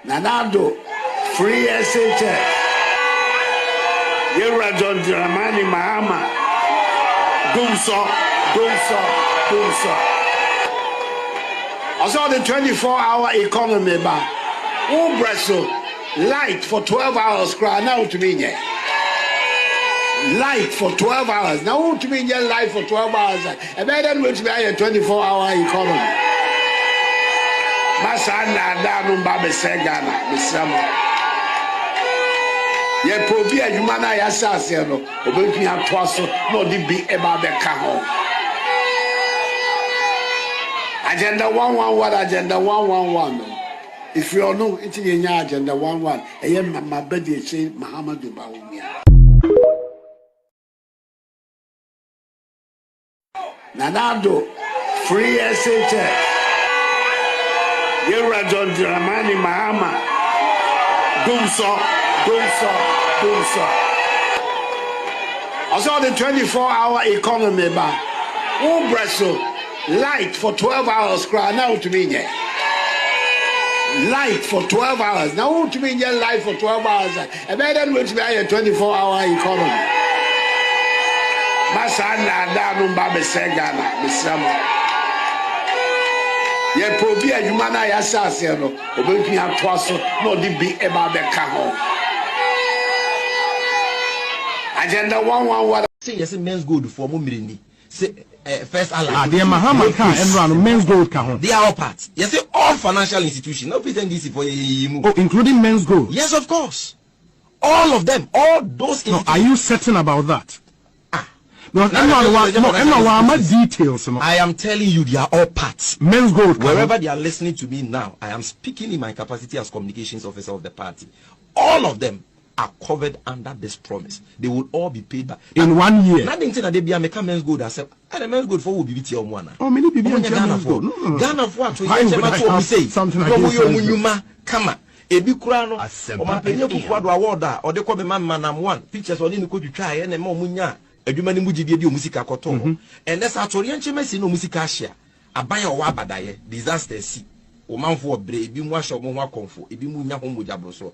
Nanado, free SHS. Yura John Dramani Mahama. Dumso. I saw the 24-hour economy ba. Bresso light for 12 hours cry now to me. Light for 12 hours. Now to me light for 12 hours. And then which be a 24-hour economy. Masana Danu Babe Segana, Missama. Ye probia humana yasasiano, obepi atwaso, no di be eba be kaho. Agenda 111, what agenda 111? If you all know, it's in your agenda 111. I am my baby say Muhammadu Baumia. Nanado, free SHS. Yura John Dramani Mahama. Dumso. I saw the 24-hour economy ba. Bresso light for 12 hours cry now to me. Light for 12 hours. Now to me light for 12 hours. And then which be a 24-hour economy. Masana Danu Babe Segana, Missama. Ye probia humana yasasiano, obepi atwaso, no di be eba be kaho. Agenda 111 what say yes men's gold for mumirini. Say first Allah. The Muhammad can and run men's gold can. They are all parts. You say all financial institutions. No pretend this for including men's gold. Yes, of course. All of them. All those. No, are you certain about that? No, details. No. I am telling you, they are all parts. Men's gold. Wherever they are listening to me now, I am speaking in my capacity as communications officer of the party. All of them are covered under this promise. They will all be paid back in 1 year. Nothing that they be a men's gold. I said, and men's gold for will be BT on one. Oh, many people Ghana for Ghana for what? We say something like come on. Ebi kurano o ma penye kukwado award or de ko be man nam one pictures on ni ko twitwa ye na ma omunya adwuma ni mugidie di omusika koto and that's actually enchemesi no musika ahia aban o wa abadaye disaster si o manfo obre ebi mu ahwo mo ho akonfo ebi mu nya ho mogya broso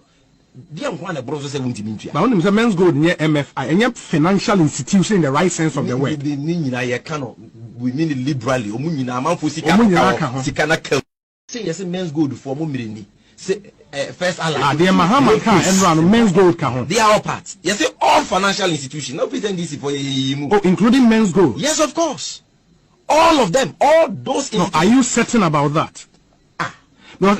dia nko na broso 70 mintua ba onim say men's gold near MFI any financial institution in the right sense of the word ni nyina ye ka no we mean liberally o mu nyina manfo sika na ka say yes men's gold for mo mireni say first Allah. The Muhammad can and run men's gold can. They are all parts. You say all financial institutions. No pretend this for including men's gold. Yes, of course. All of them. All those. No, are you certain about that? No,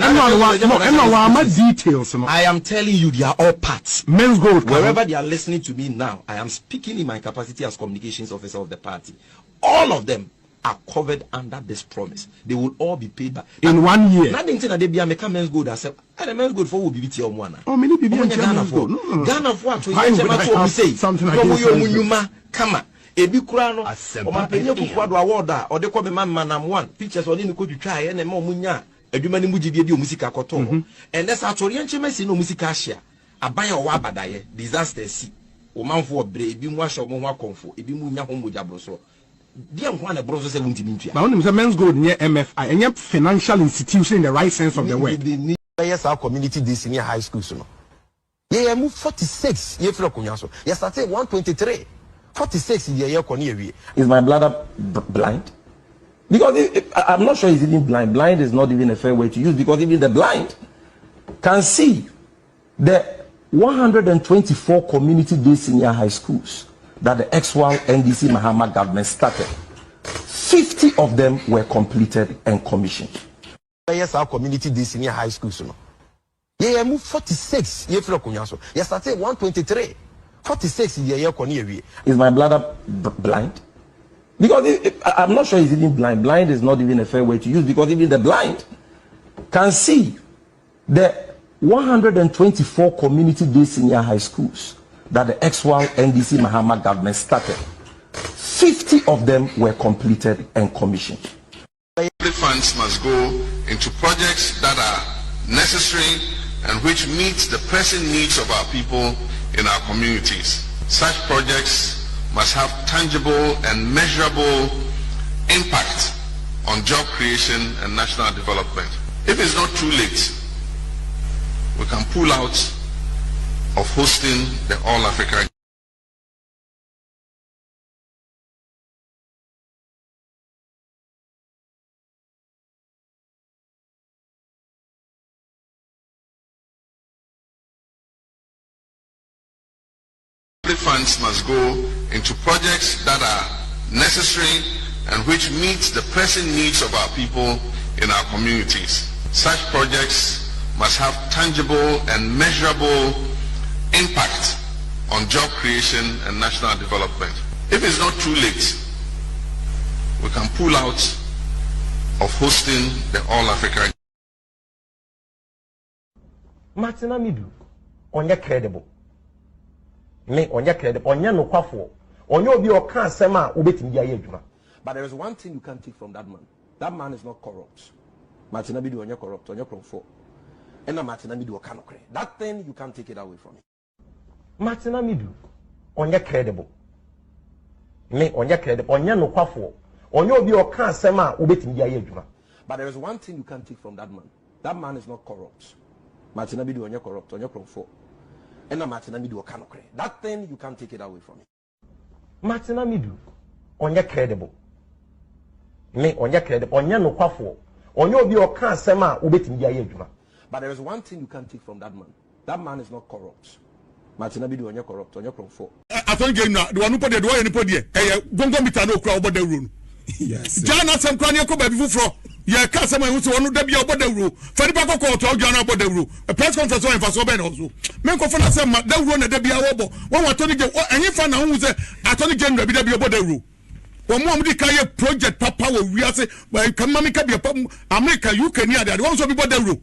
details. No. I am telling you, they are all parts. Men's gold. Wherever they are listening to me now, I am speaking in my capacity as communications officer of the party. All of them are covered under this promise. They will all be paid back in 1 year. Nothing that they be a men's gold. I said, and men's gold for will be BT on one. Oh, many people Ghana for Ghana for what? We say something like come on. Ebi kurano o ma penye kukwado award or de ko be man nam one pictures on ni ko twitwa ye na ma omunya adwuma ni mugidie di omusika koto and that's actually enchemesi no musika ahia aban o wa abadaye disaster si o manfo obre ebi mu ahwo mo ho akonfo ebi mu nya ho mogya broso dia nko na broso 70 mintua ba onim say men's gold near MFI any financial institution in the right sense of the word yes our community this senior high school so no ye move 46 ye fro konwa so ye started 123 46 ye koni ewie. Is my bladder blind? Because I'm not sure it's even blind. Blind is not even a fair way to use, because even the blind can see the 124 community-based senior high schools that the ex-1 NDC Mahama government started. 50 of them were completed and commissioned. Yes, our community-based senior high schools. So no. Yeah, move 46 ye fro konwa so. Ye started 123. 46 ye koni ewie. Is my bladder blind? Because I'm not sure it's even blind. Blind is not even a fair way to use, because even the blind can see the 124 community-based senior high schools that the ex-1 NDC Mahama government started. 50 of them were completed and commissioned. The funds must go into projects that are necessary and which meet the pressing needs of our people in our communities. Such projects must have tangible and measurable impact on job creation and national development. If it's not too late, we can pull out of hosting the All Africa funds must go into projects that are necessary and which meet the pressing needs of our people in our communities. Such projects must have tangible and measurable impact on job creation and national development. If it's not too late, we can pull out of hosting the All Africa. Martin Amidu, onye credible. Me onye credible, onye no kwafo. Onye obi o kan sema ubetimi ya adwuma. But there is one thing you can't take from that man. That man is not corrupt. Martin Amidu onye corrupt, onye krofo. And Martin Amidu o kanokre. That thing you can't take it away from him. Martin Amidu, onye credible. Me onye credible, onye no kwafo. Onye obi o kan sema ubetimi ya adwuma. But there is one thing you can't take from that man. That man is not corrupt. Martin Amidu onye corrupt, onye krofo. And Martin Amidu o kanokre. That thing you can't take it away from him. Martin Amidu, onye credible. Me onye credible, onye no kwafo. Onye obi o kan sema ubetimi ya adwuma. But there is one thing you can't take from that man. That man is not corrupt. Martin Amidu onye corrupt, onye krofo. Aton game na the one who put the one put there. Gongo mita no kra obo the room. Yes. Jana sem kra ne ko ba bi fufro. Ye ka sem ehun se wonu da bia obo the room. Fani pa kokko to jana obo the room. A press conference on for so ben also. Men ko fana sem ma da room na da bia obo. Won wa toni game enyin fa na hu se atoni game na bi da bia obo the room. Won mo amdi ka ye project papa wo wiase ba kan mami ka bia America UK ni ade won so bi obo the room.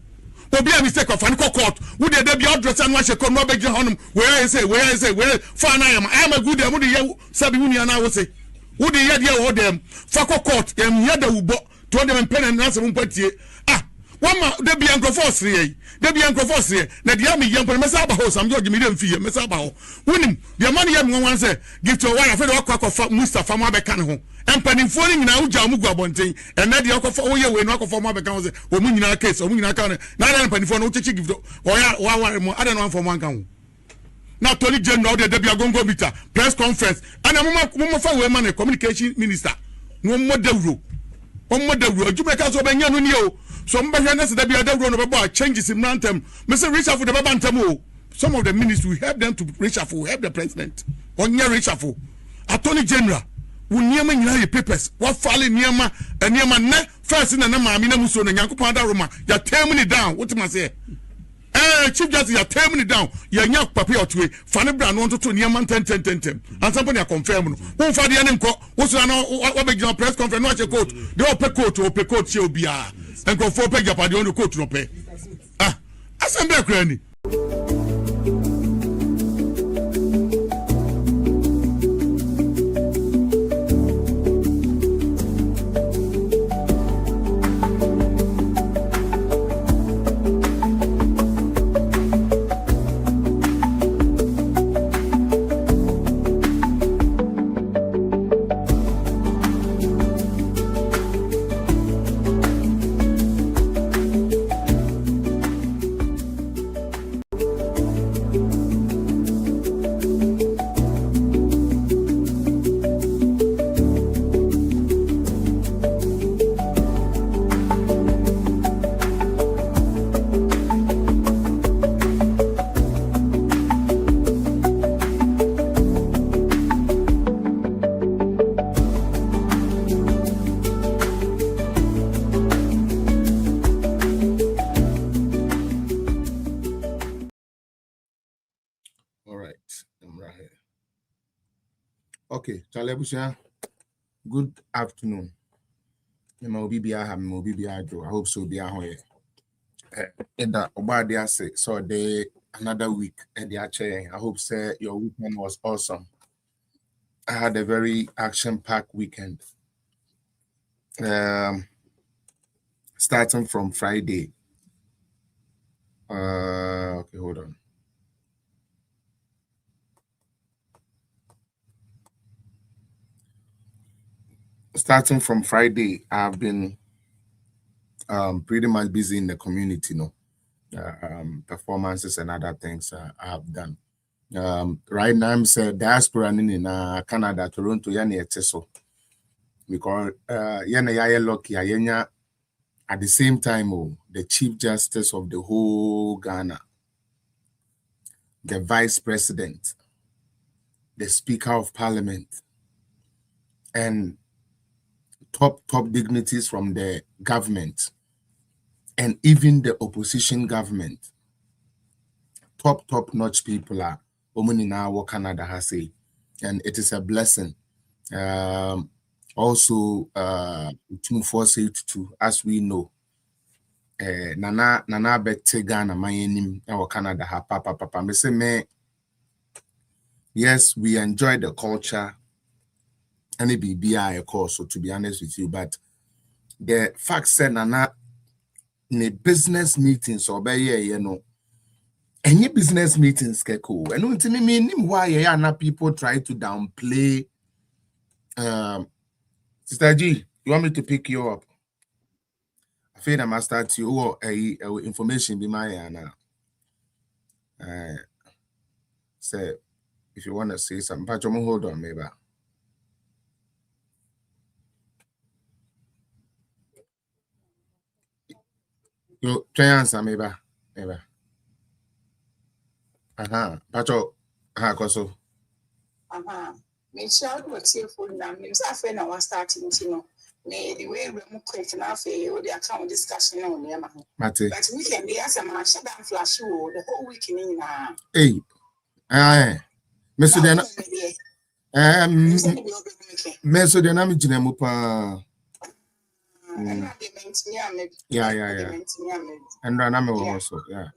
Obi a mistake of an court. Would the debut address and watch a con Robert Honum? Where I say, fine I am a good would you Sabi and I will say, would the idea of them? Fako court, and yada who bought to them and pen and answer ah, one ma there be Uncle Fossy, there be Uncle Fossy, that the army young Messaba house, I'm George Million Fee, Messaba. Winning, the money young one say, give to a wife of crack of Musta from Abecan. And penny falling now, Jamuga Bonting, and that the alcohol for you when alcohol for my account, or in our case, or in our account, not penny for no teaching gift, or I don't want for one count. Not only general, that they are going to go bitter, press conference, and I'm a woman, a communication minister. No more the rule. One more the rule. You make us obey you. Somebody has to be a devil about changes in Rantem. Mr. Richard for the Babantamo. Some of the ministers will help them to reshuffle, help the president. On your reshuffle. Attorney General. Unyama nyina papers what falling niama niama ne first na na maami na muso na Nyankopon da Roma ya turn it down what am say chief justice ya turn it down ya nya papa otwe fane bra no to niama 10 and somebody confirm no won fa de ne nko wo so na wa be gina press conference no ache court de ope court che obia enko fo pe japade on court no pe assembly krani. Okay, Chalebusia, good afternoon. I hope so. Be ahoye. Eda Obadia say so they another week and the chair. I hope say your weekend was awesome. I had a very action-packed weekend. Starting from Friday. Okay, hold on. Starting from Friday, I've been pretty much busy in the community, performances and other things I have done. Right now, I'm saying diaspora in Canada, Toronto, so because yeah, lucky, at the same time, the Chief Justice of the whole Ghana, the Vice President, the Speaker of Parliament, and top dignitaries from the government, and even the opposition government. Top-notch people are in our Canada has say, and it is a blessing. Also, 242, as we know, Nana bete Ghana my our Canada ha papa. Me say me, yes, we enjoy the culture, and it be a course. So to be honest with you, but the fact said Nana in business meetings or by any business meetings keko. And don't mean why people try to downplay. Sister G, you want me to pick you up? I feel I must start you or information be my now. Say if you want to say something, but you hold on, maybe. You try answer, maybe. Pacho, koso. Me child was here for them. Me say na was starting to know. Me the way we move quick now for the account discussion on there, man. But weekend they as a man shut down flash the whole week in na. Hey, me so then. Me so then I'm jina mo pa. Yeah. And I'm also, yeah.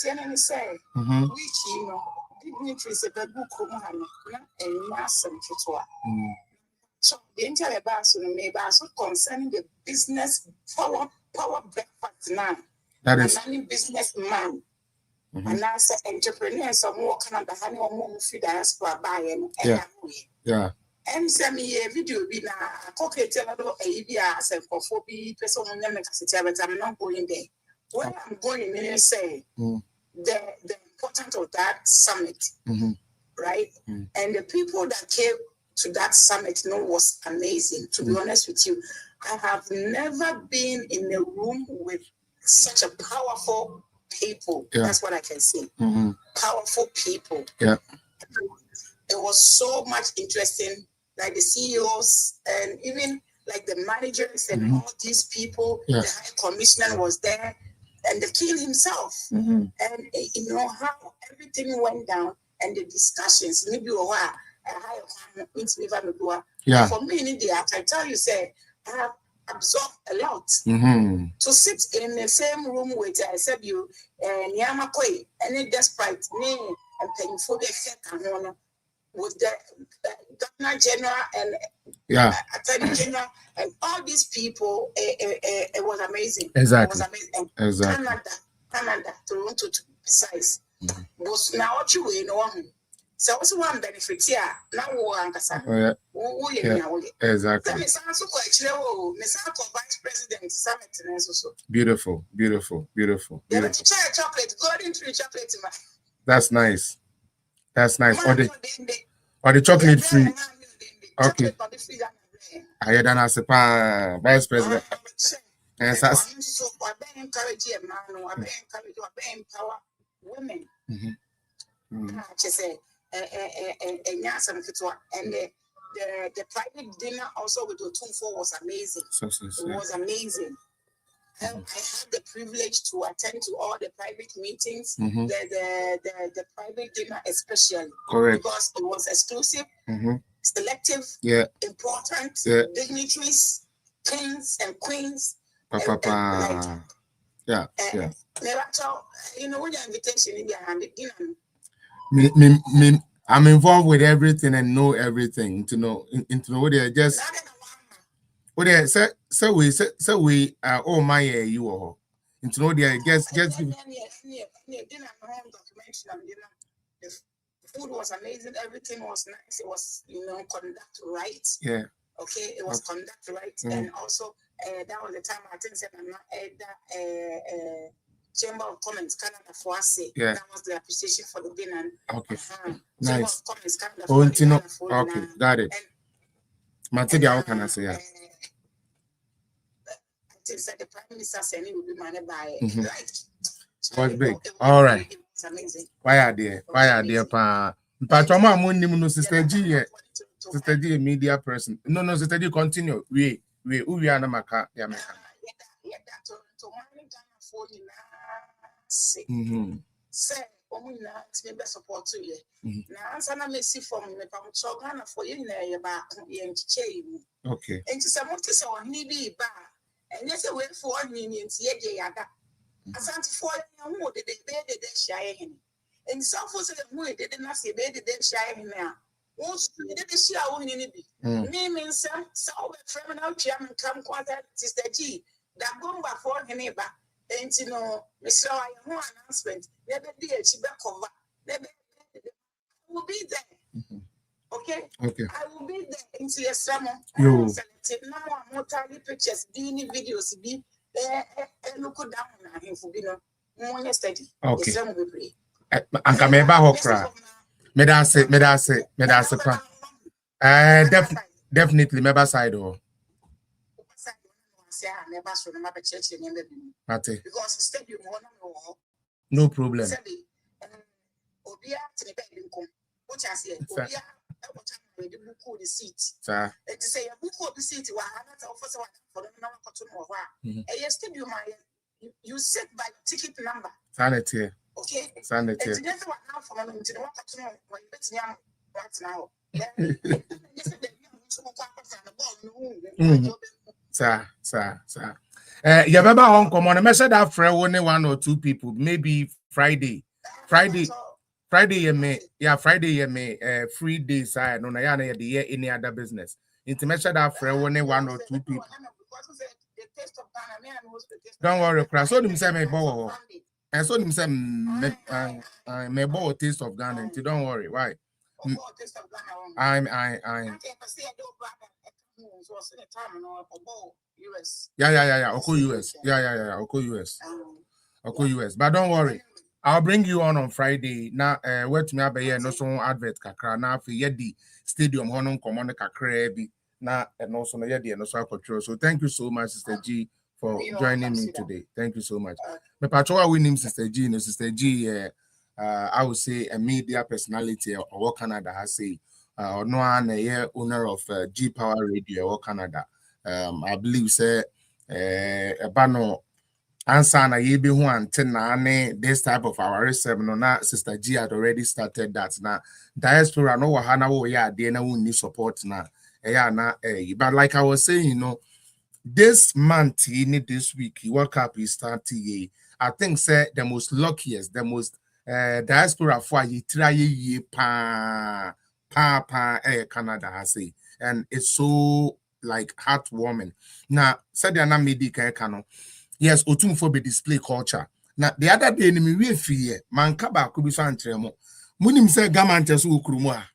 Then say, which you know, dignitaries a book and massive to so the entire bass maybe also concerning the business power breakfast now. That is businessman. And as entrepreneurs of more Canada, honey or more feed diaspora buying. Yeah. And send me a video be na cocktail ABS for 4 person on them, but I'm not going there. When I'm going in, say the importance of that summit, right? And the people that came to that summit, was amazing. To be honest with you, I have never been in a room with such a powerful people. Yeah. That's what I can say. Powerful people. Yeah. It was so much interesting. Like the CEOs and even like the managers and all these people, the high commissioner was there, and the king himself, and you know how everything went down and the discussions. Maybe for me, in India, I tell you, say I have absorbed a lot. To sit in the same room with I said you and Yamakoi, any desperate name and paying for the with the Governor General and Attorney General and all these people, it was amazing. Exactly. It was amazing. Exactly. Canada, Toronto, to be precise. Was now what you know. So what's one benefit here? Now we exactly. Vice President Summit. Beautiful. Chocolate, golden tree chocolate. That's nice. Or the chocolate free. Okay. I had an as a vice president. And so I encourage a man, I encourage empower women. Just say, and the private dinner also with the 2-4 was amazing. It was amazing. I had the privilege to attend to all the private meetings, the private dinner especially. Correct. Because it was exclusive, selective, important, dignitaries, kings and queens. Yeah. You know, when your invitation in your hand, I'm involved with everything and know everything. To know what they just. What they say we are all my you all. Into know they just. The food was amazing. Everything was nice. It was conducted right. Yeah. Okay, it was conducted right, and also that was the time I think said Chamber of Commerce Canada for us. Yeah. That was the appreciation for the dinner. Okay. Chamber Nice. of Commerce Canada Oh, for Ntino. for Okay, got it. Material, how can I say? Yeah. I think the Prime Minister said he will be managed by Was big. All right. It's amazing. Why are there? Why are there? But Choma no Sister G. Sister G, a media person. No, Sister G, continue. We are na maka. Yeah, maka. Say, Omina, to be support to you. Now, answer na Messi from me, but so Ghana for you in about Okay. and to some of this on Nibi bar, and yes, a way for unions, yet, yada. Asante for you, who did they bed the shy him. And some for the moon did not say bed the shy him now. Once you did the shy on any be. Me means some, so from out chairman come contact Sister G, that bomba for him neighbor. And you know, Mr. I am one announcement. Never did she back over. Never will be there. Okay? Okay. I will be there into your summer. You No more tiny pictures, beanie videos, be look down on him for dinner. More steady. Okay. And come about Hokra. Medase. Definitely, member side or. No problem. Sir. You sit by ticket number. Sanity. Okay. Sanity. Sir. You remember on common? I mentioned that for only 1 or 2 people, maybe Friday, you may free days. I don't know any other business. Intimation that for only 1 or 2 people. Don't worry, Crash. So them say me bow. And so them say me bow taste of Ghana. Don't worry. Why? I'm. Yeah. Oko US. Yeah. Oko US. But don't worry. I'll bring you on Friday. Now, wait me up here. No some advert kakra. Now for the stadium, honon common kakra bi. Now and also no yedi no so control. So thank you so much, Sister G, for joining me today. Thank you so much. Me patrowa we name Sister G. No Sister G. I would say a media personality or Canada. I say. No one a owner of G Power Radio or Canada. I believe say a banner answer na ye be who antenna this type of our seminar. Na Sister G had already started that. Na diaspora no wahana wo ya de na won need support na but like I was saying, this month this week World Cup is starting. I think say the most luckiest, the most diaspora for ye try ye pa Canada I say, and it's so like heartwarming. Now said they are not medical canon. Yes, otumfo be display culture. Now the other day ni we free man kaba could be so antremo. Munim say gamante so ukrumu a.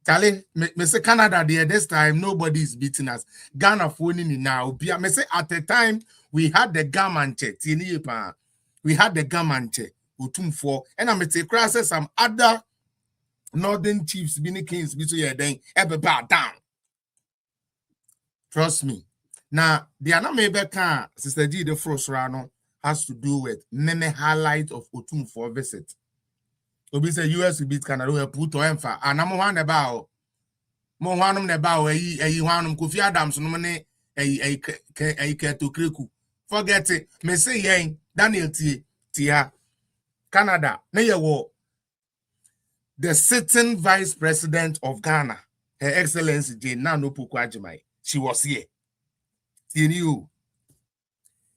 Tale me say Canada there this time nobody is beating us. Ghana phone in now. Me say at the time we had the gamante tini pa. We had the gamante otumfo and I me take crosses some other Northern Chiefs, Bini Kings, then ever bow down. Trust me. Now, the anime can Sister G the first round has to do with many highlight of Otum for visit. Obi say US will beat Canada, we put to emfa. And I'm one about more one about a one Kofi Adams no money a to Kriku. Forget it. Me say yen Daniel Tia Canada. Ne war. The sitting vice president of Ghana, Her Excellency Jane Nano Pukwajimai, she was here. She knew.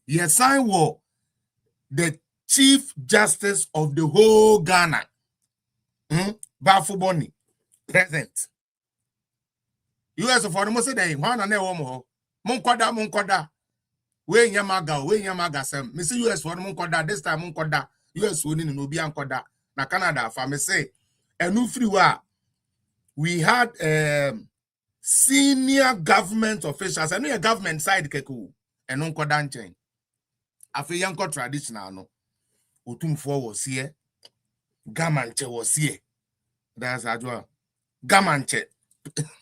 Yes, I was the Chief Justice of the whole Ghana. Bafuboni, present. US for the most day, one and a woman. Monkoda. We Yamaga, Sam. Miss US for Monkoda, this time Monkoda, US winning in Obian Koda, na Canada, for me say. And we had senior government officials, and a government side keku, and unkodanchen. afi yanko traditional no otumfo was here gamanche was here that's adwa gamanche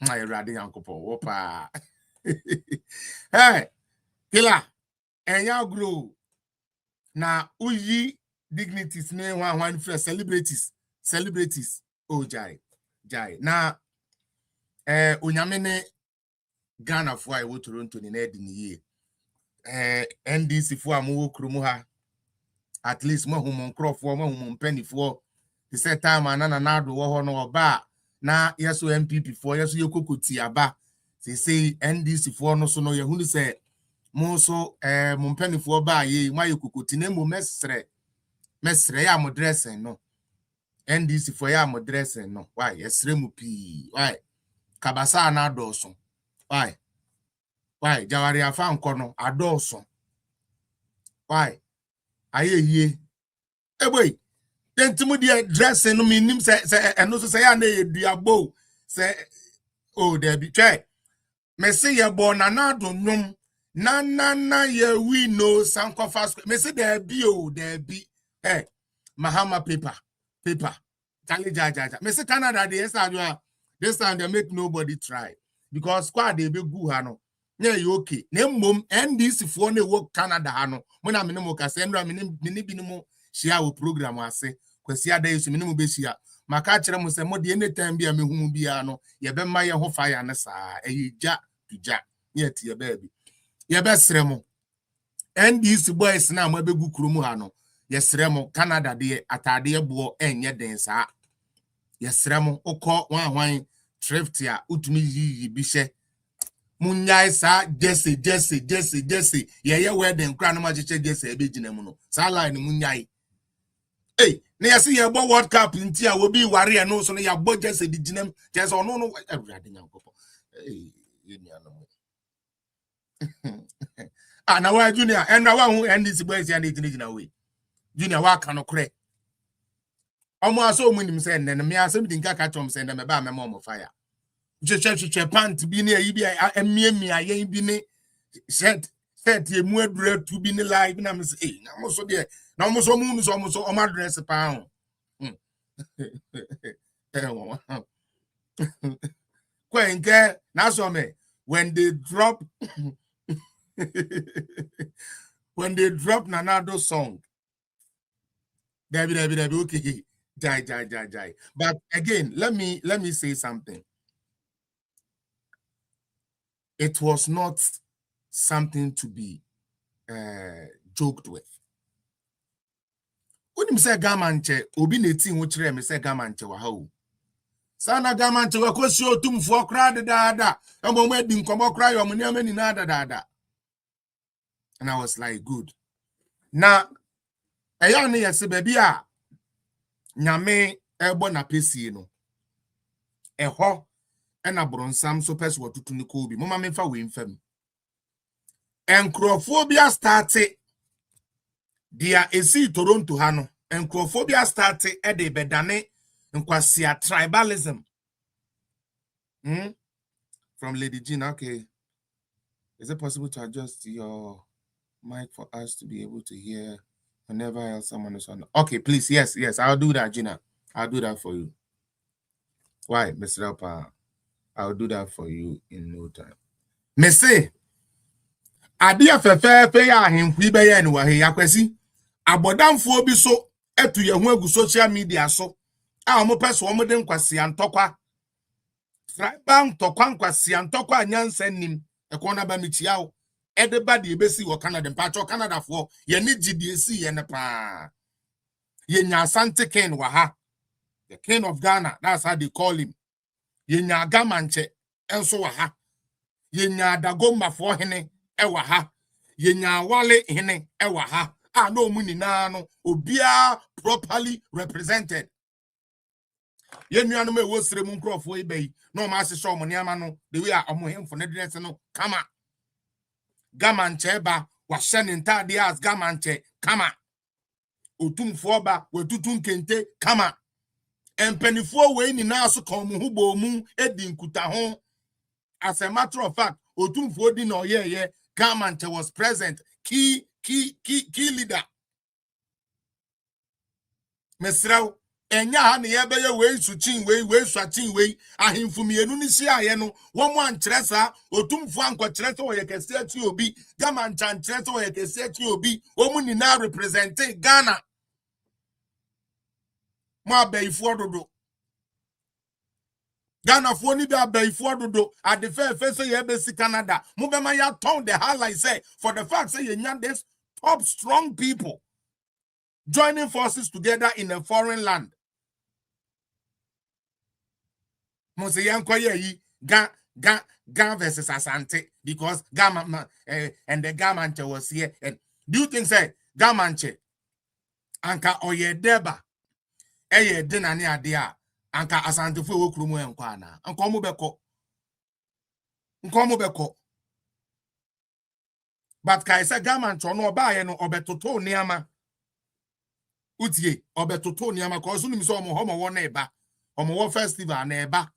my radi yankopo wopa hey killer enya grow na uyi dignities ne one for celebrities oh jai na onyamene Ghana for I wo Toronto ni na di ni ye NDC for amu kromu ha at least mo humon crofo mo humon penifo the set time na do wo ho no oba na yeso MPP for yeso yekokoti aba say NDC for no so no ye hunu say mo so mo penifo ba ye ma yekokoti na mo mesre ya mo dressing no NDC for ya mo dressing no why yesre mu pi why kabasa na do so why jawari afa nkono adoso why ayeye boy dentimu de dressing no minim se eno so se ya na eduabo se oh there be try me say ye born na do nyum na ye we no sankofa me say there be Mahama paper Charlie jaja me say Canada this time they make nobody try because squad they be good hano na you okay na mom NDC for na work Canada hano mo na me no ka se ndra me ni bi no share wo program ase kwasi ada yesu me no be share maka kire mo se mo de anytime bia me hu bia no ye be ma ye ho fire na saa eyija tuja yet ye baby ye be sere mo NDC boys na mo be gu kurom hano ye sere mo Canada de atade ebo enye den saa ye sere mo ukọ wan thrift ya utumi yi bi hye munyai sa jesse ye wedding kra no ma cheche jesse ebe gina mu no sa line munyai na yesi ye bo world cup nti a wo bi ware no so no ya bo jesse di gina jesse ono no awurade nyankopọ ye nia no na wa junior and na wa hu NDC boys ya na gina we junior wa ka no kre omo aso munim se nne me asem di nka ka chom se nne me ba me mo fire che pant bi ne yi bi emiemia yen bi ne set emu adura tu bi ne live na me say na mo so de na mo so mu so o ma dress pa ho kwenke na so me when they drop Nanado song David okay jai but again let me say something. It was not something to be joked with. When you say gamanche, obi neti nwuchire me say gamanche wa ha o. Sana gamanche wa kosi otumfo kra da. Emo mo edi nkomo kra yo mo niam ni na da. And I was like, good. Na eya ne yesi baby a nyame ebo na pesi no. Eho ena bronsam so pes watutu ni ko bi mama memfa we mfam encrophobia started dia esi Toronto ha no encrophobia started e de bedane nkwasia tribalism from Lady Jean. Okay, is it possible to adjust your mic for us to be able to hear whenever else someone is on? Okay, please, yes, I'll do that, Gina. I'll do that for you. Why, Mr. Alpa? I'll do that for you in no time. Me say, adia fefe ya himfi be ya ni wa he yakwesi abodamfo bi so etu ye hu agu social media so a mo pese o mo de nkwasi antokwa tribal ntokwa nkwasi antokwa anyansa nim ekona ba mitia o ede ba de ebesi wo Canada mpacho Canada fo ye ni gidi esi ye ne pa ye nya Asante Ken wa ha, the king of Ghana, that's how they call him. Ye nya gamanche enso wa ha, ye nya dagomba fo hene e wa ha, ye nya wale hene e wa ha. No muni na no obia properly represented. Ye nuanu me wo sire mu nkrofo ibe no ma ase show mo niama no the way omo hemfo ne dress no kama gamanche ba wa shene ntade as gamanche kama otumfo ba watutu nkente kama empenifo we ni na so kan mu hubo mu edi nkuta ho. As a matter of fact, otumfo di no ye gamanche was present, key key leader. Mesrao, enya ha ne ye be ye we suchin we swachin we ahemfu mienu ni hia ye no wo mo ankyere sa otumfo ankokyere so ye kese ati obi gama nchankyere so ye kese ati obi wo mu ni na represent Ghana mo abaifo dodo Ghana fo ni be abaifo dodo at the fair say ye be si Canada mo be ma ya ton the highlight say for the fact say ye nya this top strong people joining forces together in a foreign land. Mose yankoye yi Ga versus Asante because Gama and the Gamanche was here. And do you think say Gamanche anka oye deba eye dinani adia anka Asante fu okrumu enkwa na anka omo beko but kai say Gamanche no oba ye no obetoto niama utie obetoto niama ko so nim so omo homo wo na eba omo wo festival na eba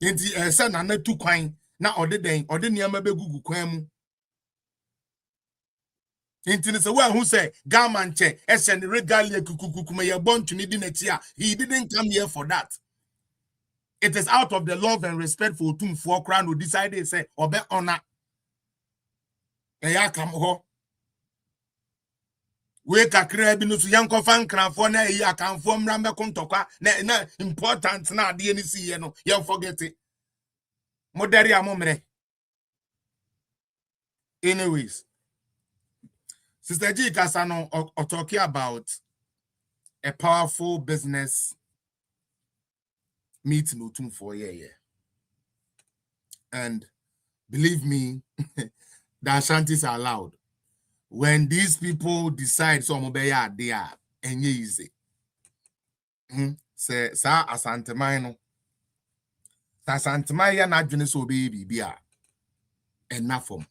enti ese na na tu kwan na ode niama begugu kwan mu enti ne se wa hu se Gamanche ese ne regalia kukukuku me ye bontu ni di na ti a he didn't come here for that. It is out of the love and respect for Otumfo Okra no decide say obe honor eya kam ho we kakra bi no so yankofa nkranfo na eyi akanfo mra mekontokwa na important na ade ni si ye no you forget it moderi amomre. Anyways, Sister G Kasano are talking about a powerful business meeting Otumfo yeah. And believe me, the Ashantis are loud. When these people decide some obeya they are and easy. Say sa Asantemai Sa Asantemai na adwene so baby bia enough for.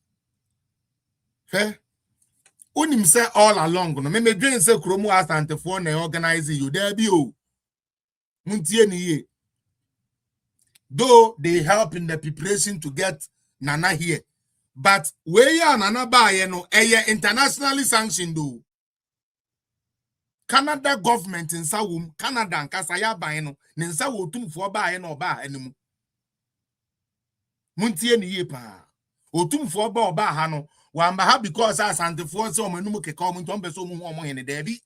Hey, unim say all along no me dwen say kromu Asantefo na organize you there be o. Muntie ni ye. Though they help in the preparation to get Nana here. But where ya Nana ba no internationally sanctioned do. Canada government in Sawum, Canada and Kasaya ba no, Nensa Otumfo ba no ba enimu. Muntie ni ye pa. Otumfo ba oba ha no, wamba ha because Asantefo so manum ke ka omo ntombe so mu omo hene debi.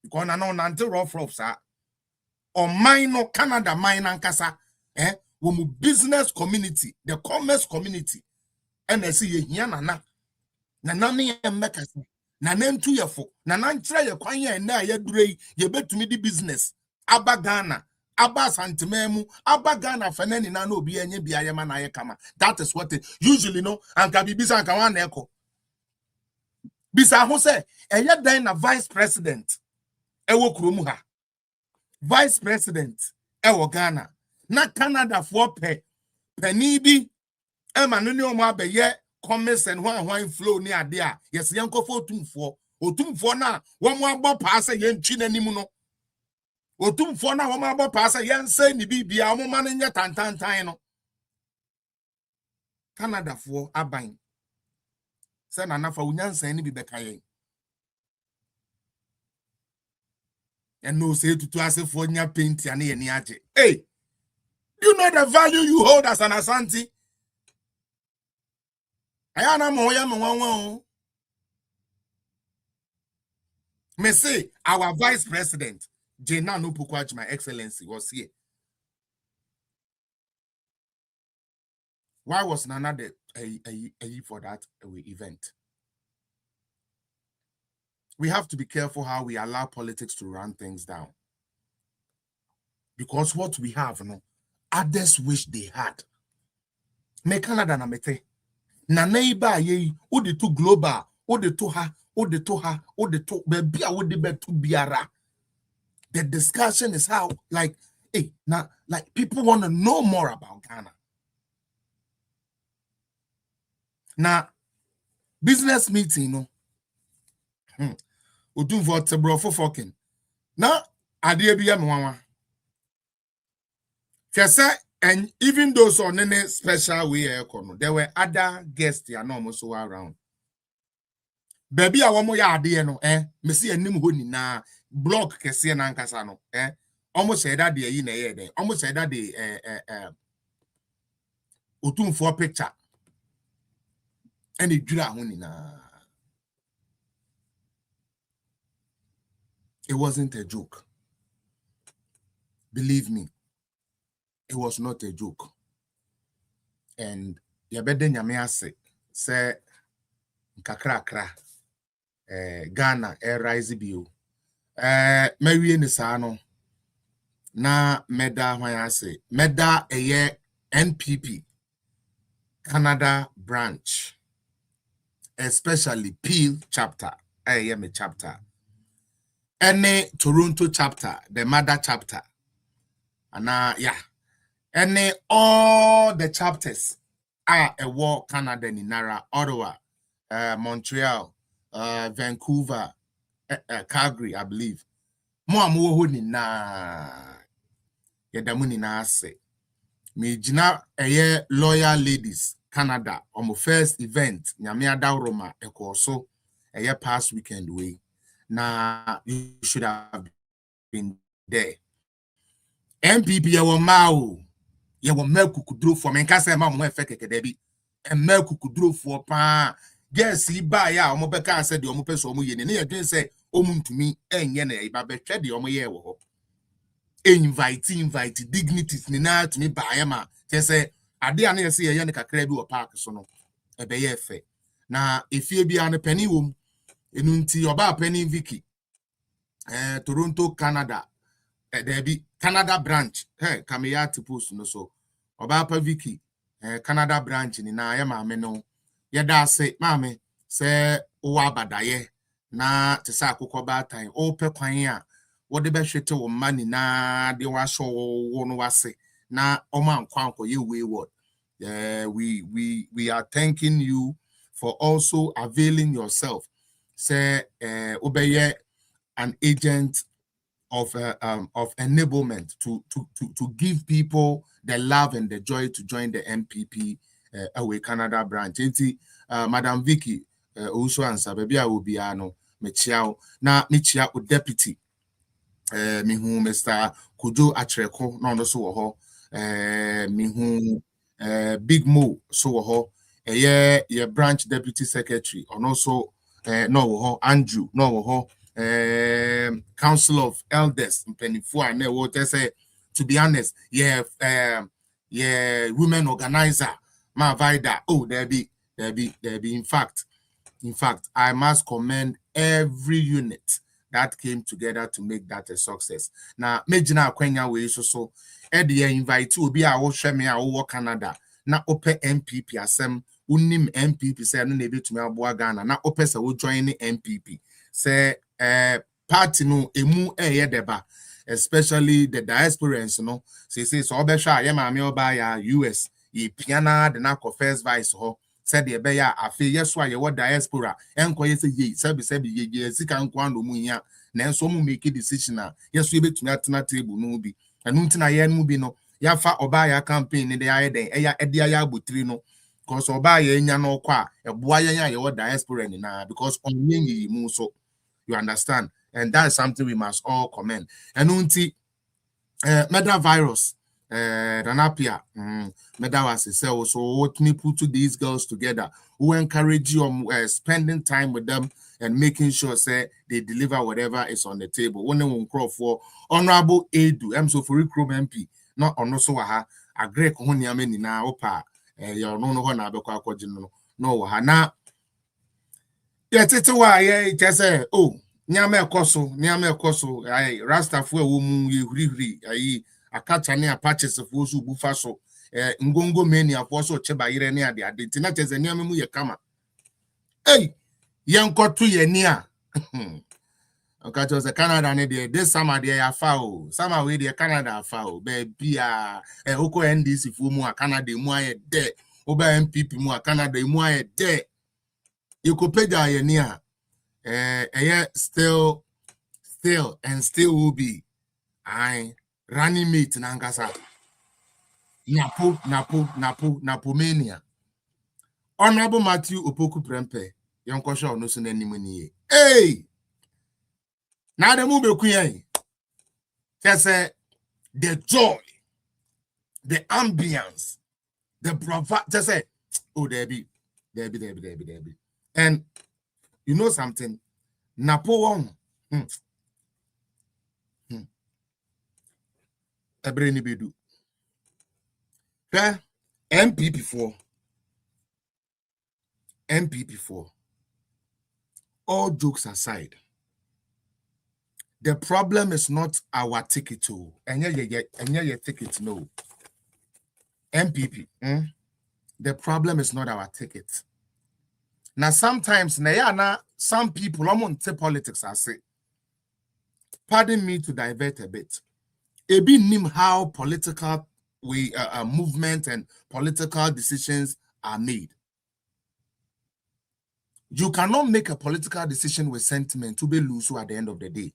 Because na no nante rough sa. Or minor Canada minor kasa womu business community the commerce community and I see ye nana ne mekasa nana ntu yefo nana nkyere ye kwan ye na ye dure ye betumi di business aba Ghana aba santememu aba Ghana fenani na no obi enye bia ye ma na ye kama. That is what it usually no anka bibisa anka wan na eko bisa ho se eye dan na vice president ewo kromu ha vice president ewo Ghana na Canada for penny bi ema no ne omo abeye commerce and one flow ni ade a yes yankofo otumfo na wo mo agbo pa ase ye ntwi nanim no otumfo na wo mo agbo pa ase ye nse ni bibia wo ma no nya tantantan no Canada for aban se na nafa unyansan ni bi beka yen. And no say to us for nya paint and any aje. Hey, do you know the value you hold as an Asante? Ayana moya mo me say our vice president, Jena Nupukwaj, my excellency, was here. Why was Nana a for that event? We have to be careful how we allow politics to run things down. Because what we have, others wish they had. Me Canada na mete. Na neighbor ye, o de to global, o de to ha, o de to ha, o de to be a would be to biara. The discussion is how, like, hey, now, like people want to know more about Ghana. Now, business meeting, Otumfo tebro for fucking. Now, adie biya mwa. Kesa, and even those on any special way, there were other guests that are not also around. baby a womo ya ade no mesi anim ho nyina block kese na nkasa no almost say that dey yi na ye den almost say that dey otumfo picture and it dura ho nyina. It wasn't a joke. Believe me, it was not a joke. And yabede nyame ase say kakrakra Ghana rise bio mawie ni saa no na meda hwan ase meda eye NPP Canada branch, especially Peel chapter me chapter, any Toronto chapter, the mother chapter, and any all the chapters are a war Canada in Nara, Ottawa, Montreal, Vancouver, Calgary, I believe. Mo ni na yedamuni na ase. Me jina loyal ladies Canada on my first event nyame adawroma ekoso past weekend way. Now you should have been there. MPP yawo mao yawo melkukudro for me nka say ma mo efekeke debi melkukudro for pa yes ba ya omo beka say de omo peso omo ye ne yedwen say omuntumi enye na iba betwe de omo ye wo ho invite dignities ni na to me ba ya ma say ade ane say ye ne kakra bi wo park so no ebe ye fe na efie bia no pani wom enunti oba pani Vicky Toronto Canada there be Canada branch Kameyati post no so oba pa Vicky Canada branch ni na ya maame no ye da say maame say o abadaye na te sa akokọ batan o pe kwan a wo de be hwete wo mani na de wa so wo no wase na o man kwan ko ye wayward. We are thanking you for also availing yourself. Say obeye an agent of enablement to give people the love and the joy to join the MPP away Canada branch. Madam Vicky also answer baby I will be ano mechiao na mechia o deputy me hu Mr. Kujo Atreko no so wo ho me hu Big Mo so wo ho ye branch deputy secretary and also no wo ho Andrew no wo ho Council of Elders mpenifo a na wo say to be honest women organizer ma vida there be in fact I must commend every unit that came together to make that a success. Now mejina akwanya we so e invite obi a wo hwe me a wo Canada na ope MPP asem unim MPP say no na ebetumi aboa Ghana na ope say wo join MPP say party no emu deba especially the diasporans no say so obehwa ye maame oba ya US ye piana de na first vice ho said the beya afi yeso a ye wo diaspora enkoye say ye sebi ye sika nkwa no mu hia na enso mu make decision a yeso ebetumi atena table no bi anu ntina ye no bi no ya fa oba ya campaign ne de aye den eya ede ya abotiri no because oba ya nya no kwa eboa ya ye wo diaspora ni na because onye yi mu so you understand. And that is something we must all commend. And unti meda virus ranapia meda was so what me put to these girls together who encourage you spending time with them and making sure say they deliver whatever is on the table. When they won't call for honorable Edu so for MP not on so ha a great honiameni na opa your no na bekwa kwajino no ha na yetete wa ye say oh Nyame ekoso ai rastafo ewo mu ye hurihuri ai akacha ne apaches fo so bufa so ngongo meni afo so cheba yire ne ade ade na cheze nyame mu ye kama yenkoto ye ni a okacho se Canada ne de this summer de ya fa o summer we de Canada fa o be bia oko NDC fo mu a Canada mu aye de oba MPP mu a Canada mu aye de yekopega ye ni a still will be running mate Nankasa Napo mania. Honorable Matthew Opoku Prempe Yanko show no sun any money. Hey! Now the move queen. Just the joy, the ambience, the bravado. Just say, oh, Debbie. And you know something? Napoleon. Ebreni bedu. MPP4. All jokes aside, the problem is not our ticket too. And your ticket, no. MPP. The problem is not our ticket. Now sometimes some people I'm on politics I say. Pardon me to divert a bit. Ebi nim how political movement and political decisions are made. You cannot make a political decision with sentiment to be loose at the end of the day.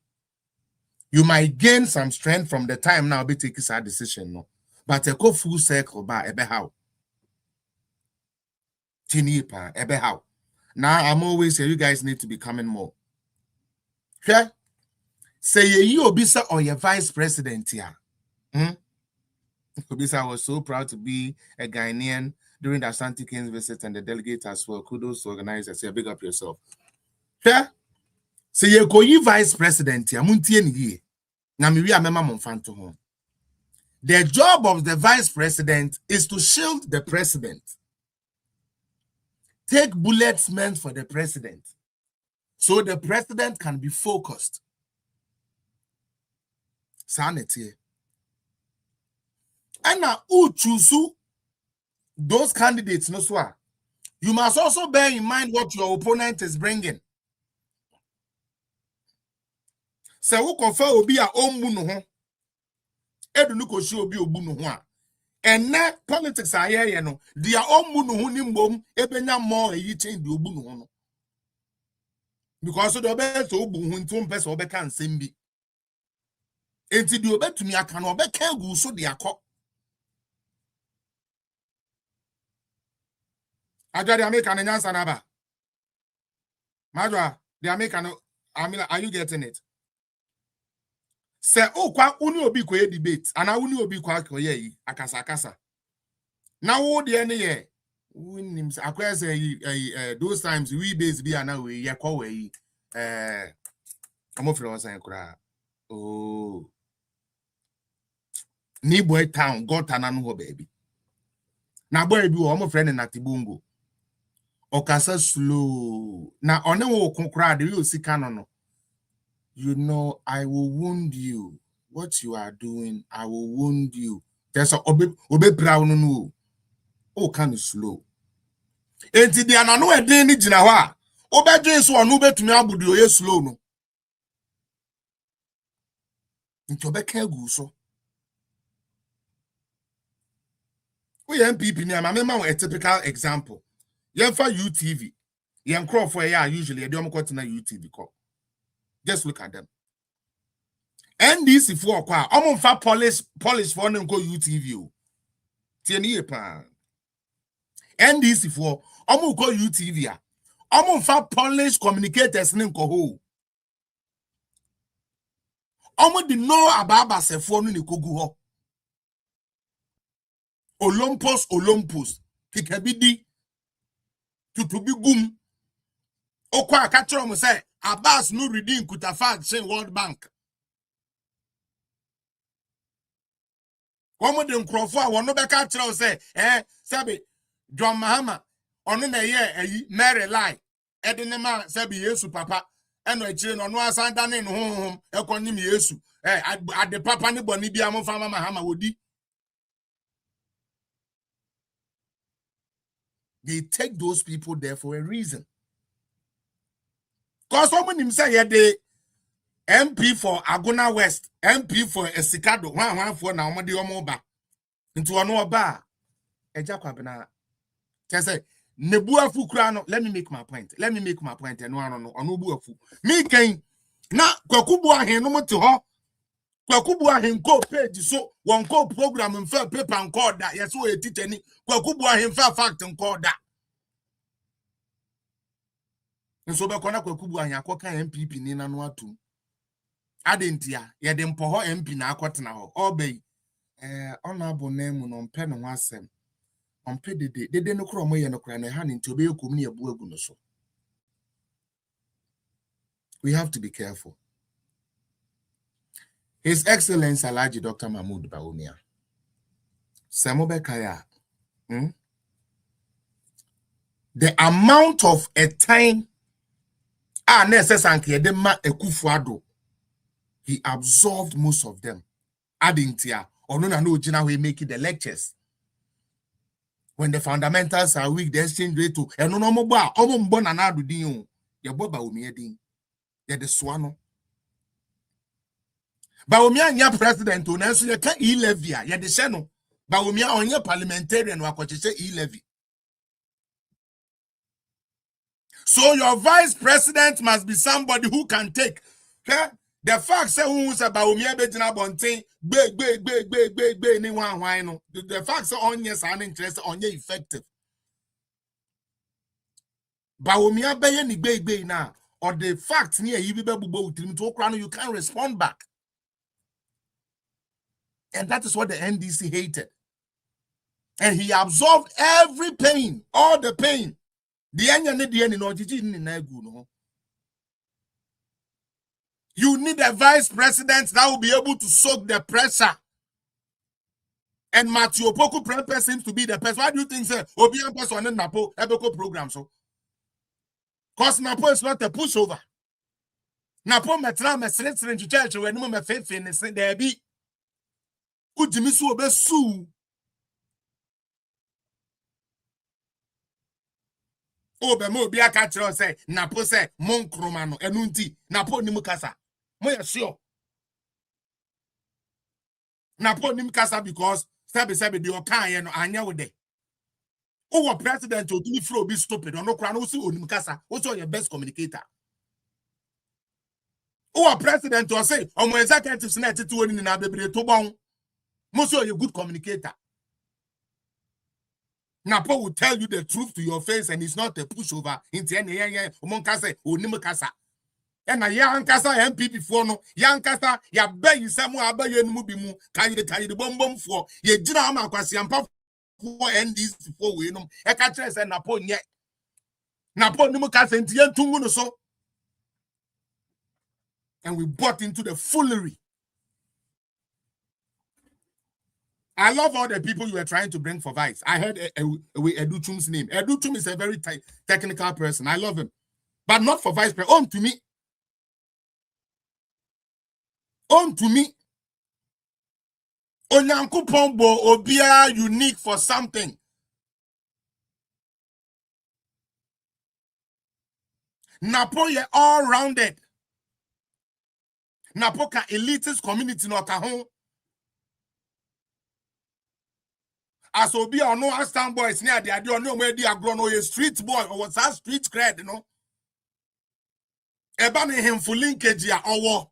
You might gain some strength from the time now be taking that decision, no. But a go full circle by ebe how. Tinipa, ebe how. Now I'm always saying you guys need to be coming more. Okay? Say you Obisa or your vice president here. Obisa was so proud to be a Ghanaian during the Ashanti Kings visit and the delegate as well. Kudos to organizers. Say big up yourself. Okay? Say you go you vice president here. The job of the vice president is to shield the president. Take bullets meant for the president. So the president can be focused. Sanity. And now, who choose those candidates? No, sir. You must also bear in mind what your opponent is bringing. So, who confer will be our own muno. Edunuko show be obuno. And now, politics are here, you know. Their own muno nimbom, ebenya more a change the obuno. Because the best obu to person obe can simbi. Enti di obe to me aka no obe kan gu so de akọ. Ajwa the American nyansa na ba. Majwa the American are you getting it? Say oh kwa uni obi ko debate ana uni obi kwa ko ye akasa. Na wo de ne ye unim akwa say those times we base be ana we ye kwa we amofre was an kura. Oh ni boy town got ananu ho baby. Na boy bi wo mo friend na Tibungo. Okasa slow. Na one wo konkra de we sika no. You know, I will wound you. What you are doing, I will wound you. There's a obe brown no. Oh, kind of slow. Enti di anano e den ni gina ho a. Obe dwen so onu betumi abudu ye slow no. Nti obe ka gu so. We MPP ni amama a typical example. Yen for UTV. Yen crop for ya usually e dey omko na UTV call. Just look at them. NDC for kwa fa polish for them go UTV. Tieni pa. NDC for go UTV a. Fa polish communicators nim ko ho. Di know about se for no ni kogu ho. Olympus kikabidi tutubi gum. Okwa akachiro mo say Abbas no redeem Kutafat say World Bank. Komo de nkrofo a wono beka kire say sabe John Mahama ono na ye Mary Line edenema sabe Yesu papa eno akire no no asanda ne no honhom ekonim Yesu ade papa ne boni bia mo fama Mahama wodi. They take those people there for a reason. Because someone himself here the MP for Aguna West, MP for Esikado, one for now, Madi Omoba. Into an oba. Ejakwabena. Say, Nebua Fukrano, let me make my point. And one on Onubuafu. Me came na Kwakubua hen no to her. Kwakubua hen go page so one go program and fair paper and call that. Yes, we teach any Kwakubua hen fair fact and call that. nso be kona kwakubu anya akoka MPP ni na no atum adentia ye de mpo ho MP na akotena ho obey honorable name no mpe no asem ompe dede no kro moye no kra na ha ni nti obe yekom ni ebu agu no so. We have to be careful. His Excellency Alhaji Dr. Mahmoud Bawumia Semobe Kaya the amount of a time necessary Ekufuado, he absorbed most of them. Adding tia or no Jina we make it the lectures. When the fundamentals are weak, the exchange rate to and no more bar, bon and adu din your boba umia ya the swano. Bawumia nya president to nanso ye ka e-levy ya de hye no. Bawumia onye parliamentarian wa kwacheche e-levy. So your vice president must be somebody who can take. Okay? The fact say who say Bawumia be jina bonten be ni wan no. The fact say onye sa an interest onye effective. Bawumia be ye ni be na or the fact ni e bi be bubo utrim to okra no you can't respond back. And that is what the NDC hated. And he absorbed every pain, all the pain. You need a vice president that will be able to soak the pressure. And Matthew Opoku Prempe seems to be the person. Why do you think, sir? Obian person on Napo Ebeko program so? Because Napo is not a pushover. Napo metra mesre to church when no me faith in there be. Ujimisu obesu. Obe mo bi aka kire say Napo say mon kroma no enunti Napo nimu kasa. Mo ya sure. Napo nimu kasa because sabe the okan no anya wo de. Owo president odumi fro be stupid ono kra no si onim kasa. Wo so your best communicator. Owo president o say omo executives na tete woni na bebre to bon. Most of you good communicator. Napo will tell you the truth to your face and it's not a pushover. Into any Monkasa or Nimukasa. And a young Kasa MP before no, young Kasa, ya bay somewhere by your mubimu, carry the bomb for ye drama quasi and puff for NDs before we know. A catcher and Napo yet. Napo Nimukasa and Tian Tunguno so. And we bought into the foolery. I love all the people you were trying to bring for vice. I heard Educhum's name. Educhum is a very technical person. I love him. But not for vice president. On to me. On to me. Onyanku Pombo Obia unique for something. Napo all-rounded. Napo ka elitist community no kahon. As obi or no stand boys near the idea no where they are grown or a street boy or what's that street cred, you know. Ebane him for linkage ya or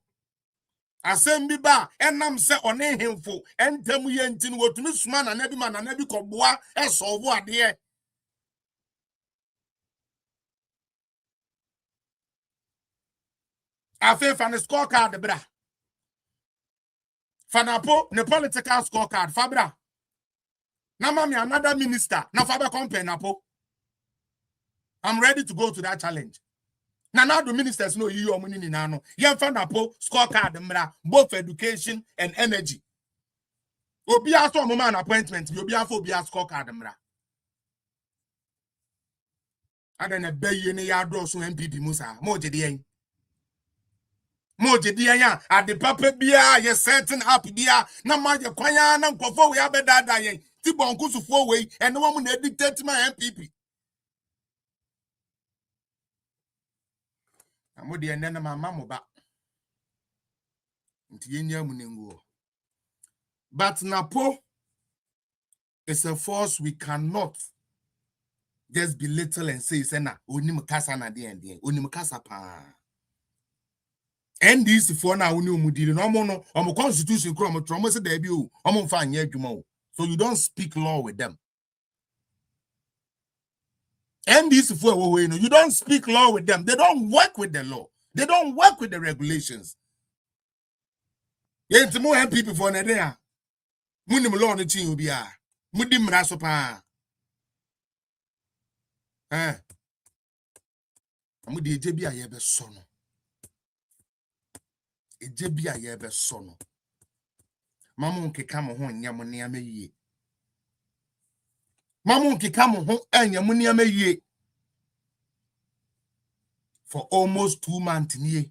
Assembly bar and nam set on him for and tell me entin what to miss man and every man and every coboa and so what dear. I feel fan a scorecard the bra. Fanapo the political scorecard Fabra. Now, mommy, another minister. Now, Faber company, Napo. I'm ready to go to that challenge. Now the ministers know you are money nano. You find Napo scorecard, both education and energy. Obi aso man appointment. You be a scorecard, I don't obey you in a so MPP Musa. Mojedi ya at the papa bia ye certain up bia na ma ye kwanya na nkofo we abeda yen ti bonku sufo we and no one na dictate my MPP amodi ene na mama mo ba nti yenya mu nenguo. But Napo is a force we cannot just belittle and say na onim kasa na de ende onim kasa pa. NDC for now uni umudili no mo no constitution kro mo tromo se da bi o mo mfa anye adwuma o. So you don't speak law with them. And these for you don't speak law with them. They don't work with the law. They don't work with the regulations. Yeah, it's more people for an idea. Munim law no chin obi a. Mudim raso pa. Amudi ejebi a ye be so no. Ejebi a ye be so no. Mamu nkeka mo ho nyam ne amaye. Mamu nkeka mo ho anyam ne amaye. For almost 2 months nie.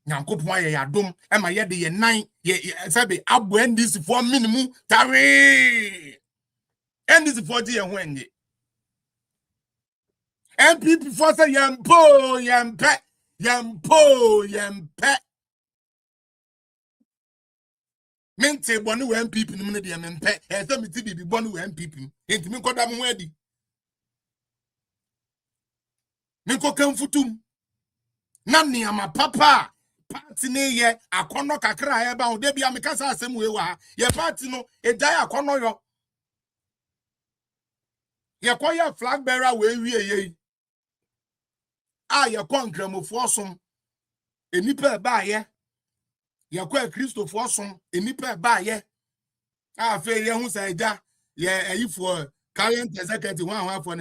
Nyankopon aye yadom e ma ye de ye nan ye sabe abo ndc for minimum tare. Ndc for je ho enye. MPP for say yampo. Mente bonu we MPP no me de mempe. E say me ti bibi bonu we MPP. Enti me koda mo adi. Me ko kan futum. Na niama papa party ne ye akono kakra ye ba o de bia me kasa asem we wa ye party no e dai akono yo ye koya flag bearer we wie ye ye konkramofo osom enipa ba ye kwa Christopher osom enipa ba ye fe ye hu sa eja ye ayifo current executive one for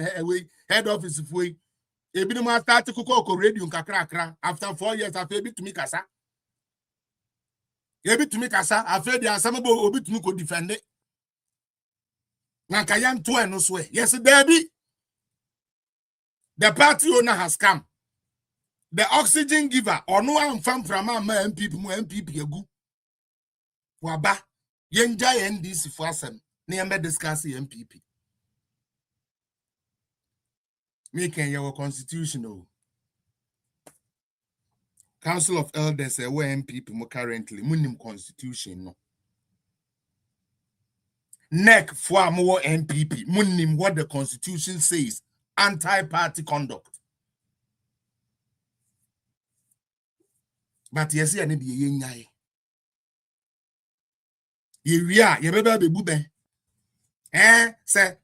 head office for ebi no ma start kokoko radio nkakra after 4 years after ebi tumi kasa after the assemble obi tumi ko defend it na kayan to eno so yes Debbie the party owner has come. The oxygen giver or no one from MPP mu MPP egu waba yenja NDC for asem na yembe discuss MPP making your constitutional Council of Elders where MPP mo currently munim constitution no neck for more MPP munim what the constitution says anti-party conduct. But yes, I need ye nyai. Ye beba be bube. Say,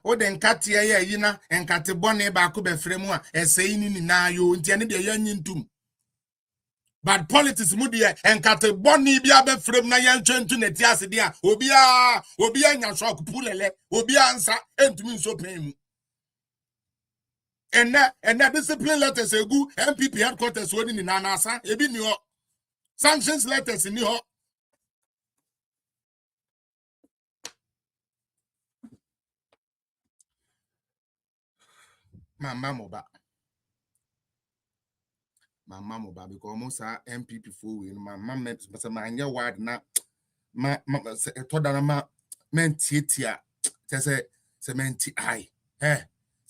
o den katia ye yina en kate bone ba ko be fremu a say ni na yo nti ane de yanyin tum. But politics mu de en kate bone bia be frem na yan twentu na ti ase dia obi anya shock pulele obi ansa entumi nso pen mu. And that discipline letters egu MPP headquarters woni ni na asa ebi ni ho sanctions letters ni ho mama moba because almost MPP for we my mama but my anya word na ma to da ma mentietia say menti ai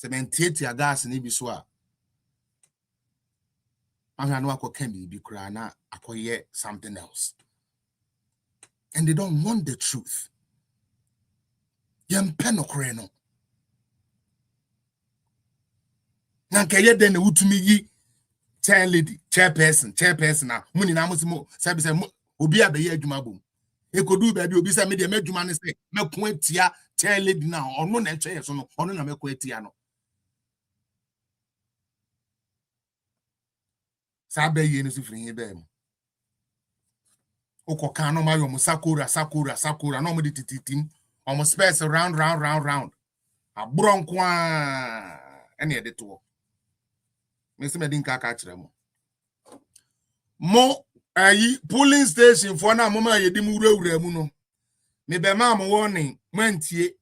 Cementia gas ni bi so a anga no akoka bi kura na akoye something else, and they don't want the truth. Yem penokre no na keye den utumi yi chairperson na muni na musimo sabi se obi abeye adwuma bom ekodu ba bi obi se me de madwuma ne se meko atia chair lady na ono na etwe so no ono na meko atia no sabe ye no sifiri ye be mo okoka no mayo mo sakura no mo de tititim omo space round abronko a ene ye de to me se me din ka kire mo ayi polling station for na mo ma ye di mu wurawura mu no me be ma mo warning mantie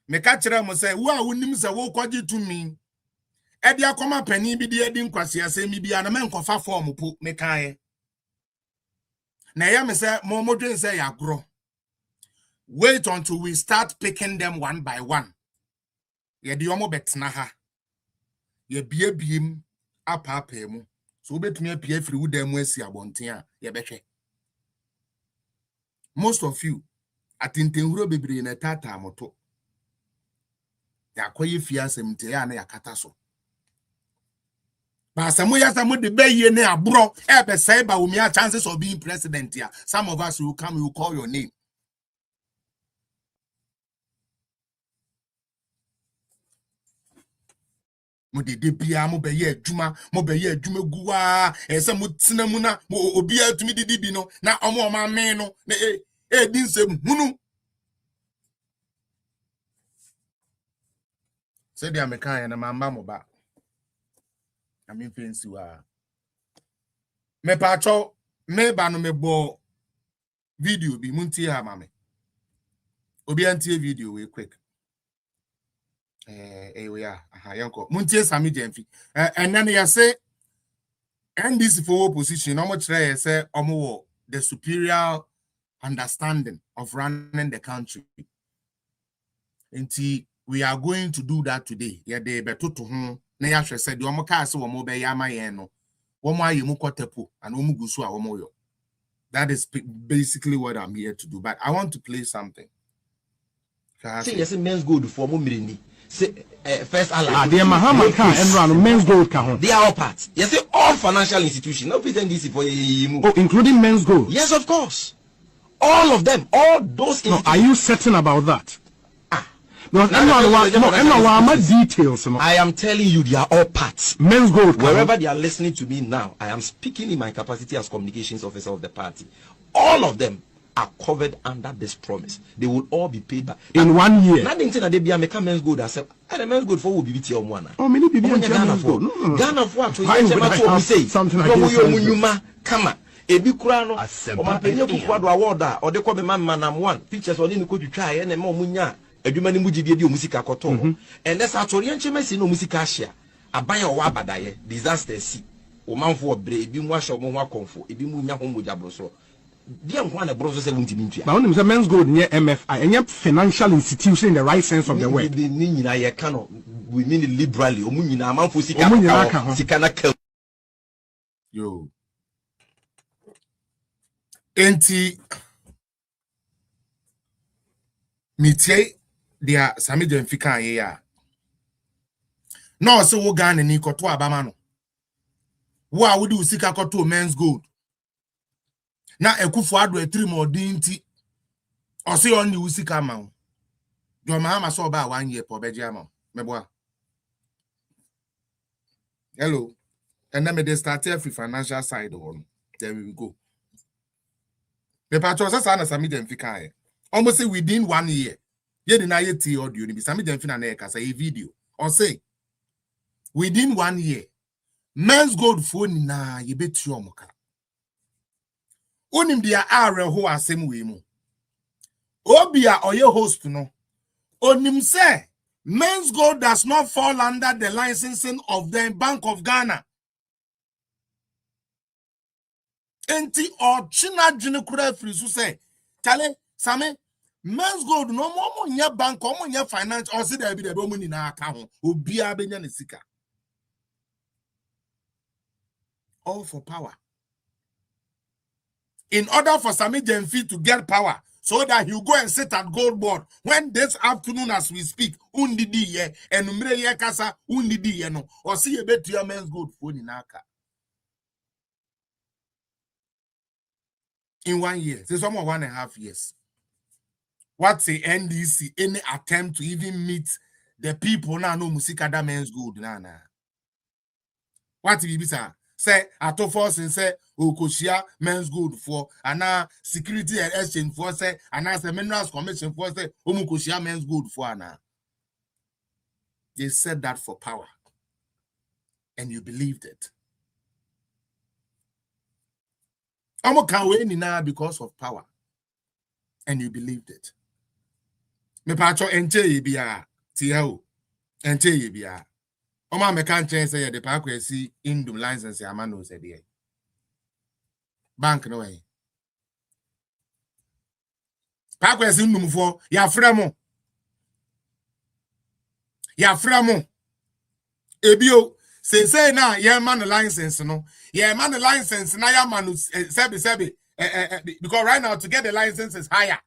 me ka kire mo se wo a wonim se wo kwaje tumi edi akoma pani bi di edi nkwase asemi bia na me nkofa form po me kae na ya me say mo modwen say ya gro wait until we start picking them one by one ye di omo betna ha ye biebiem apapa mu so betumi apia firi wuda mu asi abonten a ye behwe most of you atintenhuro bebre na tata moto ya koye fiasem te ya na yakata so but some de be ne abro ebe say ba we have chances of being president here. Some of us will come, will call your name. mo de bia mo be ye adwuma guwa ese mo tena mu na obi atumi didi bi no na omo ma me no na di nsem hunu se dia meka ya na mamba mo ba na me fancy wa me pa cho me ba no me bo video bi muntie ha mame obi antie video we quick we are yanko muntie Sami Jemfi and then you say and this for position no much try say omo the superior understanding of running the country until we are going to do that today yeah they beto to ho na ya hwe say the omo ka say omo be ya mayen no omo ayemu kwatepo and omo gusu a omo yo. That is basically what I'm here to do, but I want to play something. Say yes, men's gold for Mumirini. Say first Allah. They Mahama can and run men's gold can. They are all parts. Yes, say all financial institutions. No pretend this for you. Oh, including men's gold. Yes, of course. All of them. All those. No, are you certain about that? No, details. I am telling you, they are all parts. Men's gold. Wherever they are listening to me now, I am speaking in my capacity as communications officer of the party. All of them are covered under this promise. They will all be paid back in 1 year. Nothing that they be a men's gold. I said, and men's gold for will be BT one. Oh, many people Ghana for Ghana for what? Say something like this. Come on. Ebi kura no o ma penye kukwado award a o de ko be manam one pictures oni ni ko twitwa ye na ma omunya adwuma ni mugidie di omusika koto and let's atori enchemesi no omusika ahia aban o wa abadaye disaster si o manfo obre ebi mu ahye o mu akonfo ebi mu nya ho moja broso dia nko na broso 70 mintua ba onim say men's gold near MFI any financial institution in the right sense of the word ni nyina ye ka no we mean it liberally o mu nyina manfo sika na ka yo enti mitie dia Sami Jemfi kan ye ya no se wo Ghana ni koto abama no wo a wodi usika koto men's gold na ekufo ado etiri modin ti o se on ni usika ma wo do Mahama so ba 1 year po beje ama meboa hello and then me dey start every financial side on there we go the patron say Sami Jemfi kan ye almost say within 1 year ye did not yet audio ni Sami Jemfi na na say a video or say within 1 year men's gold phone na ye betu omoka onim dia are ho asem we mu obia oye host no onim say men's gold does not fall under the licensing of the Bank of Ghana enti or china dwene kura free so say chale Sami men's gold no more nya bank or nya finance or see there be the money na account obia benya ne sika all for power in order for Sami Jemfi to get power so that he'll go and sit at gold board when this afternoon as we speak undidi ye enumre ye kasa undidi ye no or see a bet your men's gold phone in aka in 1 year say some 1.5 years. What's the NDC? Any attempt to even meet the people now? No musika that men's gold na. What be say? Say ato force and say okoshia men's gold for ana security and exchange for say ana say minerals commission for say omukoshia men's gold for ana. They said that for power, and you believed it. Omo can win now because of power, and you believed it. Me pacho enche bia tiao enche bia oma me kan chen say the park we see indum license amano say there bank no way park we see indum for ya fremo ebio say na ya man license no ya man license na ya man sebi because right now to get the license is higher.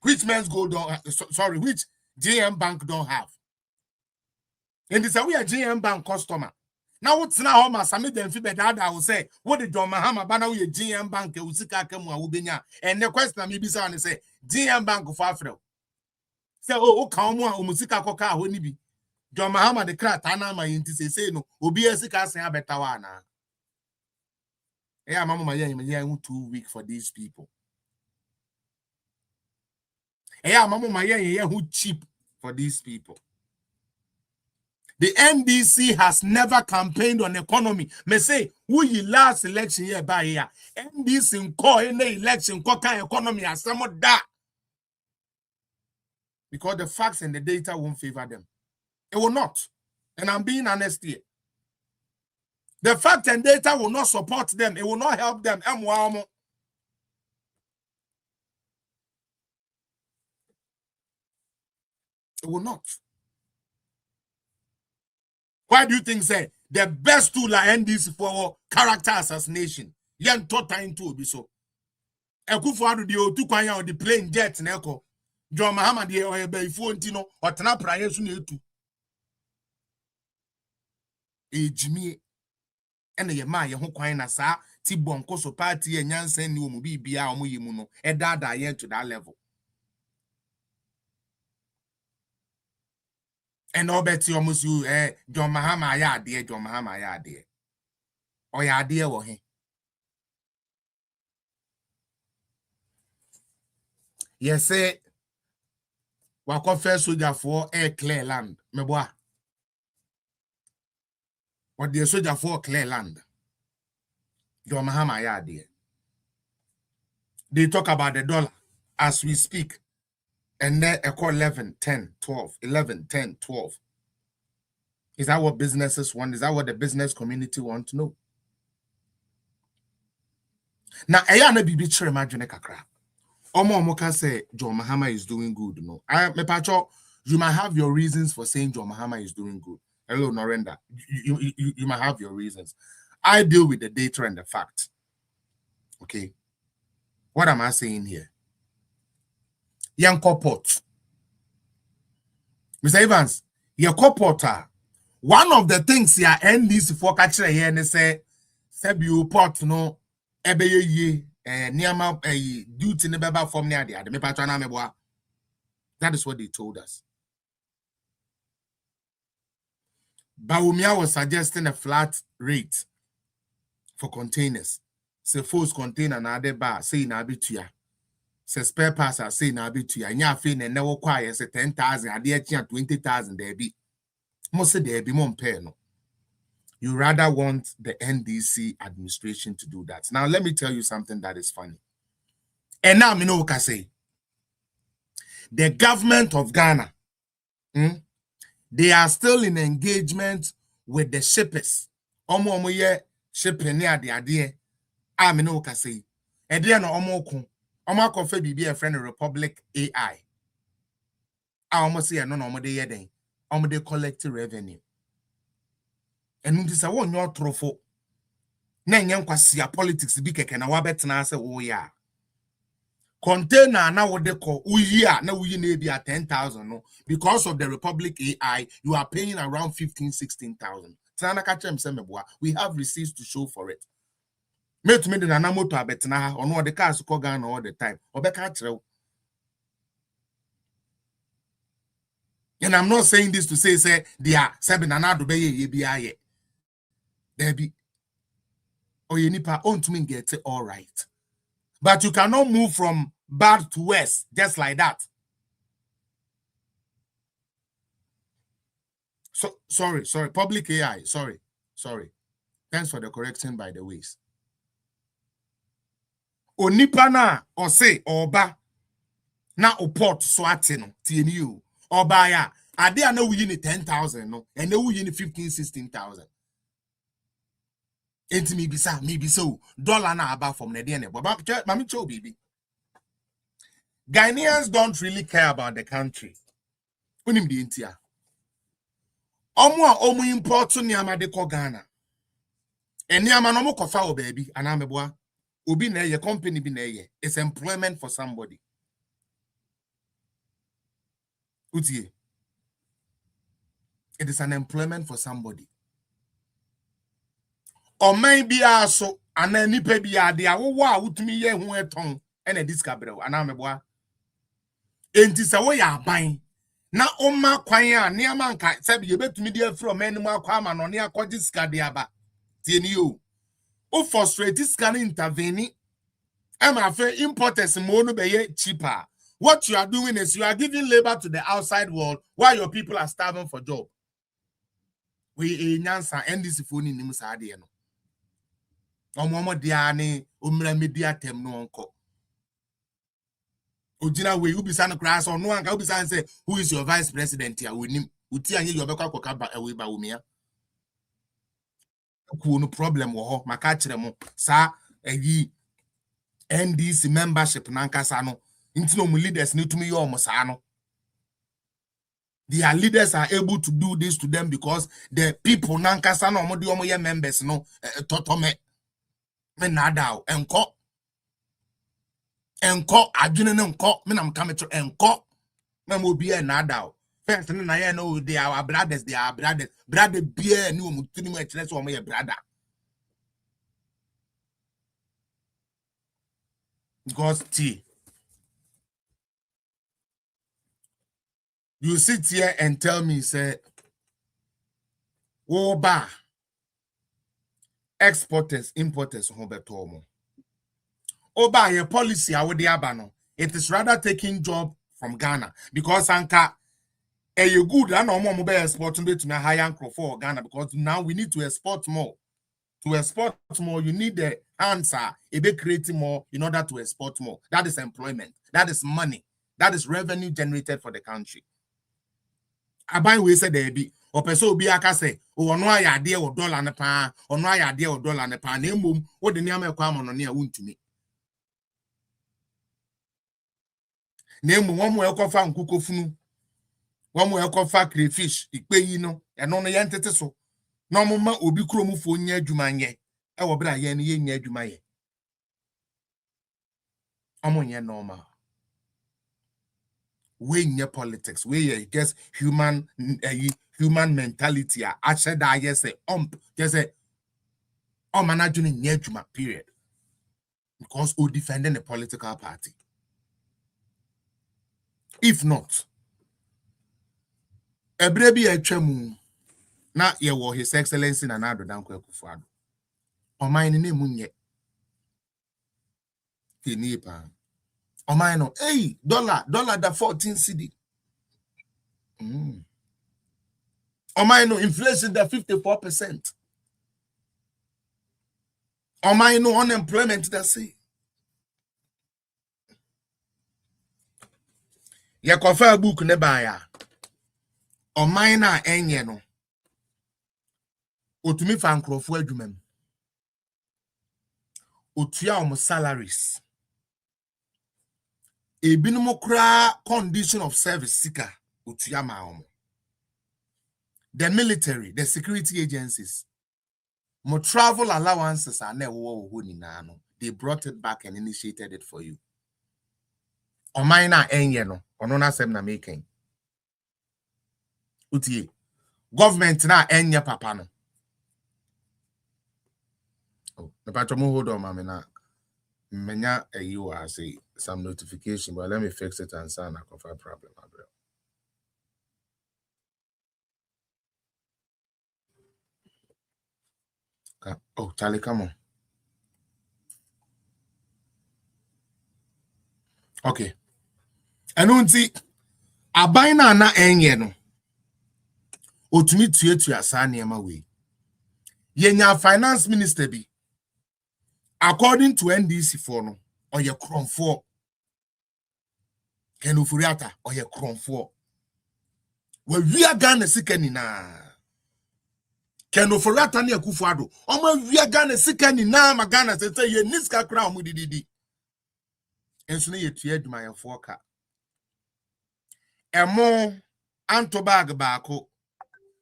Which men's gold don't which GM Bank don't have. And this we are GM Bank customer. Now what's now how Sami Jemfi bedada I will say, what did John Mahama bana we GM Bank usika kemu ubenya. And the question me bisa and say GM Bank for Afro. Say oh kamu umusika koka ho ni bi. John Mahama the crat anama yinti say no obi esika sen abeta wa na. Mama my yen too weak for these people. Mama my yen who cheap for these people. The NDC has never campaigned on economy. Me say, who ye last election year by year? NDC in call in the election, what kind of economy as some of that? Because the facts and the data won't favor them. It will not. And I'm being honest here. The fact and data will not support them. It will not help them. It will not. Why do you think, say, the best tool are NDC for character assassination? Yan tota into be so. Ekufuado the otu kwanya on the plane jet neko. John Mahama the oyebe tino or tana prayer soon etu. Jimmy and ye ma ye ho kwan na sa ti bonko so party e nyansen ni omu bibia omu yimu no e dada ye to that level. And no bet you almost you John Mahama ya dear John Mahama ya dear. Or ya dear or he. Yes, say wako first soldier for air clear land. Me boy. What the soldier for clear land. John Mahama ya dear. They talk about the dollar as we speak. And then I call 11, 10, 12, 11, 10, 12. Is that what businesses want? Is that what the business community want to know? Now, I am a bibi chere imagine kakra. Omo can say John Mahama is doing good. No, me pacho, you might have your reasons for saying John Mahama is doing good. Hello, Norenda. You might have your reasons. I deal with the data and the facts. Okay. What am I saying here? Yanko port. Mr. Evans, Yanko porter. One of the things here NDC for catcher here and say, Sebu port no ebe ye niama duty ne beba from near the me patrona meboa. That is what they told us. Bawumia was suggesting a flat rate for containers. Say force container na de bar say na bituya. Say spare parts are say na bituya. Nya fe ne never quiet say 10,000 ade chia 20,000 there be. Most of there be more pay no. You rather want the NDC administration to do that. Now let me tell you something that is funny. And now me know what I say. The government of Ghana, they are still in engagement with the shippers. Omo ye shipping near the idea. I me know what I say. Edia no omo kun. Omo konfe bibi a friend of Republic AI. I almost say no omo de ye den. Omo de collect revenue. And this is one your trofo. Na nyankwasi politics bi keke na wabetena ase wo ya. Container na what they call uyi na uyi na be at 10,000 no because of the Republic AI you are paying around 15,000-16,000. Tana ka chem se meboa we have receipts to show for it. Me to me the na moto abetena ha ono the cars ko Ghana all the time. Obeka kire. And I'm not saying this to say they are seven anado be ye bi aye. There be or you nipa on to me get it all right. But you cannot move from bad to worse just like that. So sorry. Public AI. Sorry. Thanks for the correction by the ways. Onipa na or say oba na oport swatino TNU oba ya ade na we yin 10,000 no and we yin 15,000-16,000. Enti me be so dollar na about from the DNA. But mami cho baby. Ghanaians don't really care about the country. Unim di intia. Omu import to niama de ko Ghana. And niama no mo kofa o baby anameboa. Obi na ye company bi na ye. It's employment for somebody. Utie. It is an employment for somebody. Or maybe also an any baby idea what me ye who a tongue and a discovery and I'm a boy. And this away are buying na oma kwan a ne amanka sabi yebetumi de afro menu akwa ama no ne akɔgye sika de aba tie ni o frustrate sika no intervene ama afa importers mo no be cheaper. What you are doing is you are giving labor to the outside world while your people are starving for job. We nyansa NDC phone ni musa ade no omomo dia ne omra media tem no onko ojina we ubisa no class on no anka ubisa say who is your vice president here we nim uti anye you obekwa koka ba we ba wumia ku no problem wo ho maka kire mo sa eyi NDC membership nankasa no ntino mu leaders ni tumi yo mo sa no. Their leaders are able to do this to them because the people nankasa no mo de omo ye members no totome me nada enko adwene ne enko me nam kametro enko na mo bia nada first na ye no they are our brothers brother bia ni o mutuni mo ekire so omo ye brother God's tea. You sit here and tell me, say, Oba, exporters, importers, Oba, your policy, I would abano. It is rather taking job from Ghana because Anka, you good, I know more mobile exporting to me higher for Ghana because now we need to export more. To export more, you need the answer, a bit creating more in order to export more. That is employment. That is money. That is revenue generated for the country. Abai we said there be or person be aka say o no ayade o dollar ne pa o no ayade o dollar ne pa na emom o de niam ekwa mo no ne a wuntumi na emom wo mo ekofa nkukofunu wo mo ekofa crayfish ipeyi no eno no ye ntete so na mo ma obi kromufo nya adwuma nye e wo bra ye ne ye nya adwuma ye omo nye normal. We in your politics, we just human mentality. I said that yes, just say managing in period. Because we defending the political party. If not, Ebrebi Echemu na ye wo His Excellency na Nado Dankwa Kufuado. O mine ne munye. Tinipa. O mine hey, dollar da 14 cedi. O mine inflation da 54%. O mine unemployment da say. Ye kofa book ne ba ya. O mine na enye no. Otumi fa nkrofo adwumam. Otua om salaries. Ebinumo kra condition of service sika otua ma om. The military, the security agencies, mo travel allowances are never no. They brought it back and initiated it for you. O minor enye no, ono na sem na making. Utie. Government na enye papa no. Oh, the patron hold on, mama na. Menya you are say some notification, but let me fix it and sign a confirm problem. Oh, Charlie, come on. Okay. And unti abaina na enye no. Otumi tuetu asani ema we. Yenya finance minister bi. According to NDC for no, or ye cron for Kenufuriata or ye cron for. We are Ghana sikeni na. Kenufuriata ni Kufuado. We are Ghana sikeni na magana say ye niska crown mudidi. Ensune ye tued my foka. Emo antobag bako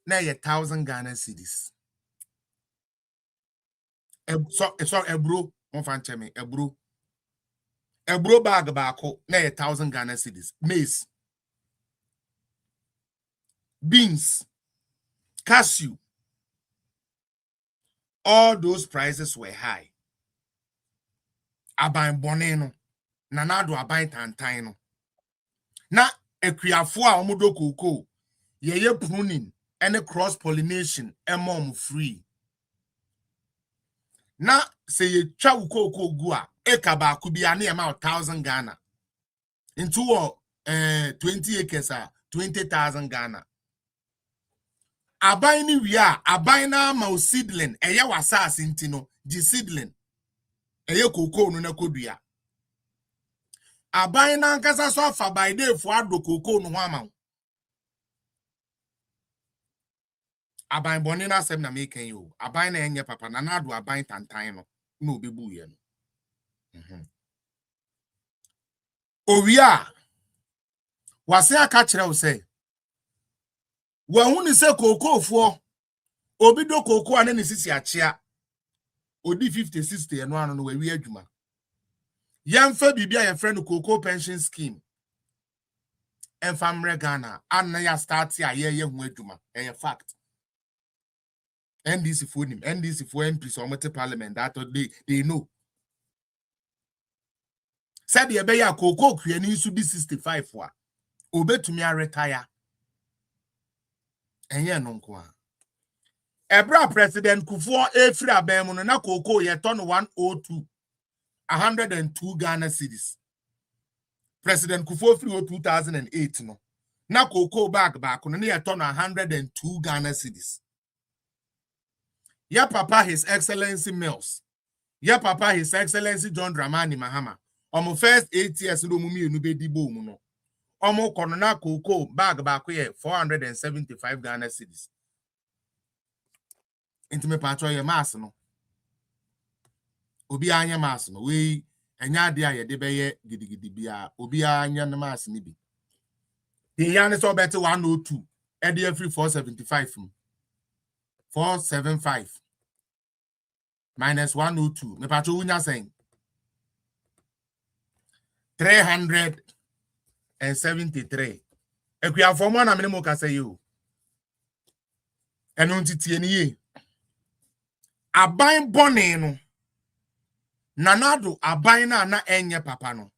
na ye 1,000 Ghana cedis. So ebro on fancheme ebro bag bako na 1,000 Ghana cedis. Maize, beans, cashew, all those prices were high. Aban boneno, nanado aban tantino. Na ekuafo a omodo cocoa ye pruning and cross pollination emom free na say ye twa cocoa gu a eka ba ku bia na ma 1000 Ghana into 20 acres 20,000 Ghana aban ni wi a aban na ma seedling eye wasase ntino di seedling eye cocoa no na kodua aban na nkasa so afa by day fo ado cocoa no ho ama aban boni na asem na make you aban na enye papa na ado aban tantan no na obebu ye no owia wase aka kire wo say wa hu ni se cocoa fo obi do cocoa ane ni sisi achia odi 50 60 eno ano no we adwuma yamfa bibia ye friend cocoa pension scheme en famre Ghana an ya start ya ye hu adwuma en fact NDC for him NDC for MP so much parliament that they know said ye be ya cocoa kwiani su di 65 wa obetumi a retire enye no nko a ebra president Kufuor efri abem no na cocoa ye ton 102 Ghana cedis president Kufuor free 2008 no na cocoa bag back no ye ton 102 Ghana cedis ya papa his excellency Mills ya papa his excellency John Dramani Mahama omo first 8 years no mu mienu be dibo mu no omo kono na cocoa bag back ye 475 Ghana cedis intime patro ye mass no obi anya mass no we enya ade a ye de be ye gidigidi bia obi anya na mass ni bi the yan is so better 102 e de free 475 475 minus 102 me patro unya saying 373 ekuya for mo na me mo ka say you enu ntitie ni ye aban bone no nanado aban na enye papa no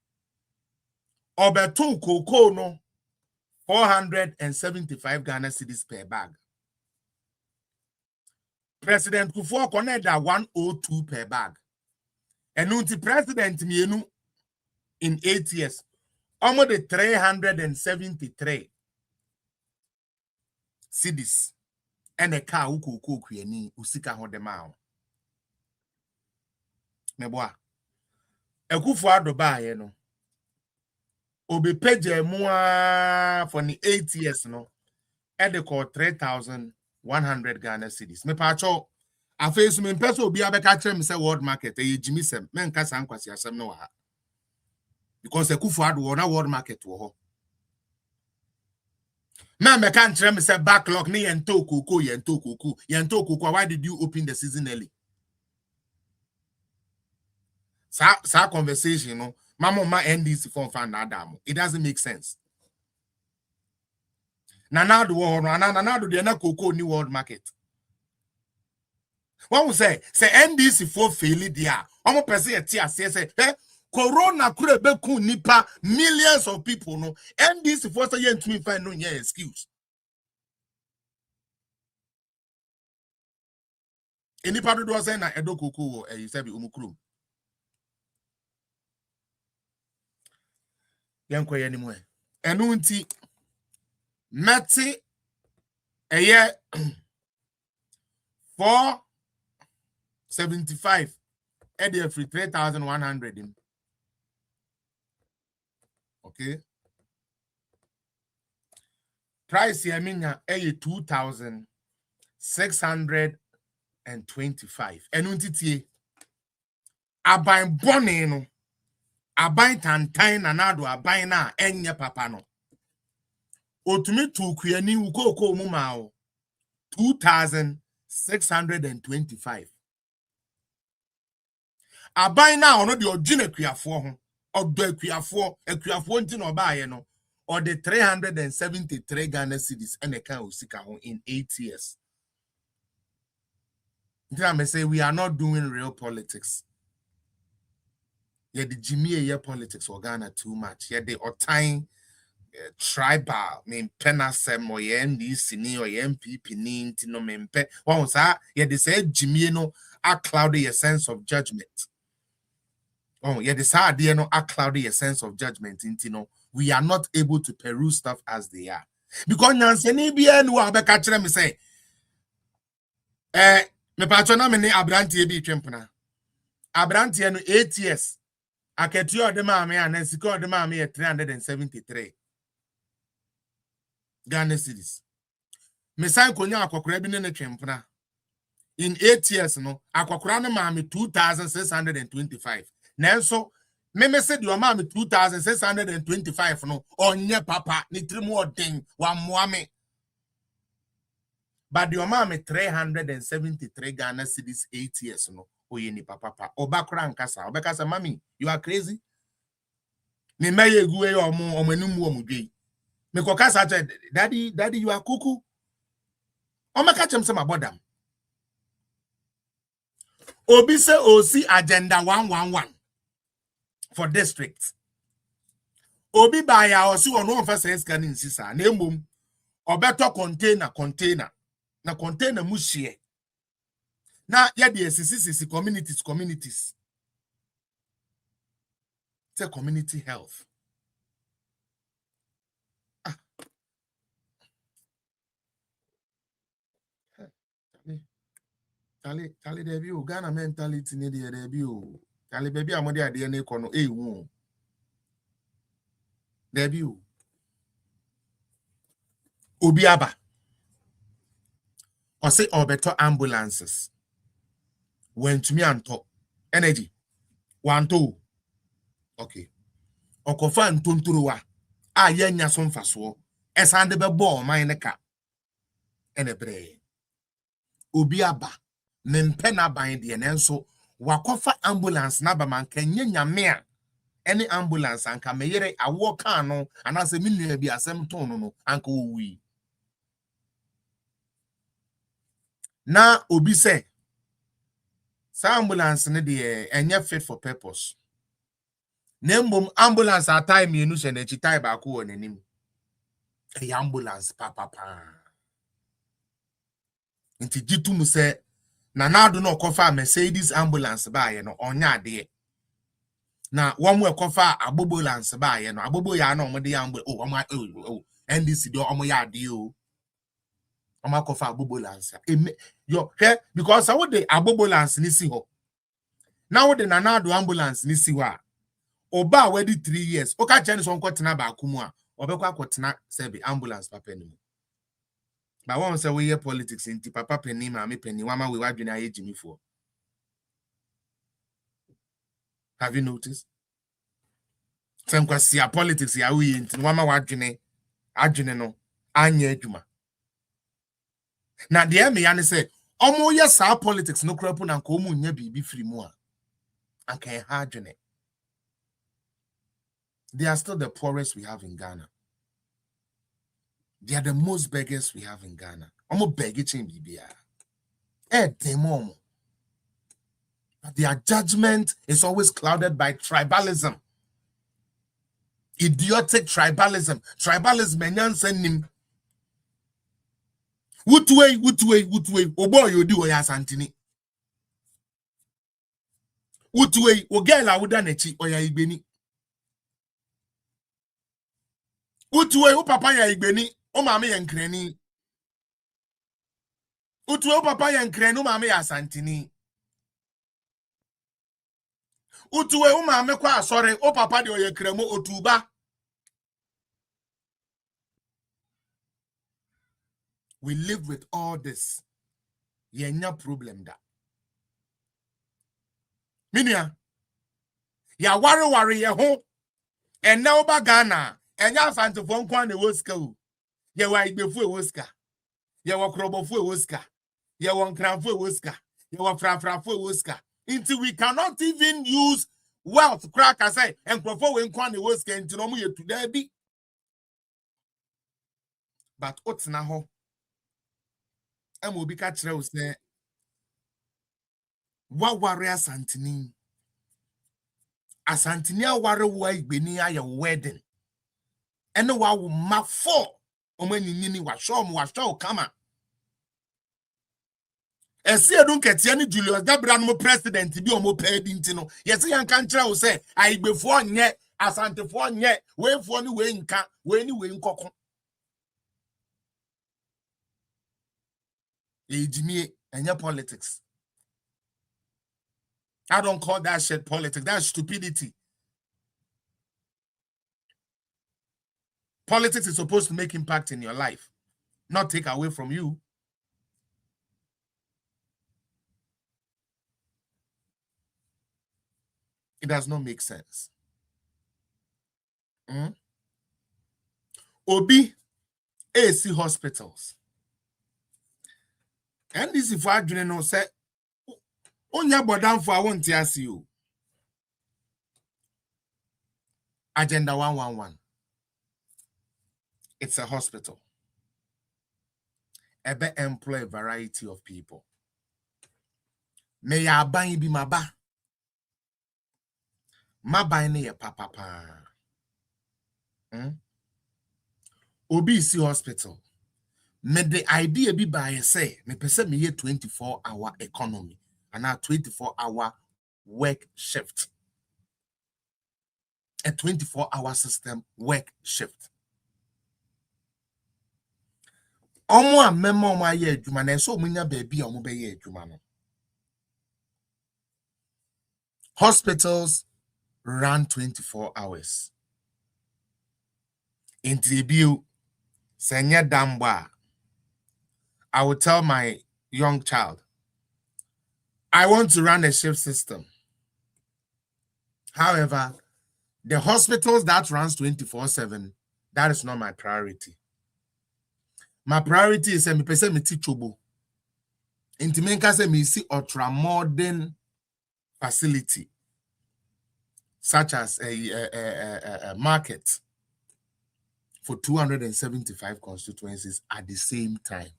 obeton cocoa no 475 Ghana cedis per bag President Kufuor koneda 102 per bag enu nti president mienu in 8 years almost 373 cedis and a car cocoa kwiani usika ho dem a meboa Kufuor ado baaye no obe page mua for the 8 years no e de call 3,100 Ghana cedis me pacho afesu me peso obi abeka kire me say world market e jimi sem me nka san kwasi asem no ha because Kufuor ado na world market wo ho me can kire me say backlog ni yento cocoa why did you open the season early sa conversation no mama ma NDC for fan Adam it doesn't make sense nanado wo no nanado de na cocoa ni world market what we say NDC for fail dia omo pese ye ti ase say corona kure be ku nipa millions of people no NDC for say ye ntumi find no ye excuse enipa do say na edo cocoa you say be umukuru yankwa ni mu enu nti meti eye 475 ede free 3,100 okay price ya minya eye 2,625 enu ntitie aban bone no aban tantan na nado aban na enye papa no otumi tu kwiani ukoko mu ma o 2,625 aban na ono de ogine kwiafo ho odo akuafo nti no baaye no or the 373 Ghana cedis and a can usika ho in 8 years. I may say we are not doing real politics. Yeah, the Jimmy year politics for Ghana too much. Yeah, they are tying tribal me penasem or NDC ni or MPP ni inti no me mpe won sa ye de say Jimmy no a cloudy a sense of judgment. Oh, ye de sa ade no a cloudy a sense of judgment inti no we are not able to peruse stuff as they are. Because nanseni bia no abeka kire me say me patro na me ni abrantie bi twempena. Abrantie no 8 years. Aketio de maame and sika de maame 373 Ghana cedis. Me san konya akokora bi ne twempena. In 8 years no akokora ne maame 2625. Nanso me said your maame 2625 no onye papa ni trimu odin wa moame. But your maame 373 Ghana cedis 8 years no oye ni papa obakora nkasa obekasa mami you are crazy. Me meye guwe omanum omudwe. Me kokasa daddy you are cuckoo. Omaka chem se mabodam. Obi se osi agenda 111 for districts. Obi baya osi ono mfa se scanning sisa na emom obeto container na container muhie na ye de sisi communities it's a community health. Tali debi o Ghana mentality ne de debi o tali baby amode ade na iko no ewu debi o obi aba o say obeto ambulances when to me anto energy wanto okay okofa ntonturuwa a yenya so mfaso esande be bo man ne ka enebre obi aba mempe na ban de nenso wakofa ambulance na ba man kanye nyame a any ambulance anka meyere awo kan no anase minua bi asem ton no anka owi na obi se sa ambulance ne de enye fit for purpose. Nembom ambulance at time you know na chitai ba ko onanim. E ambulance papa. Nti jitu mu se na nado no kofa Mercedes ambulance ba ye no onya ade. Na womu ekofa abobolance ba ye no abobo ya na omode ya ambu NDC do omo ya ade o. Oma kofa abobolance. Yo because I would the abobolance ni si ho. Now the nanado ambulance ni si wa. Oba wedi 3 years. Oka cheni so nkotena ba akumu a. Obekwa akotena sebe ambulance papa ni. But one say we hear politics inti papa penny ma me penny wama we wadwene aye jimi for. Have you noticed? Some kwasi politics ya we inti wama wadwene adwene no anya adwuma. Na de me ya ne say omo ye sa politics no krapu na nko omu nya bibi free mu a. Anka e ha adwene. They are still the poorest we have in Ghana. They are the most beggars we have in Ghana. Omo begging bibia. Demon. But their judgment is always clouded by tribalism. Idiotic tribalism. Tribalism enyan senim. Wootway. Obo yodi oya santini. Wootway ogela wuda nechi oya igbeni. Wootway o papa ya igbeni. O mame ya nkreni. Utuwe o papa ya nkreni o mame ya santini. Utuwe o mame kwa asore o papa de oye kremo otuba. We live with all this. Yenya problem da. Minia. Ya wari ye ho. And now ba Ghana. And ya santifo nkwa ne woska o. Ye wa igbefu e woska. Ye wa krobofu e woska. Ye wa nkranfu e woska. Ye wa frafrafu e woska. Until we cannot even use wealth crack as say and krofo we nkwa ne woska until no mu ye today bi. But otsna ho. Obi ka kire o se wa ware asantini. Asantini aware wa igbeni aye wedding. ene wa wo ma 4 omanyini wa show kama esi edun ketie ni Julius Dabra no president bi omo pay bi ntino yesi yan kan kira wo se aigbefo nye asantefo nye weefo ni we nka we ni we nkoko ejimi enye politics. I don't call that shit politics. That's stupidity. Politics is supposed to make impact in your life, not take away from you. It does not make sense. Obi AC hospitals. And this if I didn't know say onya bodam for I won't ask you. Agenda 111. It's a hospital. Ebe employ a variety of people. May ya bang be my ba. Ma bang ne papa. Obi si hospital. May the idea be by say, me pese me 24-hour economy and a 24-hour work shift. A 24-hour system work shift. Omo a memo ma ye adwuma na so munya baby omo be ye adwuma no. Hospitals run 24 hours. In Tibiu, Senya Damba, I will tell my young child, I want to run a shift system. However, the hospitals that runs 24/7, that is not my priority. My priority is me pese me teachobo. Inti menka se me see ultra modern facility, such as a market for 275 constituencies at the same time.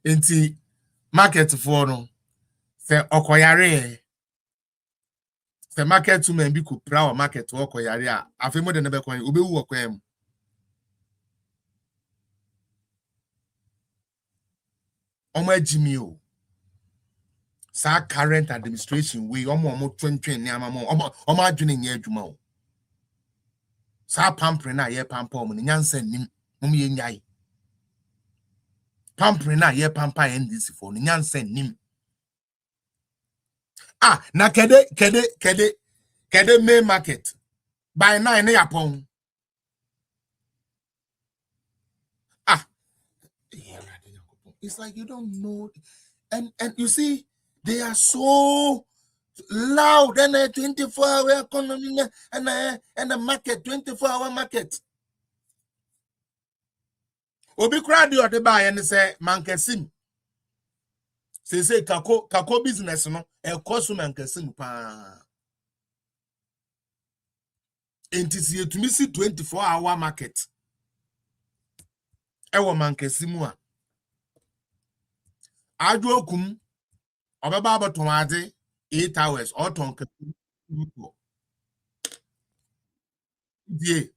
Inti market for no se okoyare se market to men bi ku pra market to okoyare a afemo de ne be kon obewu okoyam omo agimi o sa current administration we omo twentwen ne amamo omo adwene nya adwuma o sa pampre na ye pampa omo ne nyansa nim omo ye nyai pampre na ye pampa NDC for ne nyansa nim na kede main market by 9 na yapon it's like you don't know and you see they are so loud and a 24-hour economy and a market 24-hour market obi crowd you the buy and say mankesim say kako business no e cost mankesim pa entisi to me see 24-hour market e wo mankesim a adwokum obeba abaton ade 8 hours or tonke die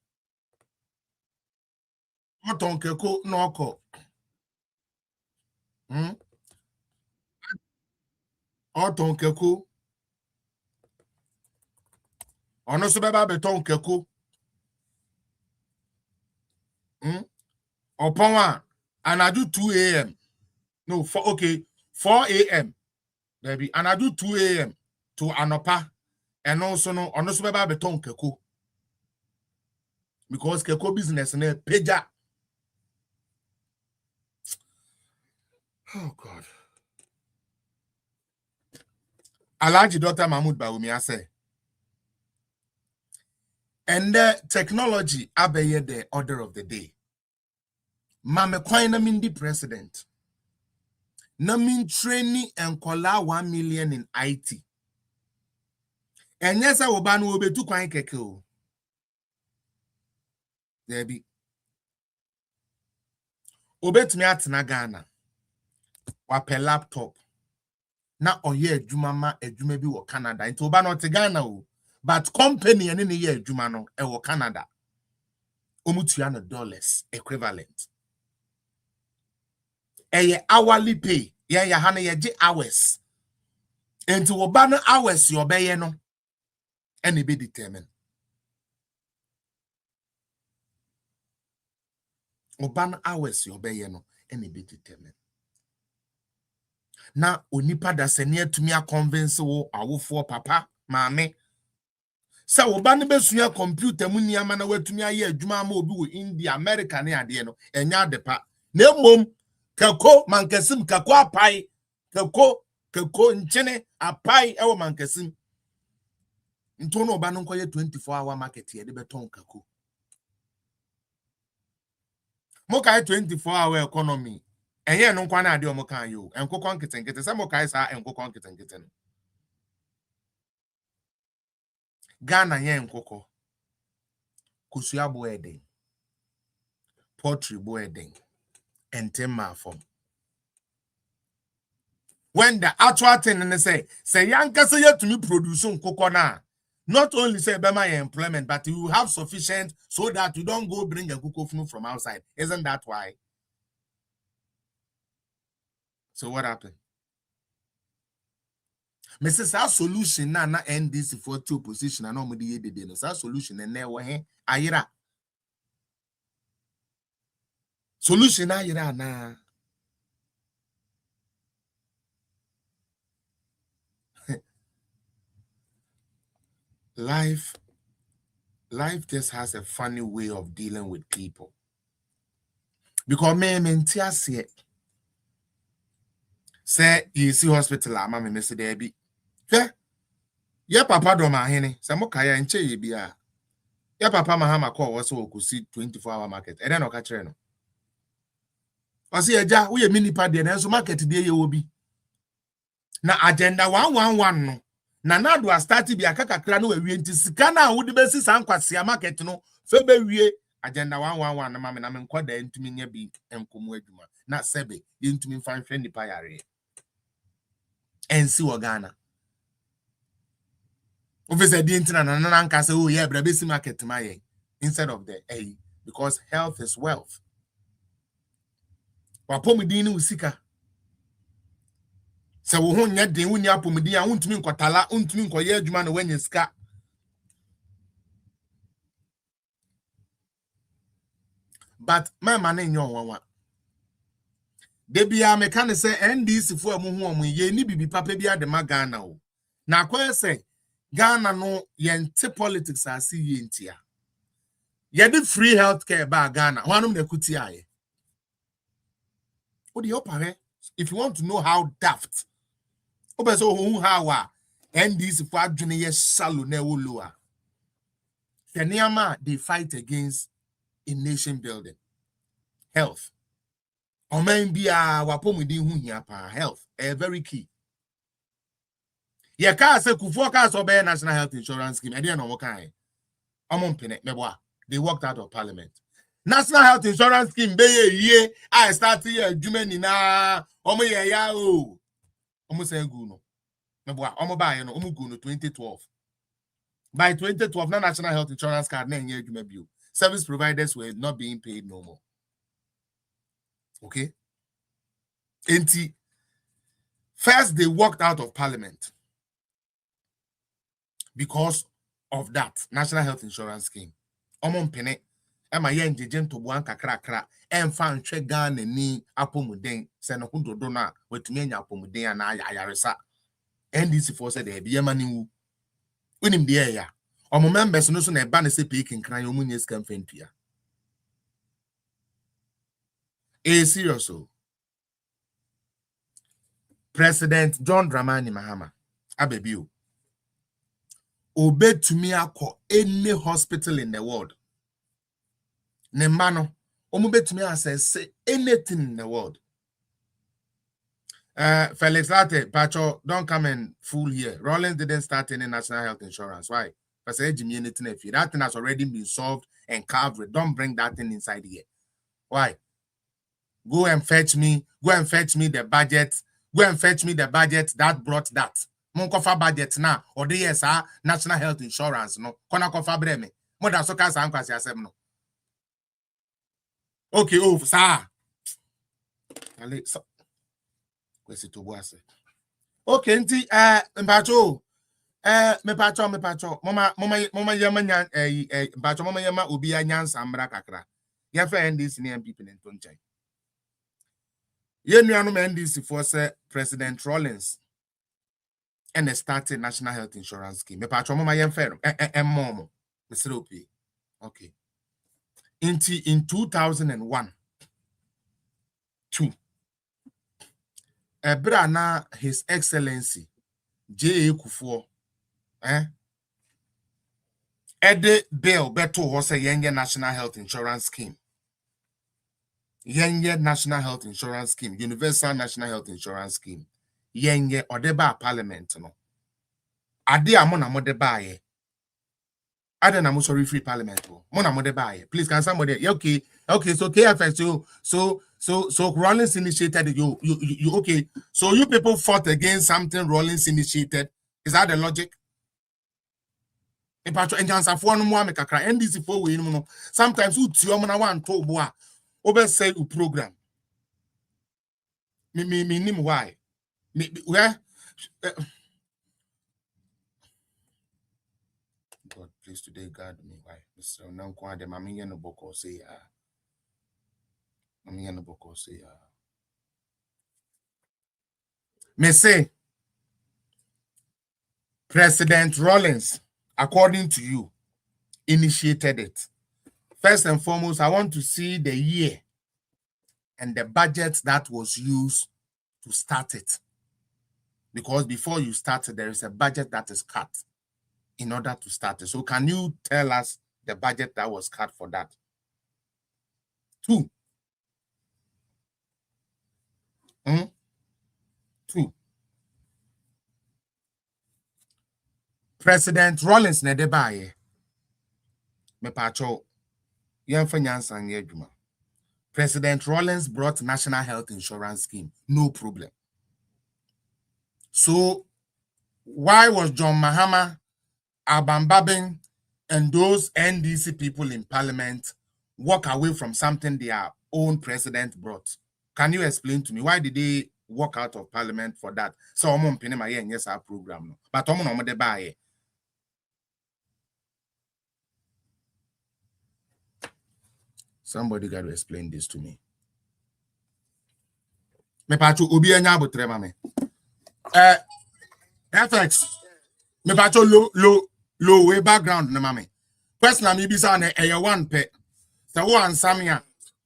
otonke ko no ko otonke ko ono so beba beton keko upon one and I do 2 a.m. no 4 a.m. baby and I do 2 a.m. to anopa and also no ono so beba beton keko because keko business na peja. Oh God. Alaji Dr. Mahmoud Bawumia say and the technology abeye the order of the day. Mame kwai na min di president. Na min training and kola 1 million in IT. And yes, I will ban will be too kwai keke o. There be. Obet me at Nagana. Wape laptop. na oye adwuma ma adwuma bi wo Canada nti oba no te Ghana o but company ene ne ye adwuma no e wo Canada omutua no dollars equivalent eye hourly pay ya ha na ye gi hours nti oba no hours yo beye no ene be determine oba no hours yo beye no ene be determine na onipa da sene atumi a convince wo awofo papa maame sa oba no besua computer mu niama na watumi aye adwuma ma obi wo India America ne ade no enya adepa na emom kako mankasim kako apai kako nchene apai ewo mankasim nto no oba no nkoye 24-hour market ye de beton kako mo kai 24-hour economy enye no nkwa na ade o mo kan yo enkokọ nkitenkite se mo kai sa enkokọ nkitenkite no Ghana ye enkokọ kusua bo eden poultry bo eden entema form when the actual thing and say yankasa yet to me produce nkokọ na not only say bema your employment but you have sufficient so that you don't go bring a nkokọ from outside. Isn't that why? So what happened? Mrs. Our solution na NDC for two position and nobody ye did no solution and there were ayira solution ayira na life just has a funny way of dealing with people. Because me say you see hospital ama me say there be. Yeah, papa do ma hene. Say mo kaya nche ye bia. Yeah, papa mahama call also go see 24-hour market. E den o ka kire no. O say eja wo ye mini pa de na so market de ye obi. Na agenda 111 no. Na do start bi akakakra no awie nti sika na wo de besi sankwase market no fe be wie agenda 111 na ma me nkoda ntumi nya bi enkomo adwuma na sebe ye ntumi fan hwe nipa yare ensi wo Ghana officer di ntina na nka say oh yeah bra besi market ma ye instead of the because health is wealth wapomudi ni usika se wo ho nya den wo ni apomudi a wontumi nkotala wontumi nkoye adwuma na wanya sika but my man enyo wanwa de bia me kan say NDC fo amu ho ye ni bibi papa bia de ma Ghana o na akoye say Ghana no yente politics asi ye ntia ye de free healthcare ba Ghana wanum na kuti aye o de opare if you want to know how daft obeso who how NDC fo adwene ye shallow na wo lower Keniama they fight against in nation building health omen bia wapomudi hu hia pa health very key ye ka say kufuo ka so be national health insurance scheme e dey no mo kan omompene meboa they walked out of parliament national health insurance scheme be ye I start here adwuma ni na omo ye ya o omo say gu no meboa omo ba ye no omo gu no 2012 by 2012 na national health insurance card na enye adwuma bio service providers were not being paid no more. Okay? And first they walked out of parliament because of that national health insurance scheme. Omon pene ema ye njejen to buan kakra emfa ntwe Ghana ni apomuden se no hudodo na watumi anya apomuden na ayaresa NDC for said e be mani wu unim de ya omo members no so na eba na se pikin kran omunye scam fentua serious o President John Dramani Mahama abebio obetumi akọ any hospital in the world ne mano omubetumi access anything in the world. Felix Latte, Pacho, don't come and fool here. Rollins didn't start any national health insurance. Why? Because that thing has already been solved and covered. Don't bring that thing inside here. Why? Go and fetch me the budget. go and fetch me the budget that brought that. Monkofa budget now, or the yes, national health insurance, no, Kona kofa breme. More than so cancer and kwasi no. Okay, oh, sir. Kwesi to boase. Okay, nti, mpacho, mama yama nyan, mpacho mama yama ubiya nyan sambra kakra. Yafa NDC ni MPP nentonchai. Ye nuanu NDC for say President Rawlings and a started national health insurance scheme. Me patro mama yen fair momo. Okay. In 2001, 2. Brana His Excellency J.A. Kufuor Ede bill beto was a Yenge National Health Insurance Scheme. Yenge National Health Insurance Scheme, Universal National Health Insurance Scheme. Yenge Odeba Parliament no. Ade amona modeba ye. Ade na mo sorry free parliament. Mona modeba ye. Please can somebody okay. So KFS so Rawlings initiated you okay. So you people fought against something Rawlings initiated. Is that the logic? NDC for we no. Sometimes you tiomna wan to boa. Over say u program. Me nim why. Me where God please today guard me why. So now kwa de mami no boko say me say President Rawlings, according to you, initiated it. First and foremost, I want to see the year and the budget that was used to start it. Because before you start it, there is a budget that is cut in order to start it. So can you tell us the budget that was cut for that? 2. 2. President Rawlings nedebaye. Me pacho yanfanyansa nyejuma. President Rawlings brought National Health Insurance Scheme. No problem. So why was John Mahama, Abambabin, and those NDC people in Parliament walk away from something their own president brought? Can you explain to me why did they walk out of Parliament for that? So I'm pinning my yes our program, but I'm not the buy. Somebody got to explain this to me. Me pacho obi anya abotre ma me. FX. Me pacho low way background na ma me. Person na me bisa na e one pe. So wo answer me a.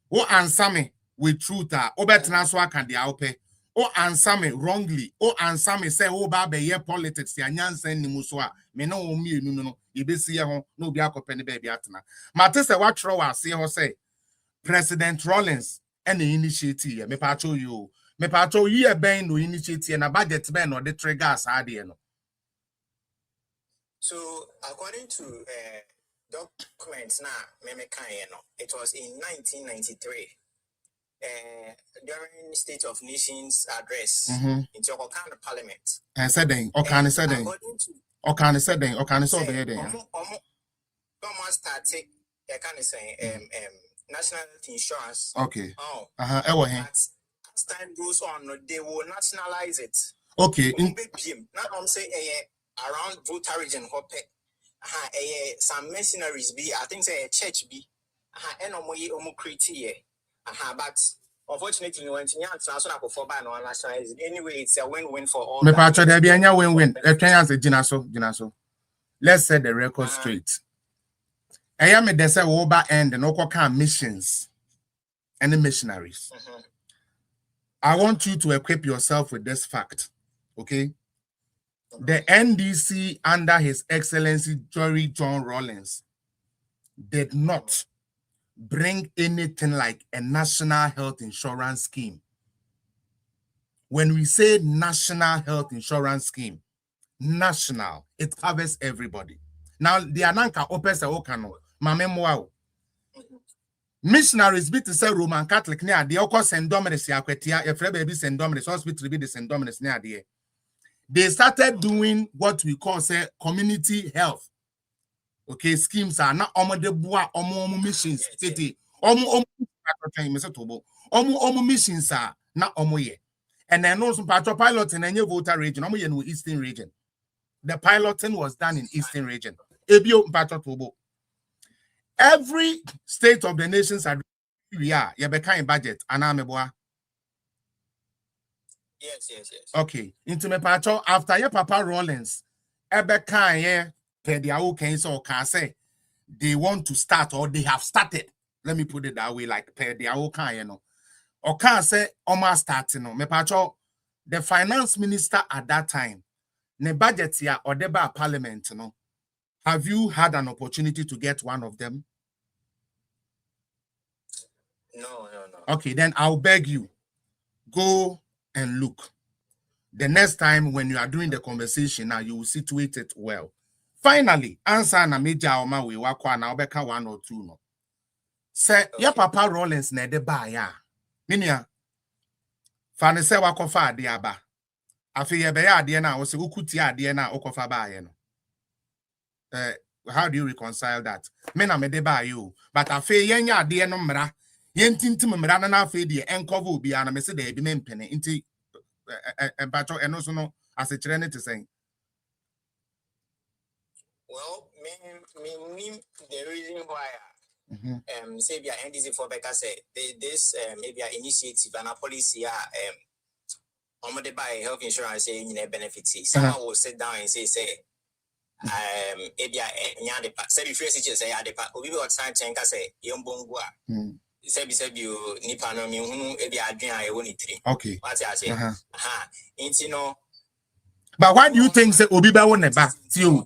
Wo answer me with truth a. Obetena so aka dia ope. O answer me wrongly. O answer me say wo ba be ye politics ya nyansan ni mu so a. Me no wo mienu no. Ibesi ye ho na obi akopɛ ne ba bi atena. Mate say what throw ase ho say President Rawlings and the initiative. Me pacho you. Me pacho ye ben no initiative na budget ben or the triggers ade no. So according to documents now, it was in 1993 during State of Nations address in Okana Parliament. And said then, Okana said then, Okana said then, Okana saw the head. Someone started kind of saying national health insurance. Okay. Oh. As time goes on, they will nationalize it. Okay. Now I'm saying around voter region, some mercenaries be, I think say a church be, and but unfortunately, when you national for ban or nationalize it, anyway, it's a win-win for all. Me patcho there be any win-win. Jinaso. Let's set the record straight. I am a desert over end and all missions and the missionaries. I want you to equip yourself with this fact, okay? The NDC under His Excellency Jerry John Rawlings did not bring anything like a national health insurance scheme. When we say national health insurance scheme, national, it covers everybody. Now, the Ananka opens the Okano. missionaries bit to say Roman Catholic near the Oko St. Dominic Yakwetia, a friend baby St. Dominic hospital be the St. Dominic near the. They started doing what we call say community health. Okay, schemes are not de bois omo missions. Omo missions are not omo ye. And then also pilot in any voter region, omo ye no Eastern region. The piloting was done in Eastern region. Ebio Mpatotobo. Every state of the nations are in budget. Anameboa. Yes. Okay. Into me pacho after your Papa Rollins, Ebeka ye per their own so can say they want to start or they have started. Let me put it that way, like per their own you know. Or can say almost starting no. Me pacho the finance minister at that time, ne budget here or deba parliament, you know. Have you had an opportunity to get one of them? No. Okay, then I'll beg you, go and look. The next time when you are doing the conversation, now you will situate it well. Finally, answer na major oma we wakwa na obeka 1 or 2 no. Say your Papa Rollins na de ba ya. Minia. Fane se wakofa ade aba. Afi ye be ya ade na wo se ukuti ade na okofa ba ye no. How do you reconcile that? Me na me de ba you, but afi yenya ade no mra. Yentintim mra na afi de encover obi ana me se de bi mempene nti bacho eno so no as a trend to say. Well, me the reason why say be NDC for Becca say this maybe an initiative and a policy on the buy health insurance saying benefits. Someone will sit down and say maybe nyade pa say the first teacher say ade pa obi be outside chenka say yembongwa say you nipa no me hunu e be adwen a e woni tiri. Okay. What I say intino. But why do you think say obi be won neba tio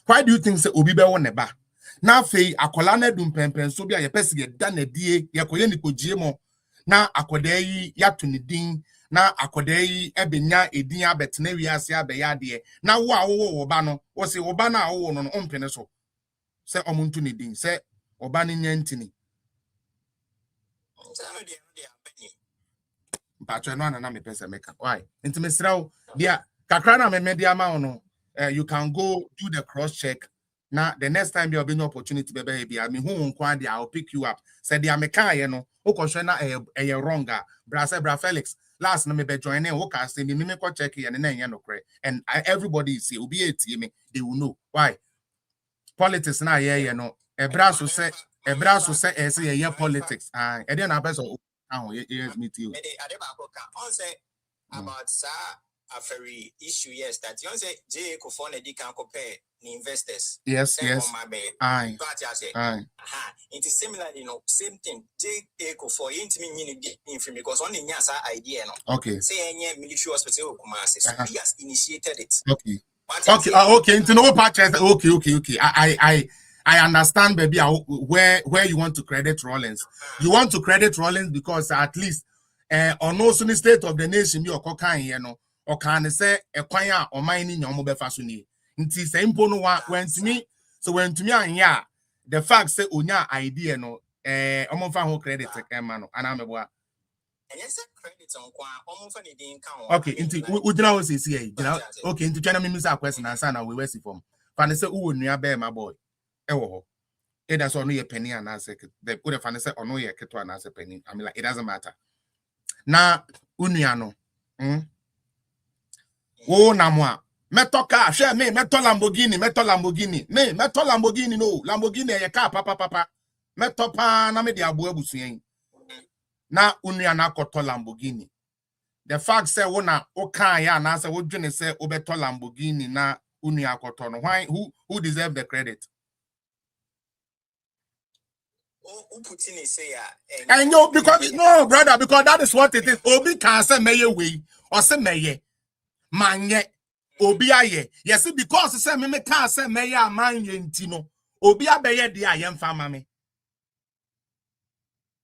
why do you think say obi be won neba na fei akola na dum pempen so bia ye pese ye da na die ye koye ni kogie mo na akoda yi ya to ni din na akoda yi ebenya edin abetena wiase abeya ade na wo a wo ba no wo se wo ba na wo no ompene so se omuntu ni din se oba ni nyantini Pacho no na me pese meka why intimesraw dia kakra na me media ma no you can go do the cross check. Now the next time there'll be no opportunity, baby. I mean, I'll pick you up. Said the American, you know, a wronger. Bra Felix. Last no me be join in. Okay, say me go check here and then you know, and everybody see will be me. They will know why. Politics now, yeah, you know. A brass will say, say, politics. And then I best yes, me too. About a very issue, yes, that you say J. Kofone can compare the investors. Yes. Aye. It is similar, you know, same thing. J. Kofo intimate because only Nyasa idea, no. Okay. Say any military hospital Kumasi. So he has initiated it. Okay. Okay. Into no patches. Okay. I understand, baby, where you want to credit Rollins. You want to credit Rollins because at least on also the state of the nation, you are you know. Or can say a choir or mining your mobile fashion. Nti say impono went to me. So when to me and the fact say unya idea no omonfa ho credit mano anameboa. And yes, credit on omonfa ni din kan. Okay, nti udina wo sesi e. Okay, nti twana me misa question answer na we wesi form. Fan say uwo nua be my boy. E wo ho. It does ono ye penny and answer the put fan say ono ye keto and answer penny. I mean like it doesn't matter. Na unua no. Oh, namwa. Meto car, share me, meto Lamborghini, me, meto Lamborghini, no, Lamborghini, ye car, papa, meto pa, na me di abu ebusuyen. Na unia na koto Lamborghini. The fact say, wona, oka ya, na se, wojune se, obeto Lamborghini, na unia koto, no, why, who deserve the credit? I know, because, no, brother, because that is what it is. Obi can say, meye way, or say, meye. Manye obi aye yes because say me can say me ya man yentino obi abeye de ayem fa ma me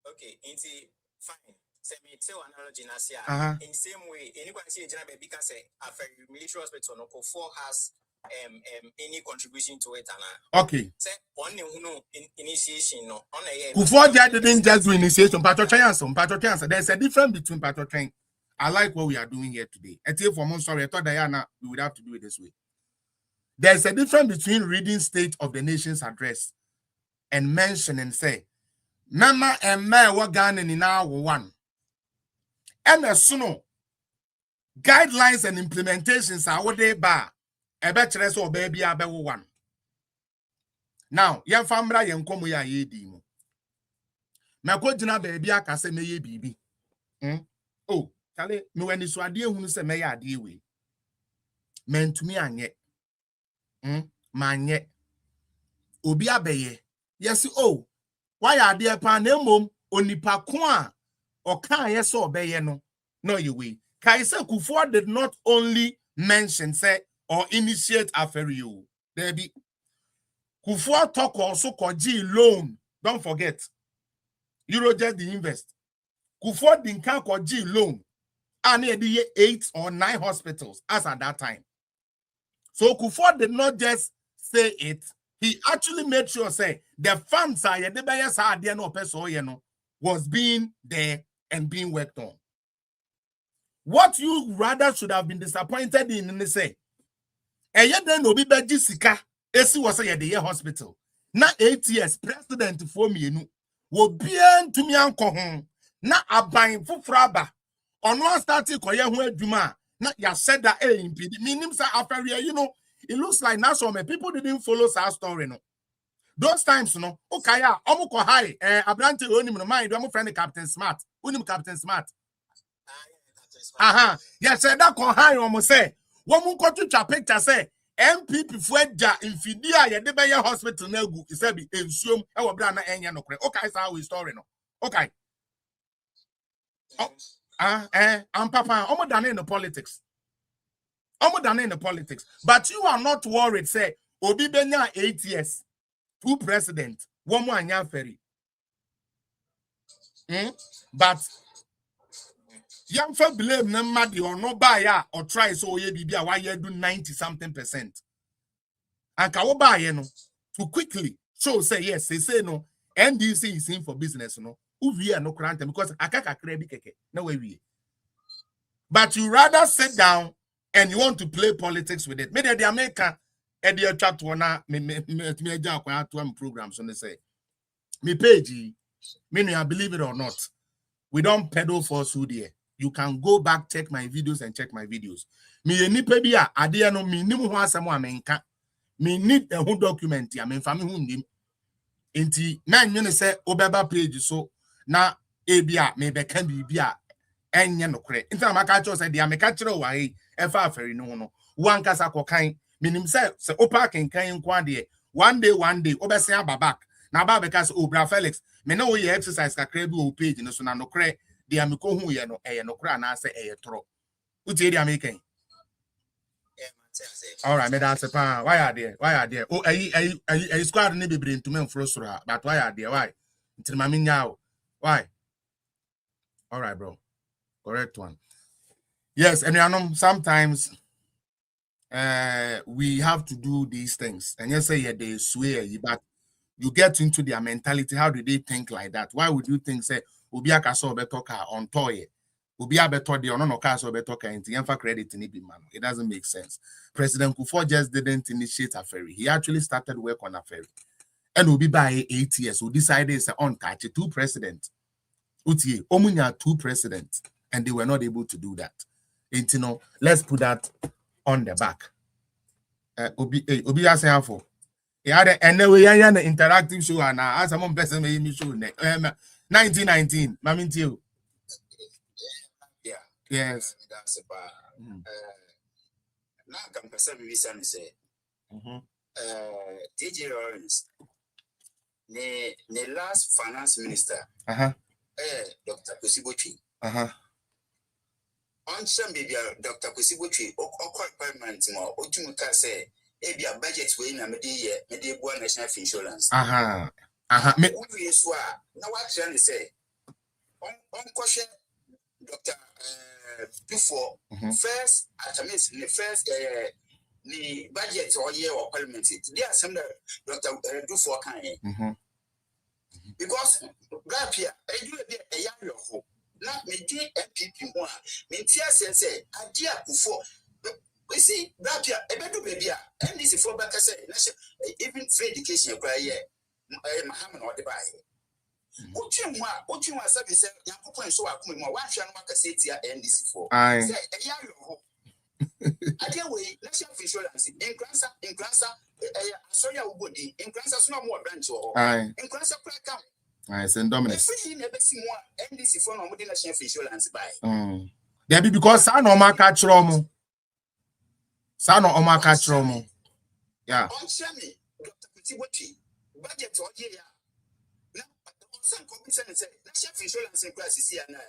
okay inti fine say me tell analogy na say in the same way anybody say jina baby can say after military hospital no for has any contribution to it, Okay. Say on initiation, no. Kufuor didn't just do initiation. There's a difference between patrol. I like what we are doing here today. Sorry, I thought Diana we would have to do it this way. There's a difference between reading State of the Nation's address and mention and say, Mama and me what Ghana in our one. And as soon guidelines and implementations are what they bar. A better or baby are one. Now, young family young come ya ye demo. Makojina baby I can say me ye baby. Oh, Charlie, me when this idea who say me ya deal with. Men to me and yet. Man yet. Obi abeye. Yes, oh. Why are there panemum onipa kwa or can yes or obey no? No, you will. Kaisa Kufuor did not only mention, say, or initiate a ferry. There be Kufuor talk also G loan. Don't forget. Eurojet the invest. Kufuor didn't count G loan. And he had 8 or 9 hospitals as at that time. So Kufuor did not just say it. He actually made sure say the funds was being there and being worked on. What you rather should have been disappointed in say, then obi beji sika esi was a the hospital. Na 8 years president for me no wo bien to me anko ho na aban fufraba ono start koye ho adwuma na ya said that impede meaning say after you know it looks like now some people didn't follow our story no. Those times no okay ya omuko high abrante onim no mind do friend Captain Smart onim Captain Smart. Yes, that con high almost say one go to picture say MPP fueja infidia ye de be hospital na gu is be ensuom e wo bra na enya no kre. Okay, that's how we story no. Okay. I'm papa almost done in the politics. Almost done in the politics. But you are not worried say obi benya 8 years 2 president one more anya ferry. But young folk believe no matter or no buy or try so ye be why you do 90-something%. And ka buy no to quickly show say yes, they say no, NDC is in for business no. Uvi no grant because akaka krebi keke. No way we. But you rather sit down and you want to play politics with it. Maybe the American and the chat one me programs on the say. Me page, meaning I believe it or not. We don't peddle falsehood here. You can go back, check my videos and check my videos. Me any pebia, adia no me nimu asamo amenka. Me need a whole document ya me family hundim. Inti man you say obeba page so na ebia me be can be bia enye no kre. Inti amaka cho say dia me ka kire wa he efa aferi no no. One kasa kokan minim say opa kan kwa de one day obese ababak. Na ba because Obra Felix me no ye exercise kakra bi o page no so na no kre dia me ko hu ye no no kra na say tro uti dia me kan. All right, me that's pa why are there oh ai squad ne bebre ntuma mfrosoro but why are there why nti ma me nya why. All right, bro, correct one. Yes, and sometimes we have to do these things and you say they swear but you get into their mentality. How do they think like that? Why would you think say Ubia Kaso Betoka on toy? Ubia Beto de no Kaso Betoka into Yanfa credit in man? It doesn't make sense. President Kufuor just didn't initiate a ferry. He actually started work on a ferry. And Ubi by 8 years, who decided to uncatch 2 presidents. Uti Omunya 2 presidents, and they were not able to do that. And you know, let's put that on the back. Ubi has for. Yeah, and then we are an interactive show, and as someone person made me show 1919. Mamin you. Yeah. Yes. That's about. Now can person be say. DJ Lawrence. The last finance minister. Dr. Kusibochi. On some baby Dr. Kusibochi or appointment more Ojumuka say. Maybe a budget way na media national insurance. We swear. Now what can say? On question Dr. Before first at the first the budget or year or parliament. They are similar Dr. Do for kind. Because Grapia, I do a young hope. Not me, MPP one. Mintia says, I dear before. We see Grapia, a better baby, and this is for better say, even free education, Muhammad or the buy. What you want to say, Yakupo, so I come more. Why shall I say and this for? I say a young hope. I dear way, national insurance in Gransa, sorry, I would be in Gransa, no more branch or in Gransa account. I send Dominic. Never see more NDC for no national insurance by. There be because I know my catch room. Son of my catch room. Yeah. On Shammy, Dr. Petiboti, budget or year. Now, some commission say national insurance in crisis here and I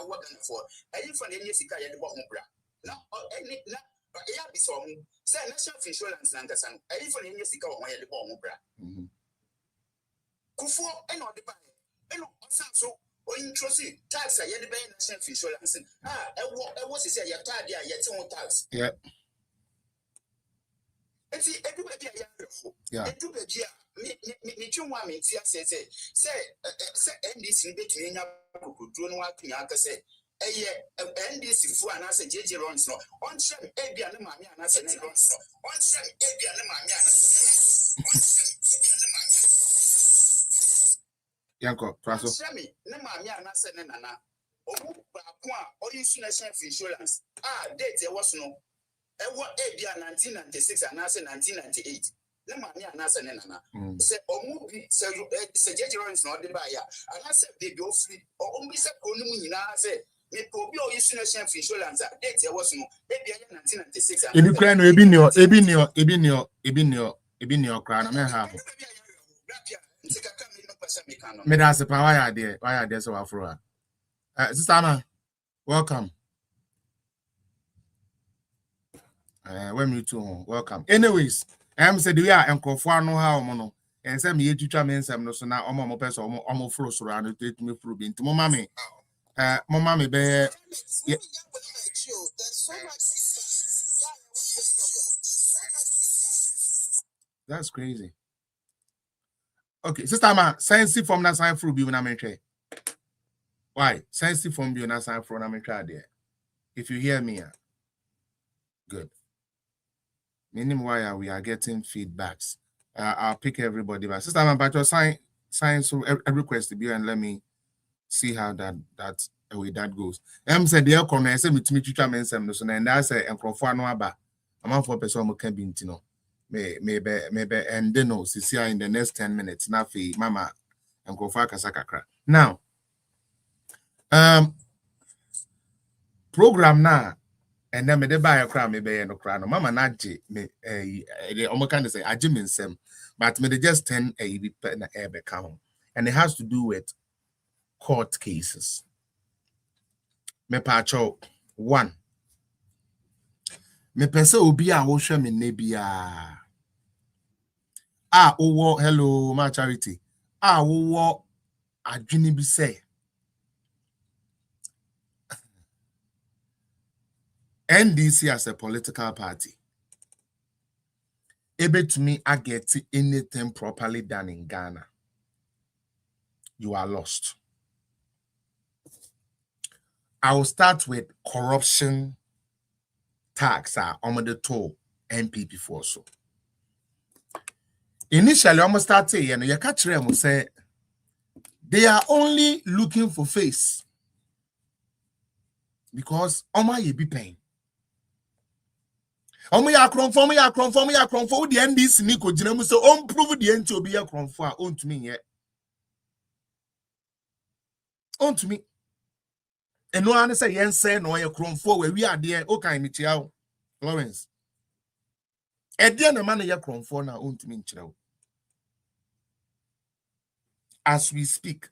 work for. I didn't find any Sika at the bottom. Now, any but I have some say national insurance and the sun. I even in Sika or my bottom. Kufo and all the buy. And so, or interesting tax, I had the national insurance. I was to say, you're tired, yet some tax. Yeah. And see, everybody, yeah, me, you want me to say, and this in between drone walking out, say, and this for an answer, JJ Ronson, on some Abia and Mamma, and I said, on some Abia and Mamma. Yanko, Praso. Shami, Namamia, and I said, Nana, or you national insurance. Date there was no. I want Abia 1996 and I said 1998. Namamia, and I said, Nana. Say, or movie, say, JJ is not the buyer. And I said, they go free, or only said, Onumina, I said, me probably all you national insurance. Date there was no Abia 1996. In Ukraine, Ebinio, crown, I may have. Me that's why are there so afro. Sister Anna, welcome. When you too, welcome. Anyways, said we are and no how mono and send me to men some no so now omo person omo flow so around to take me through into mommy. Mommy be that's crazy. Okay, sister man, sensitive from that sign through be when I'm try. Why? Sensitive from be when I sign from I'm try there. If you hear me, good. Meaning why we are getting feedbacks. I'll pick everybody back. Sister man, but your sign so a request to be and let me see how that way that goes. Said the corner, I said me to try men some so and that's a and no aba. I'm for person who can be intino. Maybe and then no see in the next 10 minutes nafi mama and go for kasakakra now program na and then me de buy a crown maybe no crown mama na me almost kind of say ajimin but me de just 10 be na ebe count and it has to do with court cases me pacho 1 me pese obi a wo hwe me nebia hello my charity adwini bi say NDC as a political party able to me I get anything properly done in Ghana, you are lost. I will start with corruption tax on the toll MPP for so. Initially, almost started and you catch them say they are only looking for face because ye be paying. Ya conform the NDC Nico Jinam so prove the end to be a conform on to me yet. On to me. And no one say yen say no ya conform where we are there. Okay, Michelle Lawrence. At the end of man ya conform now on to me. As we speak,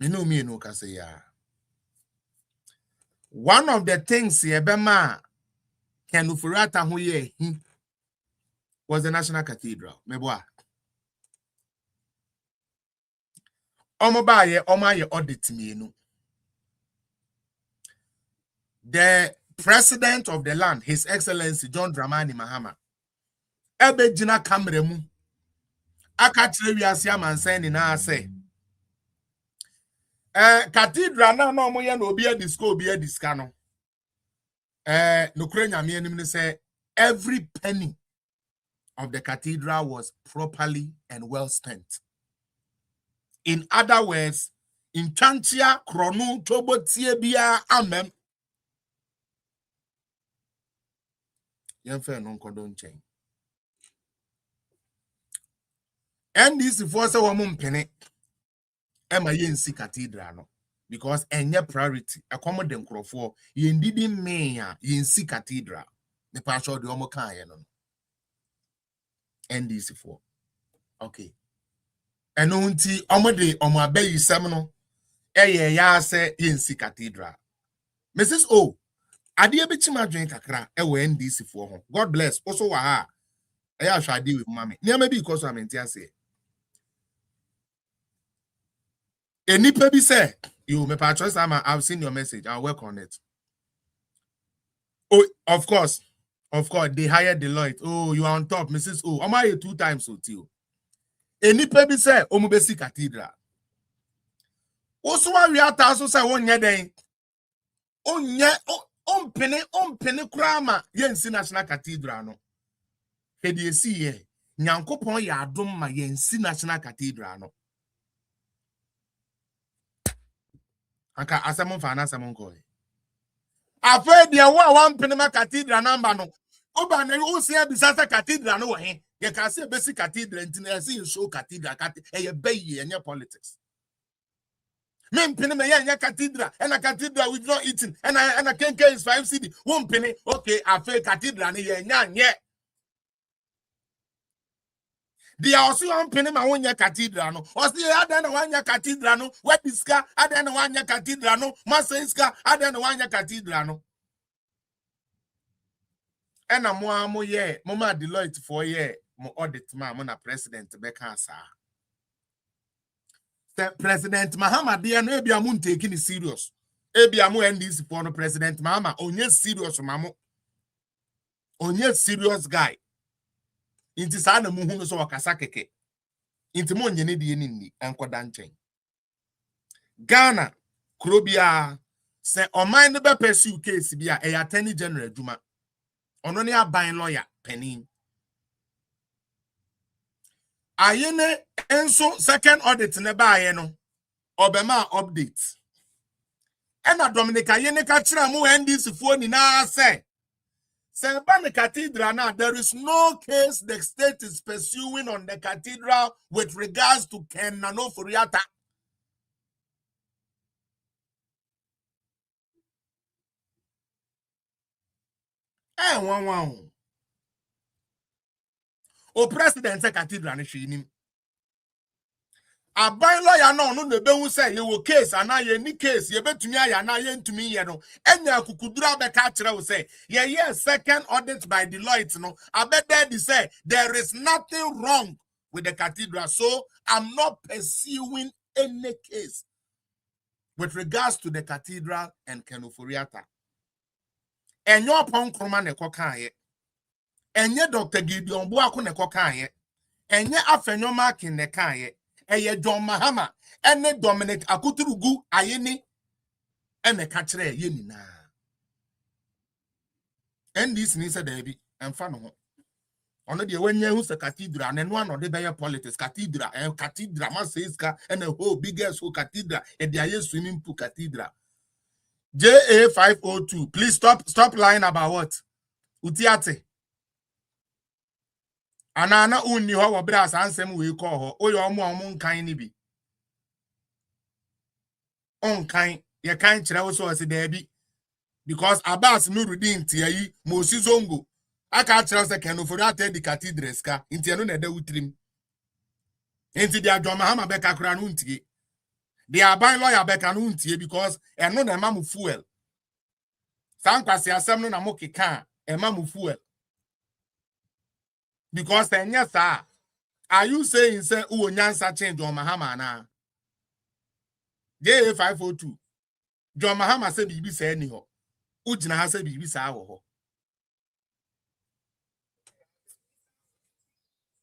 me no can say ya. One of the things Yebema can ufurata huye was the National Cathedral. Meboa. Omobaye audit me no. The president of the land, His Excellency John Dramani Mahama, ebe jina kamere mu, aka kire wiase amansan ni na ase. Cathedral na no mo ye na obi adisko obi adiska no. Nokure nyame anim ne say every penny of the cathedral was properly and well spent. In other words, in Chantia Kronu Tobotie Bia Amem. Yenfe non condon chain. And this is for so woman penny. Emma Yensi Cathedral no. Because any priority, accommodate for yen didn't mean Yensi Cathedral. The pastor of the Omokan. And this is for. Okay. And unti omode omabe yisemno eye ya se Yensi Cathedral. Mrs. O, ade ebichima dwen kakra e we NDC for ho. God bless. Also wa ha. E ya hwade with mama. Niam bi because am ntia se. Enipa bi say, you me pa choice I've seen your message. I'll work on it. Oh, of course. Of course, they hired Deloitte. Oh, you are on top, Mrs. O. Am I 2 times so too? Enipa bi say omubesi cathedral. Also we are taso say wonye den. Onye ompene krama Yensi National Cathedral no. Hedi esi ye. Nyankopon ya adom ma Yensi National Cathedral no. Anka asamon fa na asamon ko. Afa dia wa mpene ma cathedral number no. Oba na o se bisasa cathedral no he. You can say basic cathedral and see show cathedral e be any politics. Men penny me ya cathedral and a cathedral with not eating and I can't is 5 cedi. 1 penny. Okay, I feel cathedral ni ye. They are also on penny my own cathedral no. Or see other one cathedral no. What is ka other one cathedral no. Masenska other one cathedral no. And a mo ye mama Deloitte for ye mo audit ma mo na president beka sa. President Mahama dia no ebia mo taking it serious. Ebia mo NDC for no President Mahama onye serious mamo. Onye serious guy. Inti sa na muhu no so wakasa keke. Inti mo nyene die ni enkoda nchen. Ghana krobia se oman no be pursue case bia e attorney general djuma. Ono ne aban lawyer penin. Ayene enso second audit ne ba aye no obema update. Ena Dominica ayene ka kira mu NDC fo ni na say Ban Cathedral now there is no case the state is pursuing on the cathedral with regards to Ken Nano Furiata. One. O president say cathedral ni hwe aban lawyer no ne be hu say ye wo case ana ye ni case ye betumi aya na ye ntumi ye no enya kukudura be ka kire wo say ye second audit by Deloitte no abede di say there is nothing wrong with the cathedral, so I'm not pursuing any case with regards to the cathedral and Kenufuriata. Enyo pon kroma ne kokan ye enye Dr. Gideon Buako ne kokan ye enye afenyo makin ne kan ye eye John Mahama ene Dominic Akuturugu ayeni ene ka kire ye nyina and this ni say there be emfa no ho ono de wanya hu se cathedral ne no anode be politics cathedral ma says ka ene ho biggest ho cathedral e de aye swimming pool cathedral JA 502 please stop lying about what utiate anana unni ho wo bra sansem we call ho oyo omo nkan ni bi onkan ye kan kire wo so se da bi because Abbas Nurudin tiayi Mosi Zongo aka kire se Kenufuriata di cathedral ska nti eno na da wutrim nti dia John Mahama be kakura no ntie dia ban lawyer be ka no ntie because eno na ema mu fuel sankwase asem no na mo keka ema mu fuel. Because then yes, sir. Are you saying say who nyansa change John Mahama na? JA 502. John Mahama say bibi say any ho. ujina ha se bibi saa wo ho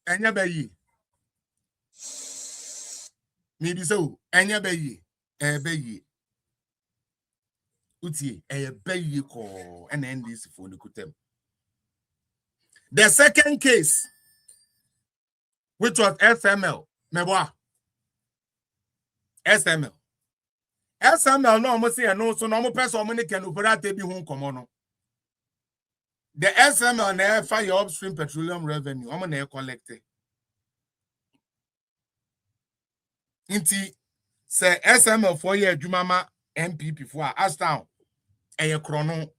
enya bayi mi bi so enya bayi bayi utie bayi ko na NDC for the kutem. The second case, which was SML meboa SML no almost say no so no mo person mo ne ken operate bi hu nkomo no. The SML na fire upstream petroleum revenue omo na collect inti say SML for year adwuma ma MPP for as down krono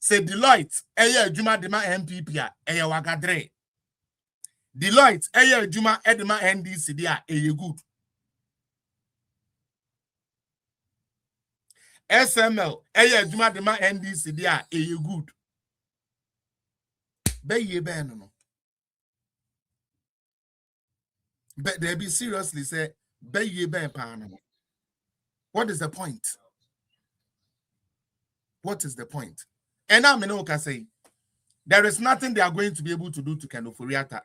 say Deloitte adwuma de ma MPP a wagadre Deloitte adwuma de ma NDC dia good SML adwuma de ma NDC dia good be no but they be seriously say be no. What is the point? What is the point? And I can say there is nothing they are going to be able to do to Ken Ofori-Atta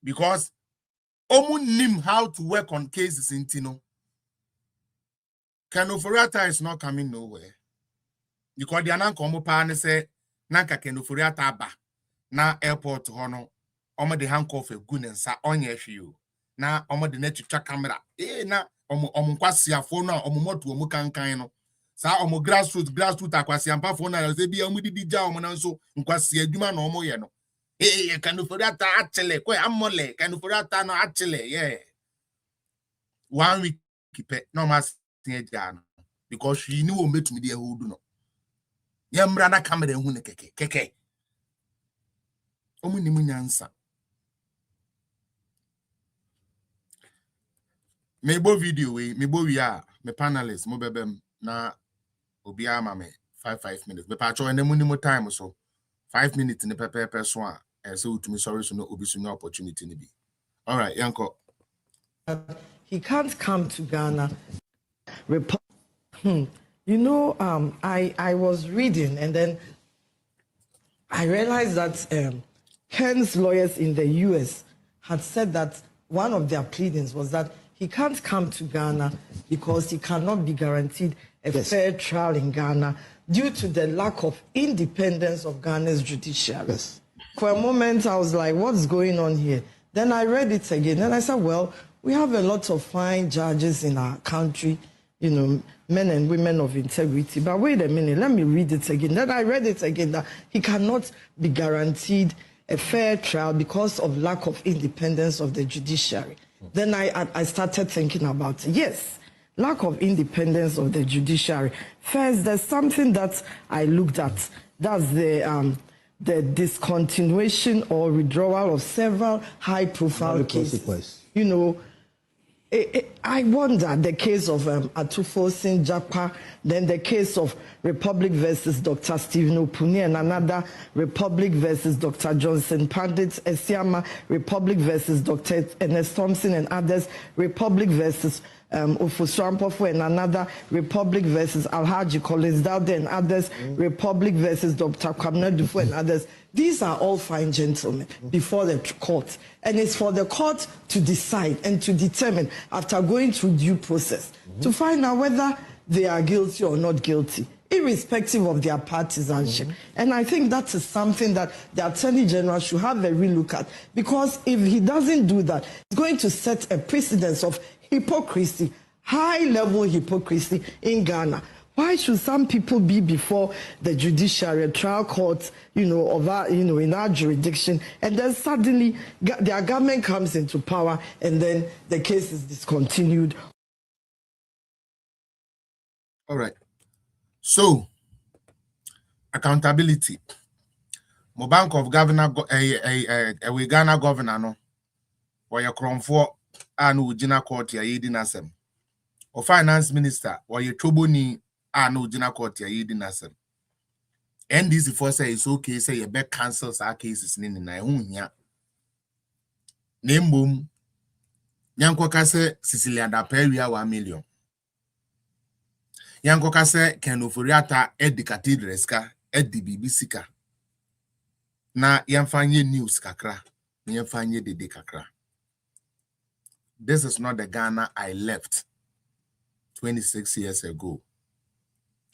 because Omu nim how to work on cases in Tino. Ken Ofori-Atta is not coming nowhere. Because the anan komo pa ne say nanka Ken Ofori-Atta ba na airport hono omo de handcuff egunensa onye hwe na omo de netwa camera na omo kwasiafo no omo moto omo kankan no sa omo grassroots akwasiampa fo na say bia omo didi ja omo na nso nkwasi adwuma na omo ye no Ken Ofori-Atta atele ko amole Ken Ofori-Atta no atele 1 week kipe no mas tie no because she knew o metumi de ehudu no yemra na camera hu ne keke omo ni munyansa mebo video we mebo wi a me panelists mo bebem na obi ama me 5 minutes me pa cho enemu ni mo time so 5 minutes ni pepe so a so utumi sorry so no obi so no opportunity ni bi. All right yanko he can't come to Ghana. You know, I was reading and then I realized that Ken's lawyers in the US had said that one of their pleadings was that he can't come to Ghana because he cannot be guaranteed a fair trial in Ghana due to the lack of independence of Ghana's judiciary. Yes. For a moment, I was like, what's going on here? Then I read it again and I said, well, we have a lot of fine judges in our country, you know, men and women of integrity. But wait a minute, let me read it again. Then I read it again that he cannot be guaranteed a fair trial because of lack of independence of the judiciary. Then I started thinking about it. Yes, lack of independence of the judiciary. First, there's something that I looked at. That's the discontinuation or withdrawal of several high-profile cases. You know, I wonder the case of Atufosin Japa, then the case of Republic versus Dr. Stephen Opuni, and another Republic versus Dr. Johnson Pandit Esiama, Republic versus Dr. Ernest Thompson and others, Republic versus Ofusrampofo and another, Republic versus Alhaji Collins Dowde and others, Republic versus Dr. Kwabena Dufo and others. These are all fine gentlemen before the court. And it's for the court to decide and to determine, after going through due process, to find out whether they are guilty or not guilty, irrespective of their partisanship. And I think that is something that the Attorney General should have a relook at. Because if he doesn't do that, it's going to set a precedence of hypocrisy, high-level hypocrisy in Ghana. Why should some people be before the judiciary, trial courts, you know, of our, you know, in our jurisdiction, and then suddenly their government comes into power, and then the case is discontinued? All right. So, accountability. Mo bank of governor, we Ghana governor no, or your cromfo anu ujina court ya yidi nasem. Or finance minister, or your troboni anu ujina court ya yidi nasem. NDC for say it's okay, say you back cancels our cases in na hunya. Name boom. Nyanko kase Sicilia da peria 1 million. Yanko kase kenoforiata edi cathedreska edi bibisika. Na yamfanye news kakra. Yamfanye dede kakra. This is not the Ghana I left 26 years ago.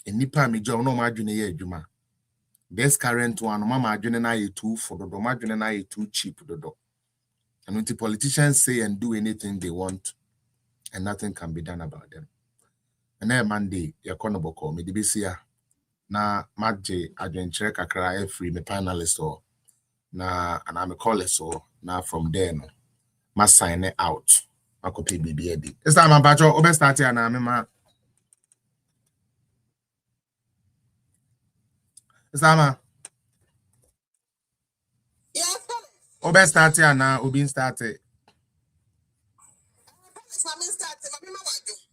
Enipa mi job no madwene ye adwuma. This current one, mama adwene na ye too for dodo, madwene na ye too cheap dodo. And when the politicians say and do anything they want, and nothing can be done about them. And then Monday, you're gonna call me the na Madje adventure kakra free me panelist or na and I'm a caller so now from there no must sign it out. I could pay BBAD. It's time I'm back. Obe start here now, ma. It's time. Yes, Obe start here now. Obi started.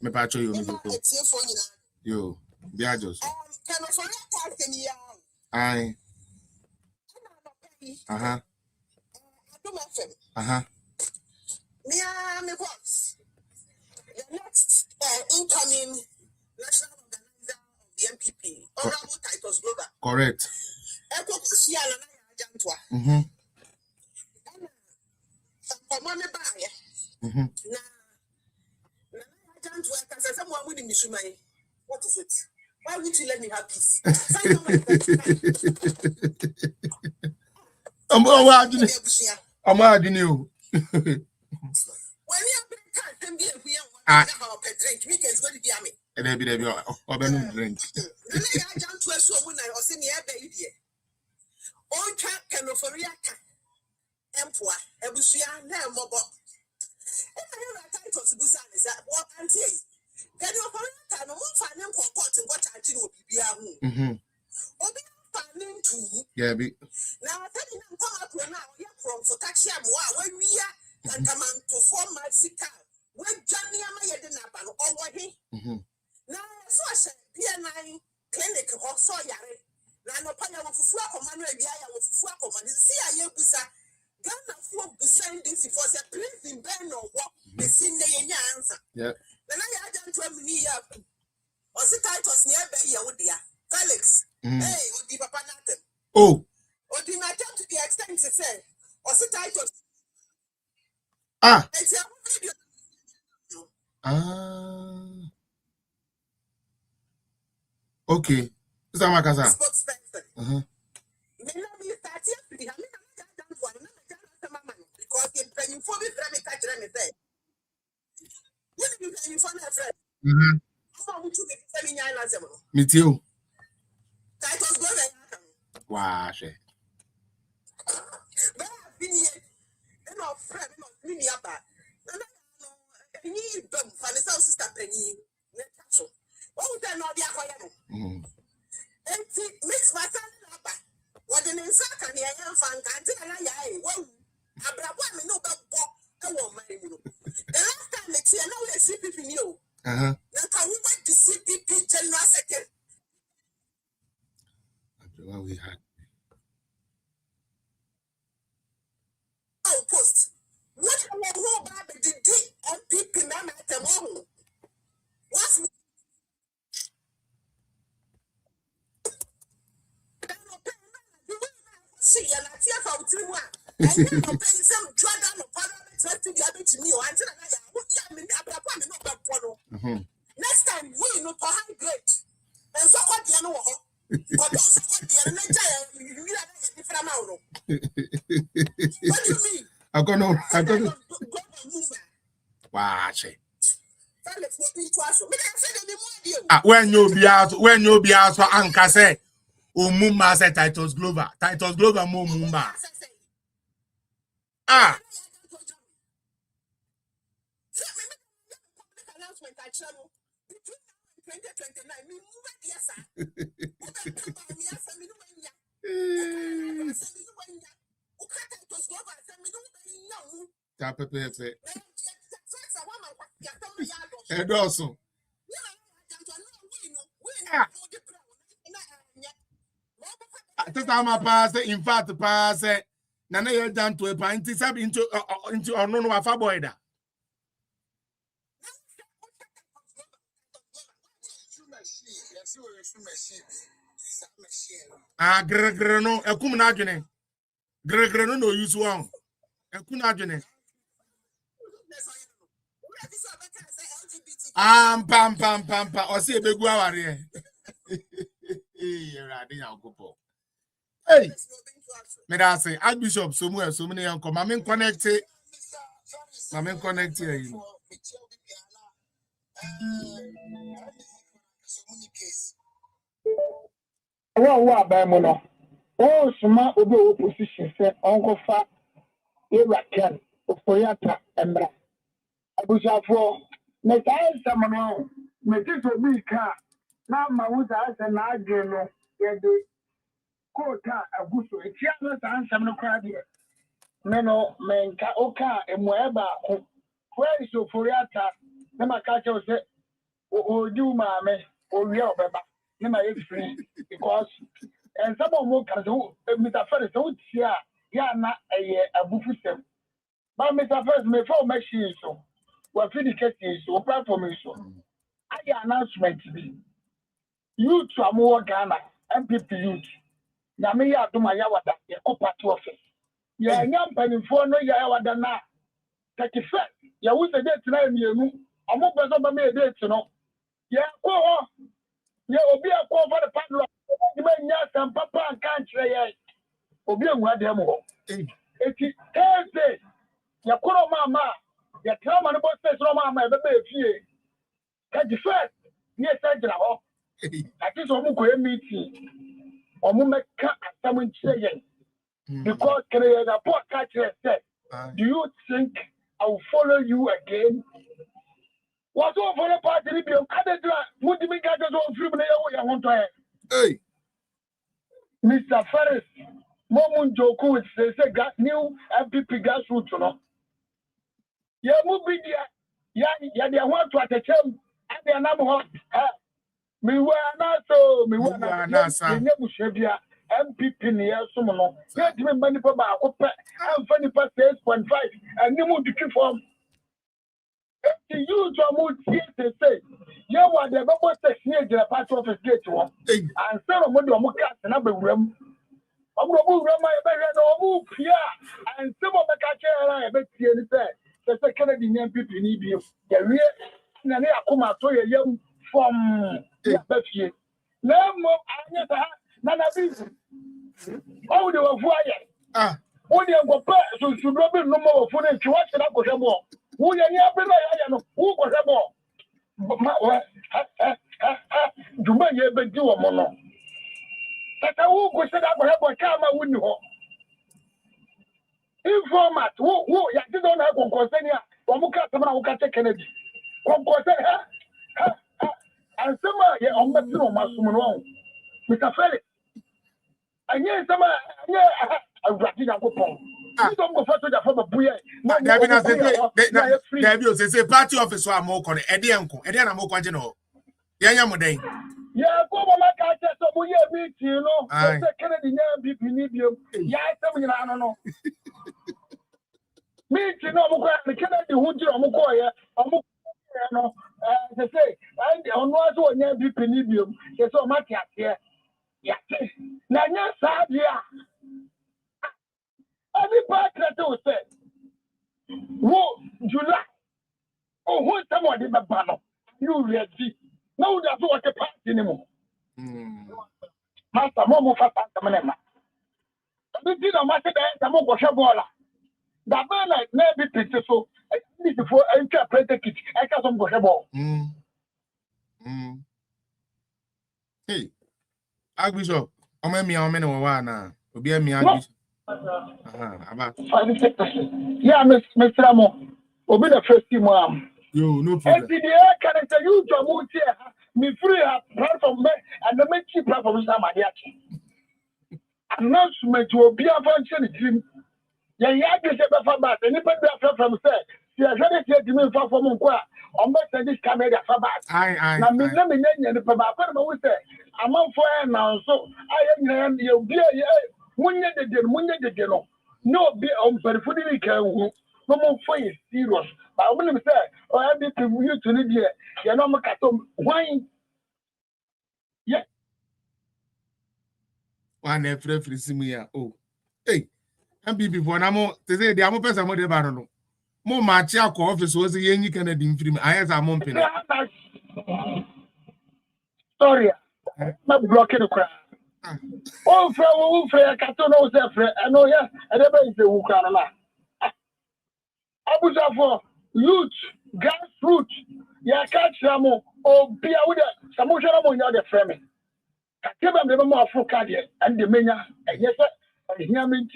Me pacho you me go. Yo, biajos. Aye. Uh-huh. Uh-huh. Me boss. The next incoming national organizer of the MPP, Honorable Titus Glover. Correct. Mm-hmm. What is it? Why would you let me have this? I'm adding you. Yeah, be now I tell you come up now from Fotaxium when we are and come to form my sick when Johnny am I didn't over here. Now so I said BNI clinic or so yare. Now no panya of flock of man with flock of man. See I busa Ghana flock beside this for the prince in Ben or what the sin the answer. Yeah. Then I had done 12 minutes. Was it Titus near Bay Yawodia? Felix. Hey, Odi Papa Nathan. Oh. Odi my time to the extent to say, was it Titus? Ah. Okay. Is that my casa? Uh-huh. Because in penny for me, catch them say. What are you paying for my friend? Me too. Titus go there. Wow, she. But I've been here. And our friend, mini about. And I need them for the South Sister Penny. What would I not be acquired? And mix my son up. What an insect and the young fan can't tell I. Well, I brought me no back. I won't marry you. The last time they see, I know they see people new. Uh-huh. Now, we went to see people tell us second. What we had. Oh, post. What I know about the DMPP man at the moment? What's see, and I fear for 3 1. I don't pay some drug on the parliament to the other to me or until I next time, we know for high grade. And so what you know, but also what what do you mean? I got no. Watch it. When you be out, so Anka say, Mumba say Titus Glover Mumba. Ah. In fact, pass Nana you're down to a pint into or no wafa boy da. Gregre no, a cum nagene. Gregre no use one. A cunagene. Pam, or see a big warrior. Hey, may I say, Archbishop somewhere, so many uncle, Mammy connected. Mammy connected. What Bamono? Oh, Suma Ubo position said Uncle Fat Irakan, Ofoyata, and Bra. Abusha for Metal Samano, Metito Bika, now Mawuza and Adreno, the Kota Abuso, a Chiamas and Samokradia. Meno, Menka Oka, and Moeba, where is Ofoyata, Namakacho said, O do mamma, or real baba, Nema free, because. And some of them can do Mr. Ferris, don't hear, not a buffet. But Mr. Ferris may fall machine so. Well, vindicating so, platform so. I announcement to be. Youth are more Ghana, MPP youth. Namia do my yawada, a copper to office. Yeah, young penny for no yawada na. 31st, ya was a day tonight, you. I'm not going to be a day to know. Yeah, oh, yeah, will be a call for the padlock. You may not some papa and country. Obi and what them all. It is Thursday. Ya kuro mama. Ya tell man about this mama. Baby, fear. Catch the first. Yes, I did. That is what we meeting. Or we make someone saying because can I report catcher said, do you think I will follow you again? What's all for the party? Other than what do we get us all through the want to have? Hey. Mr. Ferris, Momun Joku with say got new MPP grassroots, you know. Yeah, movie there. Yeah, they want to attach him and they are not. Me were not so, me were not so. MPP near Sumono. Get me money for my open and funny past 8.5 and you move to keep from. The youth are more here to say, you want the bubble section near the part of the gate one. And some of the Mokas and other room. I'm going to move my here and some of the catcher I bet you the second MPP need you. The real and I come out to a young from Betty. No more, none of this. Oh, they were quiet. When you go back, so should not be no more for them to watch it up with them all. Who you never know who was a ball? Do my ever do a mono? That I will set up a camera window. Informat, who you don't have one concern here, or Muka Kennedy. And some on the no Masumo, Mr. Felix. And yes, some I'm writing a coupon. I don't go for the Buya. There is a party office or more on Eddie Uncle, and then I'm more continual. Yayamuday. Yeah, go on my catcher, so we meet you know. I Kennedy, people need you. Yeah, I don't know. Meet you know, the Kennedy who do Mukoya, they say, and on what one year be penibium, there's so much here. Yeah, now, yes, every part that was said, whoa, July. Oh, who's someone in the banner? You ready? No, that's what the party anymore. Master Momo Fatanama. The dinner master, the Mogo Shabola. The man like never picture so. This before I interpret the kitchen. I can't go Shabo. Hey, Archbishop, I'm a me, I'm in a while now. Be a me, Archbishop. Yeah, Miss Ramo. Obi the first team, you no problem. And the can I tell you to move here? Me free platform and the make cheap platform is my yaki. Announcement to be a function dream. Yeah, this is a fabat. Anybody from say, you are ready to give me for Monqua. On this camera fabat. Now, me let me name the fabat. But say, I'm on fire now, so I am you be when you did, no be on periphery can no more for you serious. But I will say, oh, I be to you to Lydia, you know, wine. one every similar. Oh, hey, and be before now, they say the amount person more than more match our office was a young Canadian film. I have a month. Sorry, not blocking the crowd. Oh, fair, Caton knows that, I know, yeah, and everybody is a Wukana. I was up for youth, grassroots, ya catch them, or be out there, some more on the frame. I give them the more for Cadia and the Mina, and yes, I hear me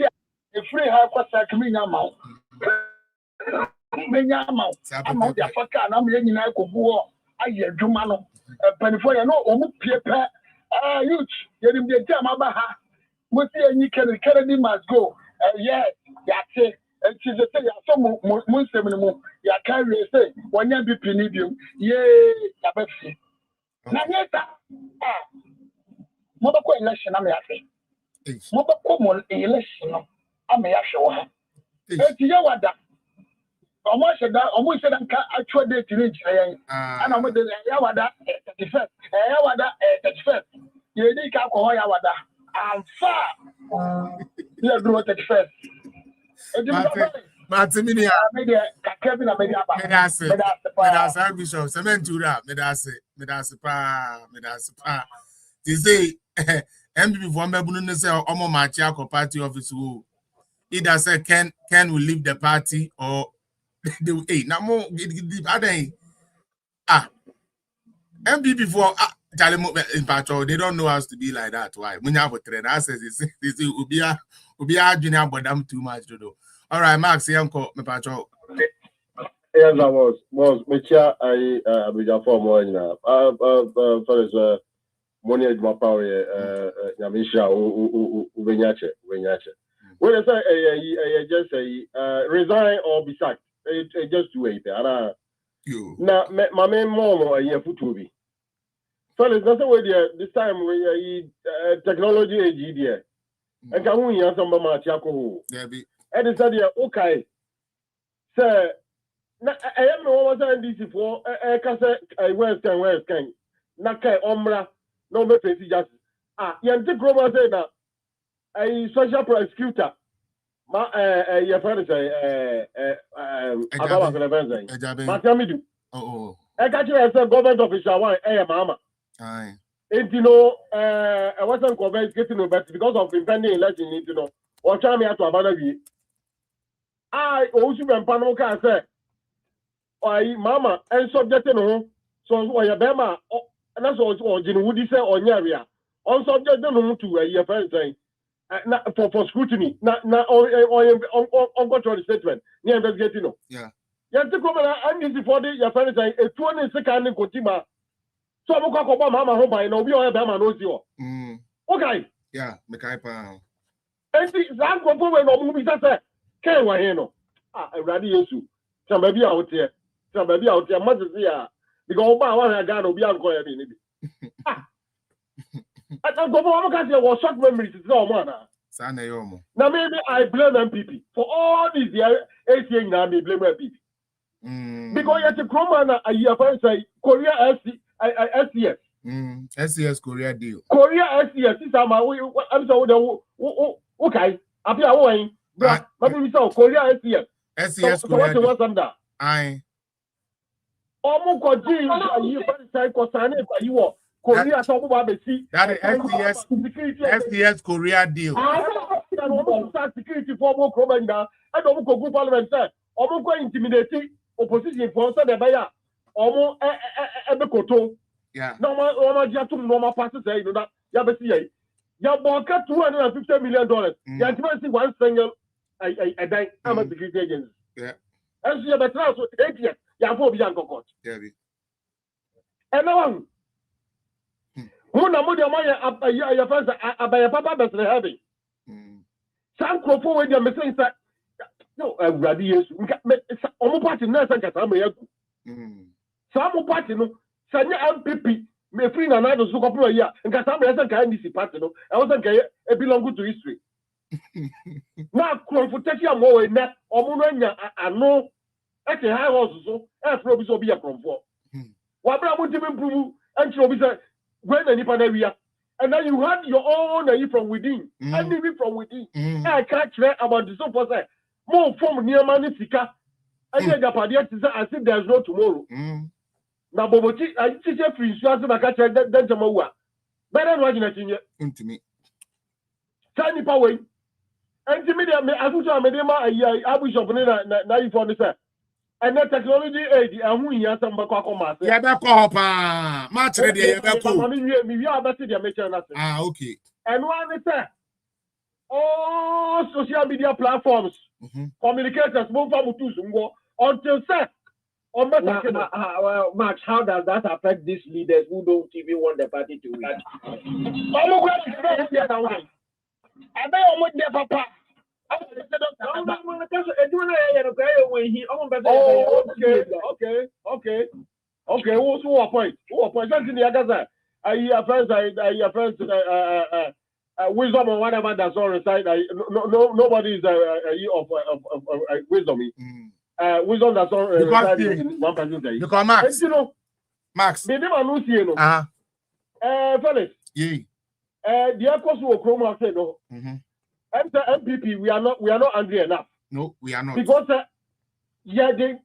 a free half was like me now. Menyama, I'm out there for can, I'm letting I go war. I hear Jumano, Penifoya, no, almost paper. Youth, you're in the time about her. What you can Kennedy must go. Yeah, that's it. And she's a say, some Muslim, ya carry say, when you be penidium, yea, Yabesi. Now, yes, Mother election, I'm happy. Mother common election, I'm a show her. It's Yawada. Almost said actual date to reach, and I'm with the Yawada 31st. Yawada 31st. You need to call Yawada. I'm far. You're doing 31st. Martiminia, Kevin, Medasa Bishop, Cementura, Medasa. They say, MPP for Mebunu say, Omo Machiako party office who either say Ken will leave the party or they will, hey, now more MPP for in patrol, they don't know us to be like that. Why? When you have a trend, I say this Ubia Junior, but I'm too much to do. All right, Max, Yanko, my patrol. Yes, I was. Mecha, I be a former now. First, money at my power, Yamisha, Ubenyache. When I say, just say, resign or be sacked, just do it. Now, my main mom, a year for 2 weeks. Fellas, that's the way this time we technology age there. And can we have some match alcohol? And it's okay. Sir, I am no one saying this for a West King. Naka Ombra, no me face just. Yanti Groma say that a social prosecutor. Your friend say, about the event. Matamidu. Oh, I got you as a government official. Why, mama. Aye. And you know, I wasn't convinced getting no better because of impending election. You know, or try me out to abandon. I also been Panoka say, "Oh, mama, and subject no, so why your bema, and that's all. You know, would you say on area on subject no to a year friend saying, for scrutiny, not on control statement, near investigating no. Yeah. You have to come and easy for the your friend saying a 22nd in Kotima. So I'm going to go mama home by no be all Bama knows you. Okay. Yeah, Mekaipa. And the go for when no movie say, "Can we hear no?" Ready you. Some baby out here. Much here. Because Oba want to go be uncle any. I go for one was short memories. It's no man. Sana yomo. Now maybe I blame MPP for all these years. 8 years now, me blame MPP. Because you have to come on a year first say Korea SCS. SCS Korea deal. Korea SCS is I'm sorry. Okay. I'll away. Maybe we saw Korea SCS. SCS Korea. So what's under? Aye. Almost got James a year first say Kosane you are Korea so that is SCS Korea deal. Security for more commander. I don't go group parliament say almost go intimidating opposition for so the buyer. Almost Ebekoto. Yeah. Normal passes say that Yabesi. Yaboka $250 million. Yantimasi one single a day. I'm a security agency. Yeah. And she have a transfer 8 years. Yabo Bianco court. Yeah. And now who na money your friends abaya papa best heavy. Some crop forward your message that no ready yes. Omo party na sanka sama yaku. Some party no sanya MPP me free na do so couple year nka sama sanka NDC party no I was sanka e belong to history. Na confrontation am we na omo no nya ano e ke high horse so e fro bi so bi ya confront. Wa bra mo timi improve and tro bi say when any panel we are And then you had your own from within. And even from within. I can't care about the so for say. More from near money sika. And then the party to say I think there's no tomorrow. Now Boboti, I teach a free insurance and I catch that tomorrow. Better than watching it into me. Tiny power. And to me, I put on Medema, I wish of na for this. And that technology aid, and we have some back Yeah, back up, match ready. Yeah, back up. Ah, okay. And one is that all social media platforms, communicators, move from to until set. Well, Max, how does that affect these leaders who don't even want the party to win? I bet almost there, Papa. Okay. Who appoint? Something the other I hear friends. Wisdom or whatever that's all inside. Nobody is of wisdom. Wisdom that's all inside one person. Because Max, you know, Max, they never know you know. Fellas. Yeah. The Echoes will chroma say no. MPP, we are not angry enough. No, we are not. Because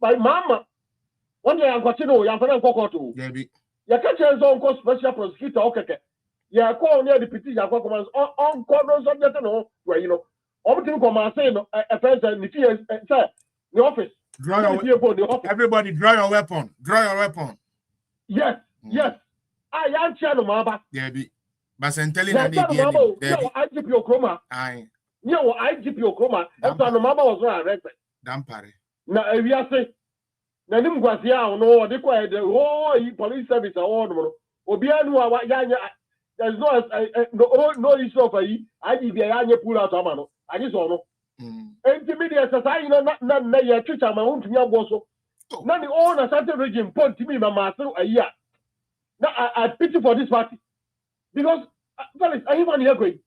my mama, one day I'm going to know, you're going to go to. Yeah, you catch a zone called special prosecutor, okay. Yeah, call near the petition, you're going to on corners of the where you know. Everything come and say, a friend and the office. Everybody, draw your weapon. Draw your weapon. Yes. I am Channel Maba. Yeah, but I'm telling you, IGP Okroma. Aye. No, IGP Okroma. And so Mama was not arrested. Dampare. Now, if you say, Nanim Guasia, no, they quite the whole police service or Obianu, there's no issue of IGP pull out Amano. I just don't know. Intermediate society, not your teacher, my own to your boss. None the owner certain regime point to me, my master, a year. Now, I pity for this party. Because, fellas, I even here going.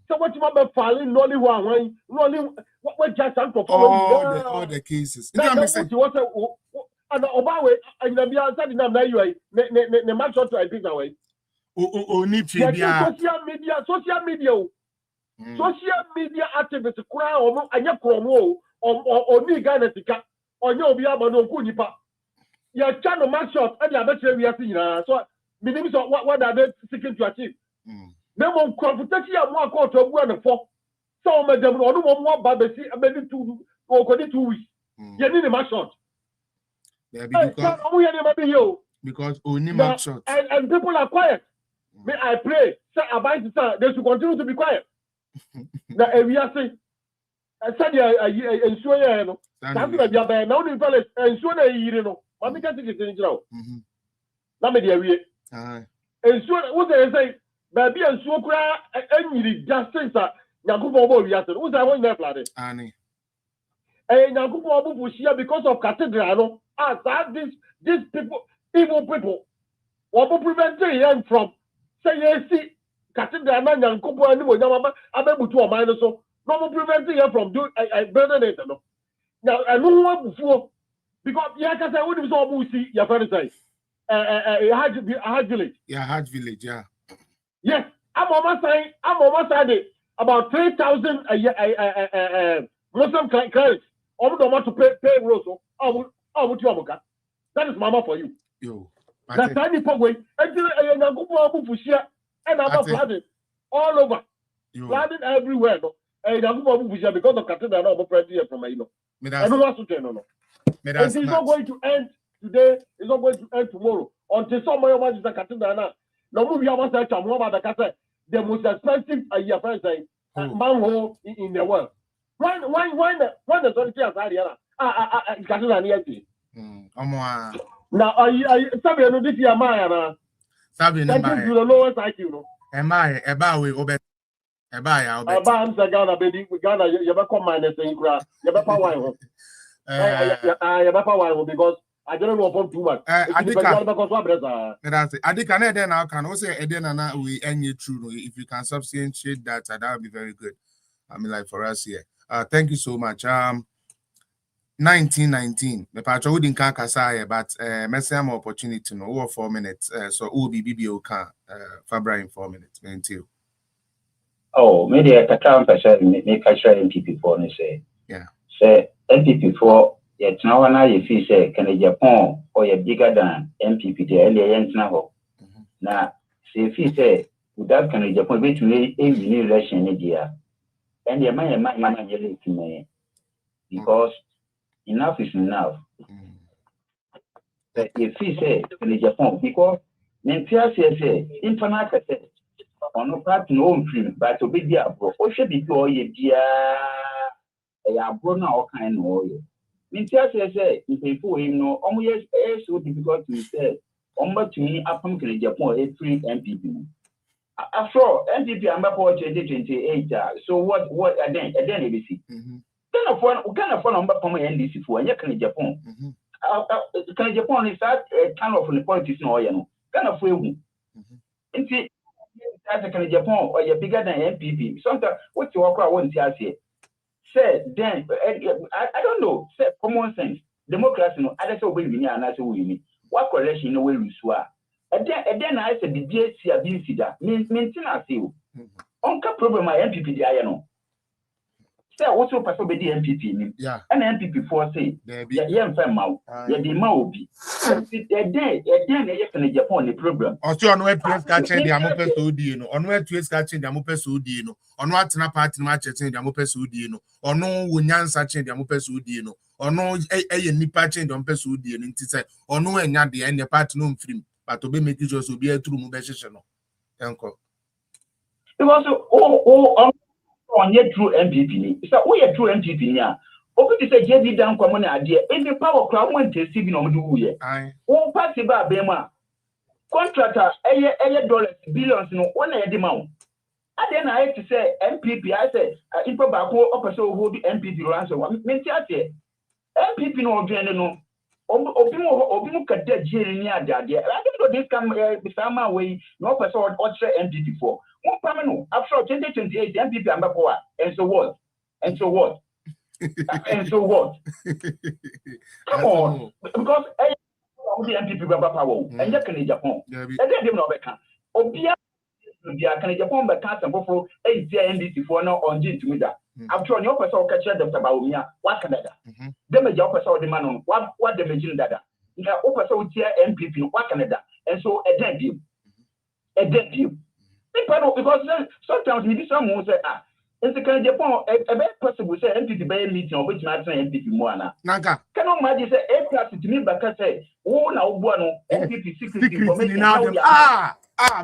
So what you about filing only one, what just all the cases. And Obawe, and the outside in the match to I think away. Social media activists, crown, and your promo, or me Ghana, or no be able to Kunipa. Your channel match shot, and I bet we are seeing. So, what are they seeking to achieve? They won't confrontation more court to one and four. So, madam, or no more Babesi, a minute 2 weeks. You need a match shot. Because only match shot. And people are quiet. May I pray, say, advise they should continue to be quiet. Now, if we are saying, I said, ensure you know, something like that, now the fellas, ensure you know, what make it in now? Let me dear you. Ensure what they say. Baby and so cry and you just say that Yakubo Yasan. Who's that one there, Fladdy? Annie. And Yakubo was here because of Cathedral. As that these people, evil people, what will prevent them from say, yes, see, Cathedral and Yakubo and Yamama, I'm able to a minor so. No more prevent them from doing a burden it. Now, I know one before because Yakas, I wouldn't saw see your friend say, a hard village. Yeah, hard village, yeah. Yes, I'm almost saying about 3,000 Muslim clerics. I don't want to pay Rosso. That is mama for you. Yo. That's tiny way. And I'm flooded all over. Flooded everywhere. And I'm because of Cathedral and I'm from you know. I don't want to tell no. It's not going to end today. It's not going to end tomorrow. Until somebody wants the Cathedral now. No movie I want to tell you about the most expensive manhole in the world. Why the solitary outside here? Cathedral near you. Now, Sabi, no, this year, Maya, Sabi, no, the lowest IQ, no. Am I about we obey? I'm Ghana, baby, Ghana, you ever come minus in crack, you ever power. I ever power because I don't know about too much. I think I can also we end you through if you can substantiate that would be very good. I mean, like for us here. Thank you so much. 1919. The patch would in Kakasaya, but Messiam opportunity no over 4 minutes. So BBO can Fabra in 4 minutes. Until oh, maybe I can't make a share MPP for say. Yeah. Say MPP for yet now and I feel say can Japan or you're bigger than MPP the earlier now. Now, say if he say without can Japan wait to a new election idea. And the man yelling to me because enough is enough. But if he say in Japan, because Mentia say, infinite say, on no part no film, but to be there, bro, or should be to ye dear a brona or kind of oil. Mentia say, if they put him no, almost so difficult to say, to me, up from Japan, a free MPP. After MPP, I'm about 2028. So what again, ABC? Kind of fun number from NDC for and you can Japan. Can Japan is that kind of the politics no you know. Kind of way. As a can Japan or you're bigger than MPP. Sometimes what you walk out won't say. Say then I don't know, say common sense. Democracy no other so we win and that's what we mean. What correction no way we swear. And then I said the DSC ability that maintenance you. Onka problem my MPP the I know. Say also person be the MPP yeah. And MPP for say yeah mfa ma yeah the ma obi. Then you can Japan the program. Also on where to catching the amope so di no. On where to catching the amope so di no. On what na party match the amope so di no. On no wunyansa change the amope so di no. On no nipa change the amope so di no. Nti say on no enya the end party no mfrim. But to be making sure so be a true move no. Enko. Because on your true MPP. So we are true MPP now. Open to say JB down common idea. In the power crowd went to see no do ye. Oh, party ba bema. Contractor dollars billions no one demand. And then I have to say MPP. I say if a back up so hold the MPP answer one. MPP no no. Obimu kade jeri ni adade. I don't know this can be some way no person or MPP for. One permanent after 2028 MPP and Bakoa and so what? And so what? And so what? Come on, because the MPP power and you can Japan. And they didn't know better. Obia can Japan but can't for NDC for now on Jin to me that. After your person catch Dr. Baumia, what can that? Them a job person the man on what the machine that. You have open so MPP, what can that? And so a dead deal. A dead deal. Because sometimes maybe someone say, it's a kind of Japan, a bad person will say MPP by meeting or which matter MPP Moana. Naga. Cannot imagine say A plus to me, but I say, oh, now one MPP secret information.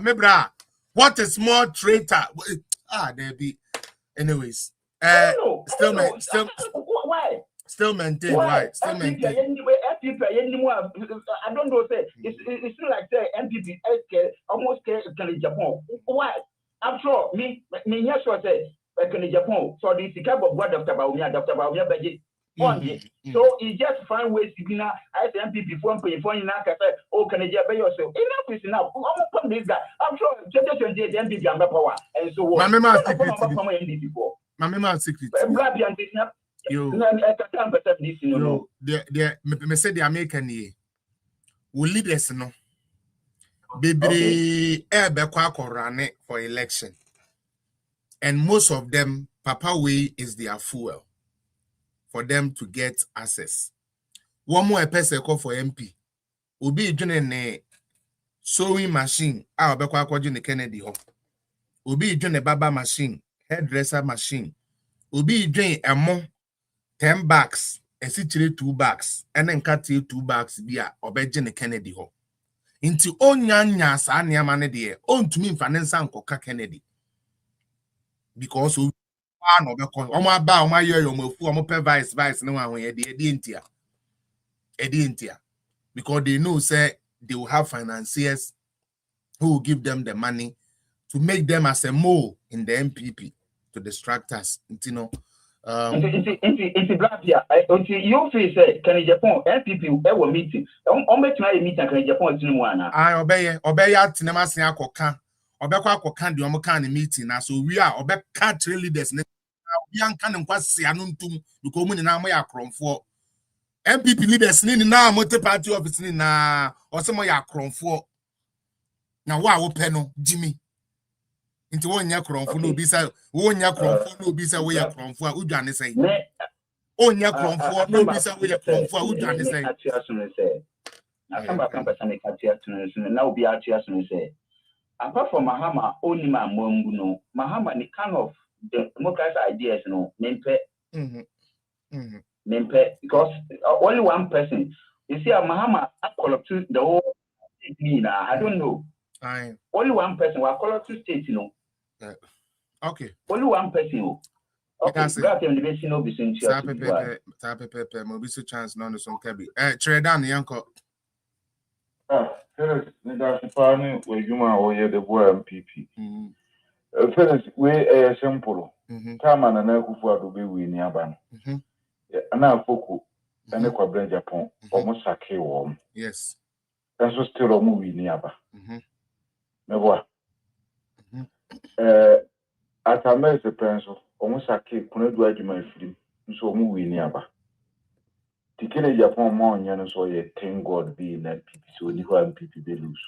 Mebra. What a small traitor. There be. Anyways, still why? Still maintain. Why? Still maintain. I don't know. Say it's still like say MPP almost can Japan. Why? I'm sure me yes sure say can Japan. So the Chicago of what Dr. Baumia budget. So he just find ways to be now. I say MPP for you now. Oh, can you pay yourself? Enough is enough. I'm this guy. I'm sure 2028 MPP and power and so on. My mema secret. Yo, me say the American ye. We leaders no. Baby, run for election, and most of them, Papa way is their fuel for them to get access. One more person call for MP. Obi joining a sewing machine. Our Bekwa in the Kennedy home. Obi join a baba machine, hairdresser machine. Obi join a more 10 bags, and situate 2 bags, and then cut 2 bags beer or Beijing the Kennedy home. Into Onyanya Sanya Manede, own to me finance Uncle Kennedy. Because one of the my year, vice, no one Edintia. Because they know, say, they will have financiers who will give them the money to make them as a mole in the MPP to distract us. You know. It's black here. You feel say can Japan MPP ever meeting? On bet my meeting can Japan to one. I obey at Cinemasia Coca, Obeka Cocan, the Omocan meeting. So we are Obeka leaders. We are cannon was Sianuntum, the common in Amaya Crom for MPP leaders ni na mote party office ni na osemo ya kronfo na wa pɛ no Jimmy nti wonya kronfo no bisa wonya kronfo no bisa wo ya kronfo a udwane sei onya kronfo no bisa wo ya kronfo a udwane sei asamba kan person make atia tunu na obi atia tunu say apart from Mahama only ma mwambu no Mahama ni kind of the democracy ideas no mempe because only one person you see Mahama collect the whole state I don't know only one person will collect two states okay only one person okay grab them the best no be sincere pepe mo bi so chance no so kabi Tredan yanko Felix, Nidasipani, where you are the boy MPP. Felix, we are simple. Time and an echo for to be winning Aban. And now, Foku, and a quadrant Japan, almost a K warm. Yes. That's still a movie nearby. Never. At a mess a pencil, almost a K, couldn't do it my film, so movie nearby. Tikene Japan more and so ye thank God be in MPP so you MPP be lose.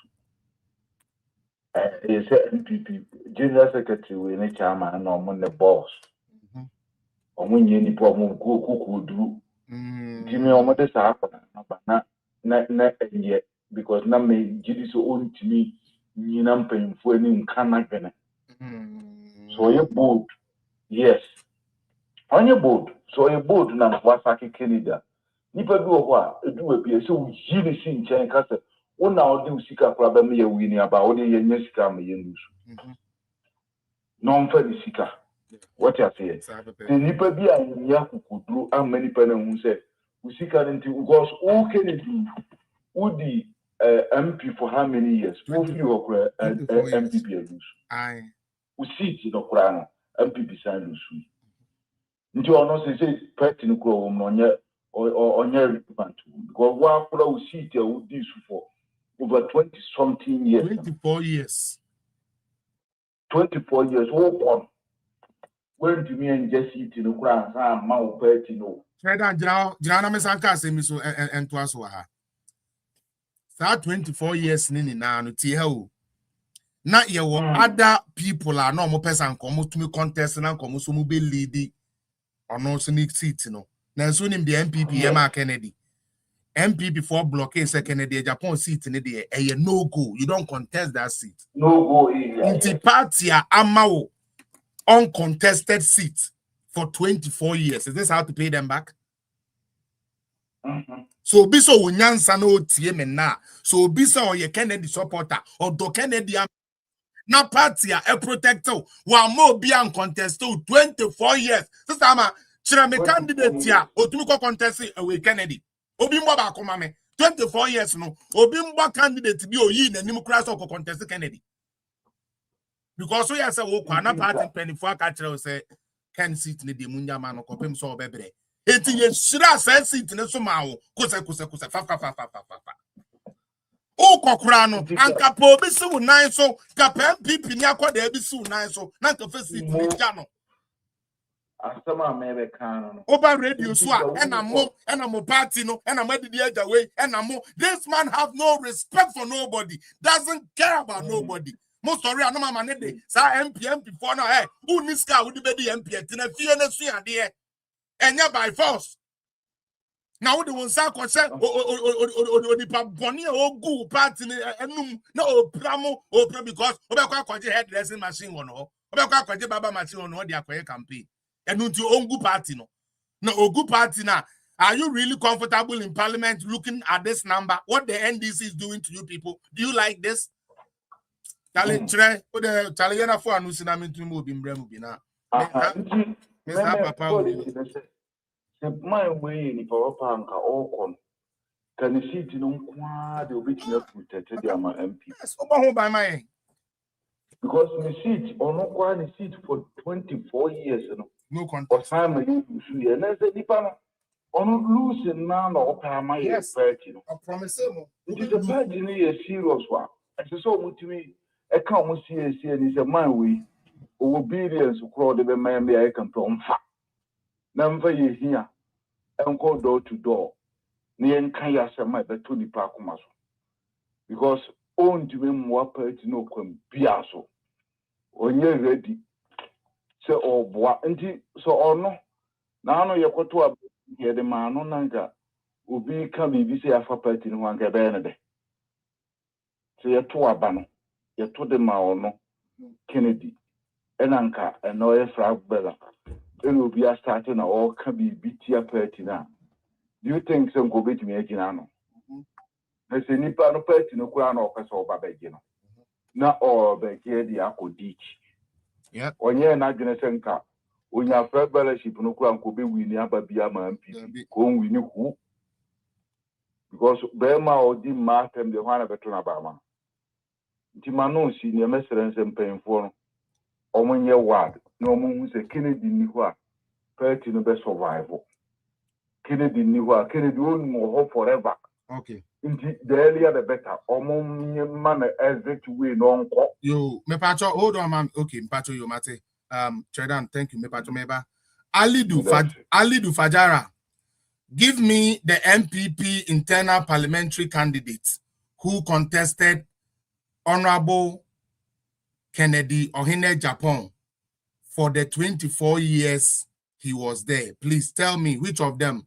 He said MPP General Secretary we ne chairman no mo the boss. Omo nye ni po mo ko do. Jimmy omo de sa na enye because na me gidi so on timi nyina mpemfo ani nka na gwene. So ye bold. Yes. On your board. So ye board na Wasaki Canada. Nipa bi wo a edu abi so yi ne si nchen ka se wo na odi usika kora ba me ye wi ni aba wo de ye nya sika me ye nusu no mfa ni sika what you say the nipa bi a nya kukuduru amma nipa na hu se usika nti because o Kennedy udi MP for how many years wo fi wo kora MPP nusu ai usiti no kora no MPP san nusu nti ono se party no kora wo no nya or relevant because what we see there would this for over 20 something years 24 years 24 years what when to me and just eat in the ground ma party no Freda jina na mesanka asemi so ento aso ha sa 24 years ni na no tie ha o na ye wo other people are no mo person come to me contest na come so mo be lead ono so ni seat no na so nim the MPP Yema Kennedy MPP for blockade Kennedy Japan seat in the no go you don't contest that seat no go in the party amawo uncontested seat for 24 years is this how to pay them back so be so nyansa no tie me na so be so ye Kennedy supporter or do Kennedy na party a protector wa mo be uncontested 24 years sister ama chira me candidate ya otumi ko contest we Kennedy obi mbo ba ko mame 24 years no obi mbo candidate bi oyi na nim kura so ko contest Kennedy because so ya say wo kwa na party penifo aka chira say Ken seat ne de munya ma no kopem so obebre eti ye shira say seat ne so ma wo kose fa o kokura no anka po obi si wo nan so ka MPP ni akoda abi si wo nan so na ka fa seat ne ja no asama mebe kan over radio so enamo party no enamo didi ajawe enamo this man have no respect for nobody doesn't care about nobody mo sorry no mama ne de sa MP for no who ni ska wo di be di MP tina fie na su ade enya by force na wo de won sa ko se o di pa boni o gu party enum na o pramo because o be kwa kwaje hairdressing machine wono o be kwa kwaje baba machine wono o di akoye campaign enu ti ongu party no na ogu party na are you really comfortable in parliament looking at this number what the NDC is doing to you people do you like this Charlie tre o de Charlie yana fo anu si na mentu mo bi mbrem bi na me sa papa o the my way ni power panka okon can you see no kwa de obitna protect the ama MP yes oba ho by my because the seat ono kwa ni seat for 24 years no contest time you and say nipa ono lose na no pa my party no I promise mo it is a party ni a serious one I so mutimi e kan mo see ni say my way obedience crowd de be me I can to mfa na mfa ye hia enko door to door Nien can ya say my beto ni pa akoma so. Because on to me more party no kwam bia so. Onye ready. Say oh boa nti so ono na ano yekoto a ye de ma no nanga obi ka bibi say afa party no anka be ne de. So yeto aba no yeto de ma ono Kennedy enanka eno ye frag bella. Eno obi a start na all ka bibi tia party na. Do you think some go bit me agina no? They say nipa no party no kura na okasa oba begi no. Na o begi di akodi. Yeah. Onye na adwene senka onya fellowship no kura nko be wini aba bia ma MPP ko wini hu. Because bema odi ma tem de hwana beto na ba ma. Nti ma no si ne mesere nsem penfo no. Omonye ward na omonhu se Kennedy ni hu a party no be survival. Kennedy ni hu a Kennedy won mo forever. Okay. The earlier the better. Man exit way no nko. Yo, me pacho, hold on, man. Okay, pacho yo mate. Tredan, thank you, me pacho meba. Alidu Fajara, give me the MPP internal parliamentary candidate who contested Honorable Kennedy Ohene Japan for the 24 years he was there. Please tell me which of them.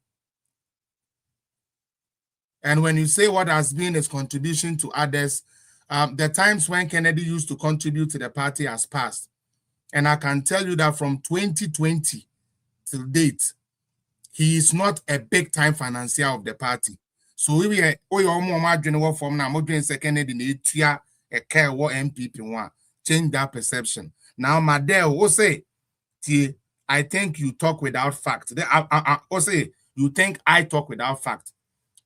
And when you say what has been his contribution to others, the times when Kennedy used to contribute to the party has passed. And I can tell you that from 2020 till date, he is not a big-time financier of the party. So we are from now, Kennedy a care what MPP want. Change that perception. Now, Madel will say, I think you talk without fact. I say, you think I talk without fact.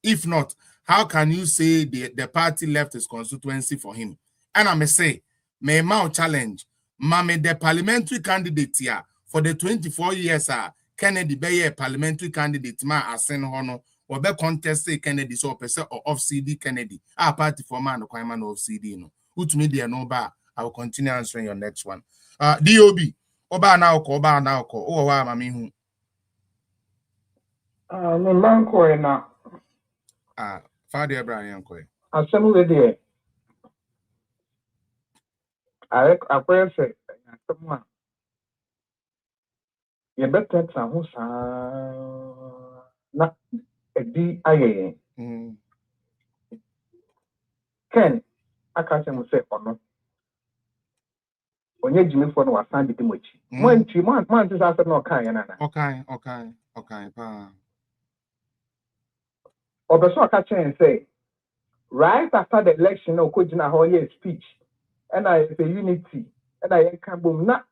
If not, how can you say the party left his constituency for him? And I may say, may Mao challenge, Mame the parliamentary candidate here for the 24 years, Kennedy be a parliamentary candidate, ma asen hono, or be contest say Kennedy so person or off CD Kennedy. Our party for man or of CD no. Which media no bar. I will continue answering your next one. DOB, Oba now ko, oh wa mami hu. No manko na. Father Brian Koy. Assembly there. I say, someone. You better than who's not a DIA. Ken, I can't say or not. When you Jimmy for no assigned it much. Man, is after no kind. Okay. Or the so catch and say, right after the election, no could na hoye speech, and I say unity, and I can boom not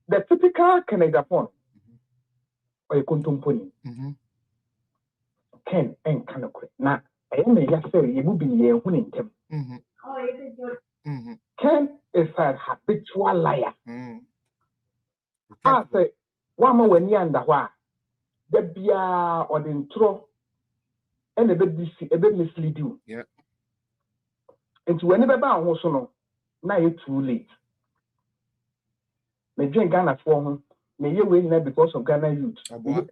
the typical Canada phone or a contumpony. Ken and Kanakwe. Now, I may just say you will be here winning them. Ken is a habitual liar. I say, one more when you under why the beer or the intro. And a bit mislead you. Yeah. And whenever I was no, now it's too late. May drink Ghana for him, may you win there because of Ghana youth. It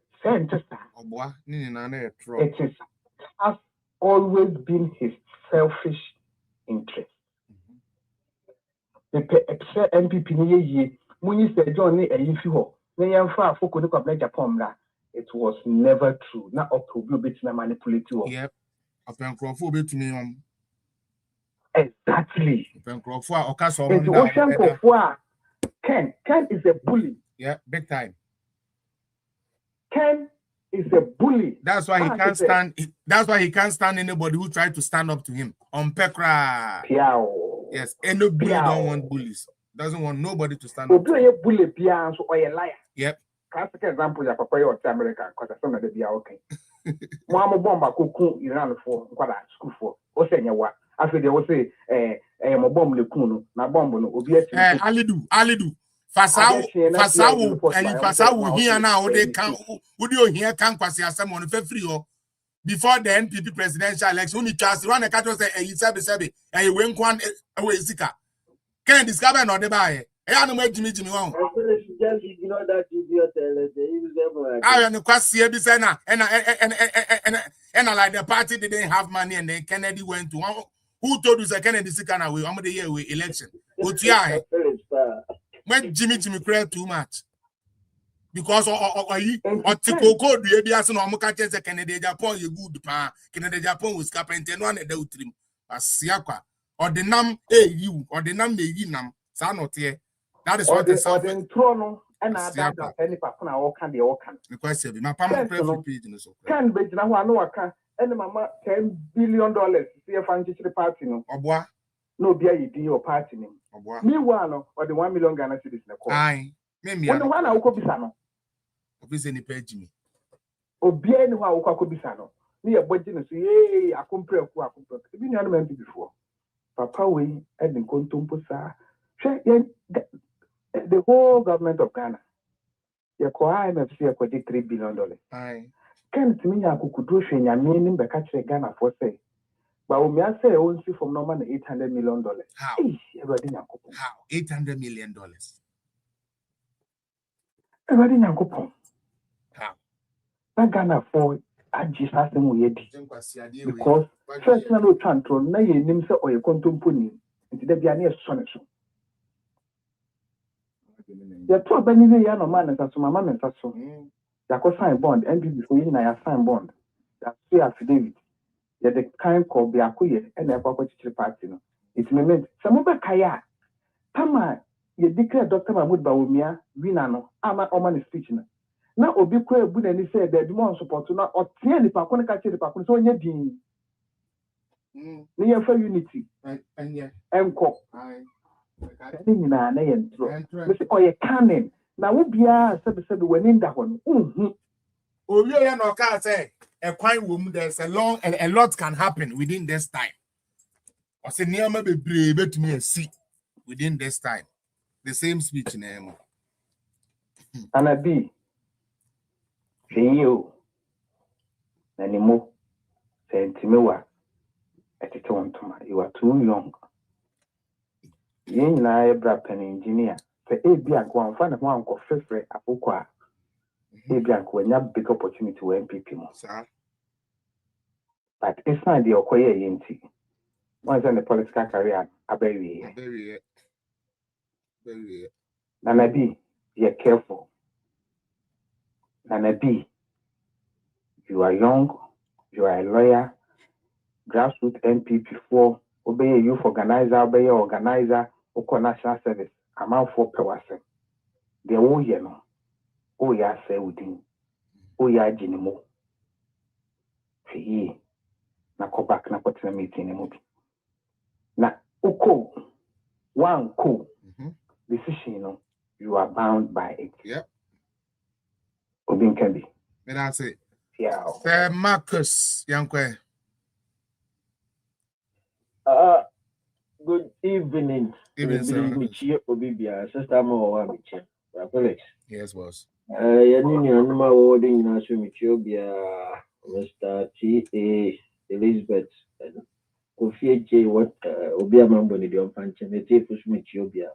has always been his selfish interest. The MPP ye, when you said John, if you ho, far for Japan. It was never true. Not up to you, bit manipulate you. Yep. Exactly. Ken is a bully. Yeah, big time. Ken is a bully. That's why he can't stand. That's why he can't stand anybody who tried to stand up to him. On Pekra. Yes, and no bully don't want bullies. Doesn't want nobody to stand up. Bully or a liar. Yep. Classic example, your papa or America, because some of the be okay. Mama bomba cocoon Iran for what I school for. Or say what? After they will say, a bomb the kuno, na bomb no obiet. Alidu. Fasau, and Fasau here now, they can, would you hear Kankwasi as someone for free or before the NPP presidential election? Only just run a cattle say, you sabi, and you went one away, Zika. Can't discover no the buy. I don't know Jimmy one. you know that idiot I know kwasi ebi say na and like the party didn't have money and then Kennedy went to who told you say Kennedy sick and away the year with election. Otia when Jimmy cried too much. Because or Tiko code the ABS no muka say Kennedy Japan you good pa Kennedy Japan was carpenter no na do trim asiakwa or the nam you or the nam nam sa not here. That is what the throne and I don't any papa or can the all can. Because my papa page in so can be now I know I can and mama $10 billion see a fancy party no Obwa no be a your party name. Meanwhile or the 1 million Ghana cedis in the call. Aye, maybe one I will be sano. Obviously any page me. Obia no how could be sano. Me a budget and say, hey, I compare who I compare. If you never meant before. Papa we and in Contumposa. The whole government of Ghana. Your IMF $3 billion. Aye. Can't mean I could do shing and meaning by catching Ghana for say. But we may say only from no man $800 million. How? How? $800 million. Everybody now go how? That Ghana for I just asked them we because first no control na ye nim say oye kontomponi nti da bia na ye so ne so ya to ba ni ya no man nsa so mama nsa so ya ko sign bond NPP for you na ya sign bond ya see affidavit ya the kind call be akoye e na e kwa chichiri party no it meant some be kaya tama ye declare Dr. Mahmoud Bawumia winner no ama oman speech na na obi kwa ebu na ni say that mo support na otie ni pa ko na ka chiri pa ko so onye din ni ye fa unity enko ni na na ye ntro me say oye canon na wo bia sebe wani nda ho no obi ya no ka say e kwan wo mu there's a lot can happen within this time o say niam bebre betumi asi within this time the same speech name anabi you anymore sentimewa etitontoma you are too young yin na ebra pen engineer say ebi anko anfa na ho anko frefre akoko a ebi anko anya big opportunity with MPP mo sir but it's not the okoye yenti once in the political career abewi Nana B, be careful. Nana B, you are young, you are a lawyer, grassroots MPP for obey a youth organizer, obey your organizer, or national service. I'm out for person. The old yeno. Oh, ya say within. Oh, ya jinimo. Ye. Na go back na put na meeting movie. Na uko one cool decision, you know. You are bound by it. Yep. Obin can be. That's it. Yeah. Marcus, Yankwe. Good evening. Evening, sir. Obibia, sister Mo, Felix. Yes, boss. Yanini, Anuma, Warding, Nasu Michobia, Mr. T.A. Elizabeth, and Kofi J. What Obia Mambo, the Pancha, the Tifus Michobia.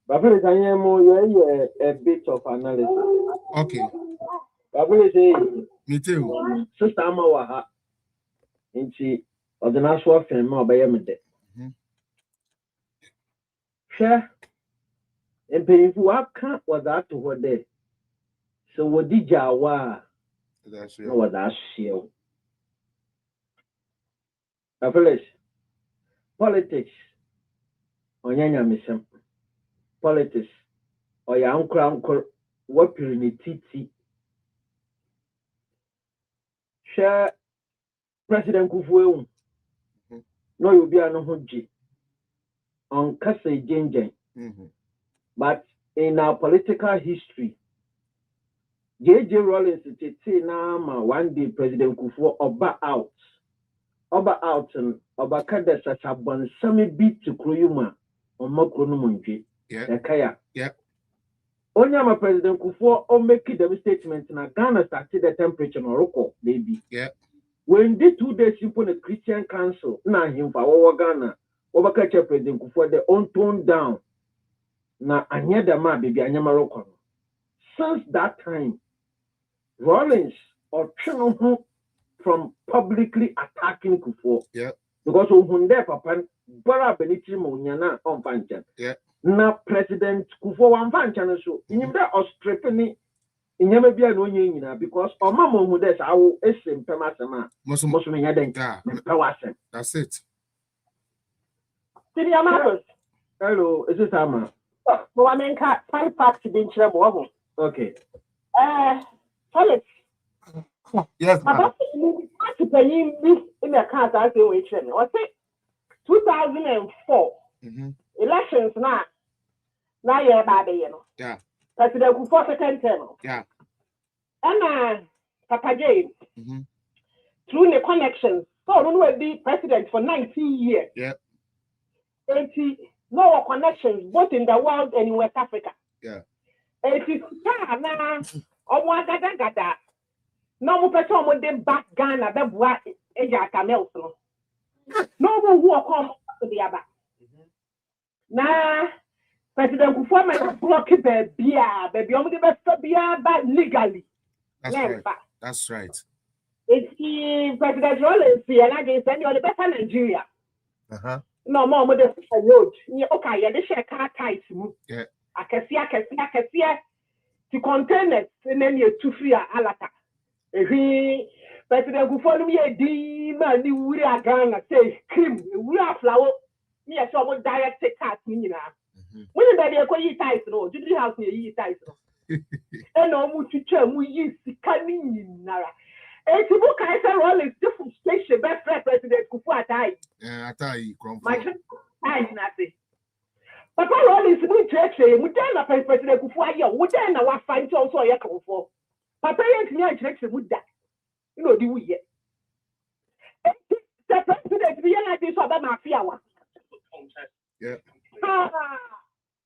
But Felix, I am a bit of analysis. Okay. But say, me too. Sister Amawa, and she, or the national film, or by Yamade. Share. And pay if you can't was that to what day. So what did Jawa? That's no what that shield. Politics. Onyanya mission. Politics. Or your uncle what titi. Share President Kufuel. No, you'll be an Hoji on Kase Jenjen. But in our political history, J.J. Rollins is one day President Kufuor Oba out and Oba Kada Sasabon Sami beat to Kruyuma on Mokonumunji. Yeah. Yep. Onyama President Kufuor or make the statement in Ghana started the temperature Morocco, baby. Yeah. When the 2 days simple the Christian Council, now him for Ghana, Oba Kacha President Kufuor, they on tone down. Na anyada ma baby anyama roko since that time, Rollins or Chino from publicly attacking Kufo. Yeah. Because Hunde Papa Bara Beniti Monyana on Fanchen. Yeah. Now President Kufo one Fanchan so in or stripping in Yamabia no Yina because or Mamma who does our SM Pemasama Muslim Yaden. That's it. Hello, is it Ama? So I mean, 5 facts in Chile. Okay. Felix. Yes, ma'am. To pay me in the account as a wage. I say 2004 elections now. Now you're bad, you know. Yeah. President Kufo second term. Yeah. And Papa James. Through the connections. So I don't know be president for 19 years. Yeah. 80 no connections both in the world and in West Africa. Yeah. 80 na omo gada. No mo person mo dem back Ghana be boa eja camels no. No mo who come to the aba. Na President Kufo ma block baby omo de be ba legally. That's right. It's President Rollins here and against any other better Nigeria. No more with the road. Okay, yeah, they share car ties. Yeah. I can see to contain it, and then you two free alaka. President who follow me a demon, you will again say cream, we are flower. Me a show what diet take cat me now. When the baby eat ties, no, Judy house near you ties. And no more to tell me you see coming nara. It's a book I said all is different station, best friend President Kufo Atai. Atai, my I nothing. Papa all is we church, we then President Kufo Ayo, we then our find also a yakon for. Papa ain't near church with that. You know, the we yet. The president, we are this about mafia one. Yeah.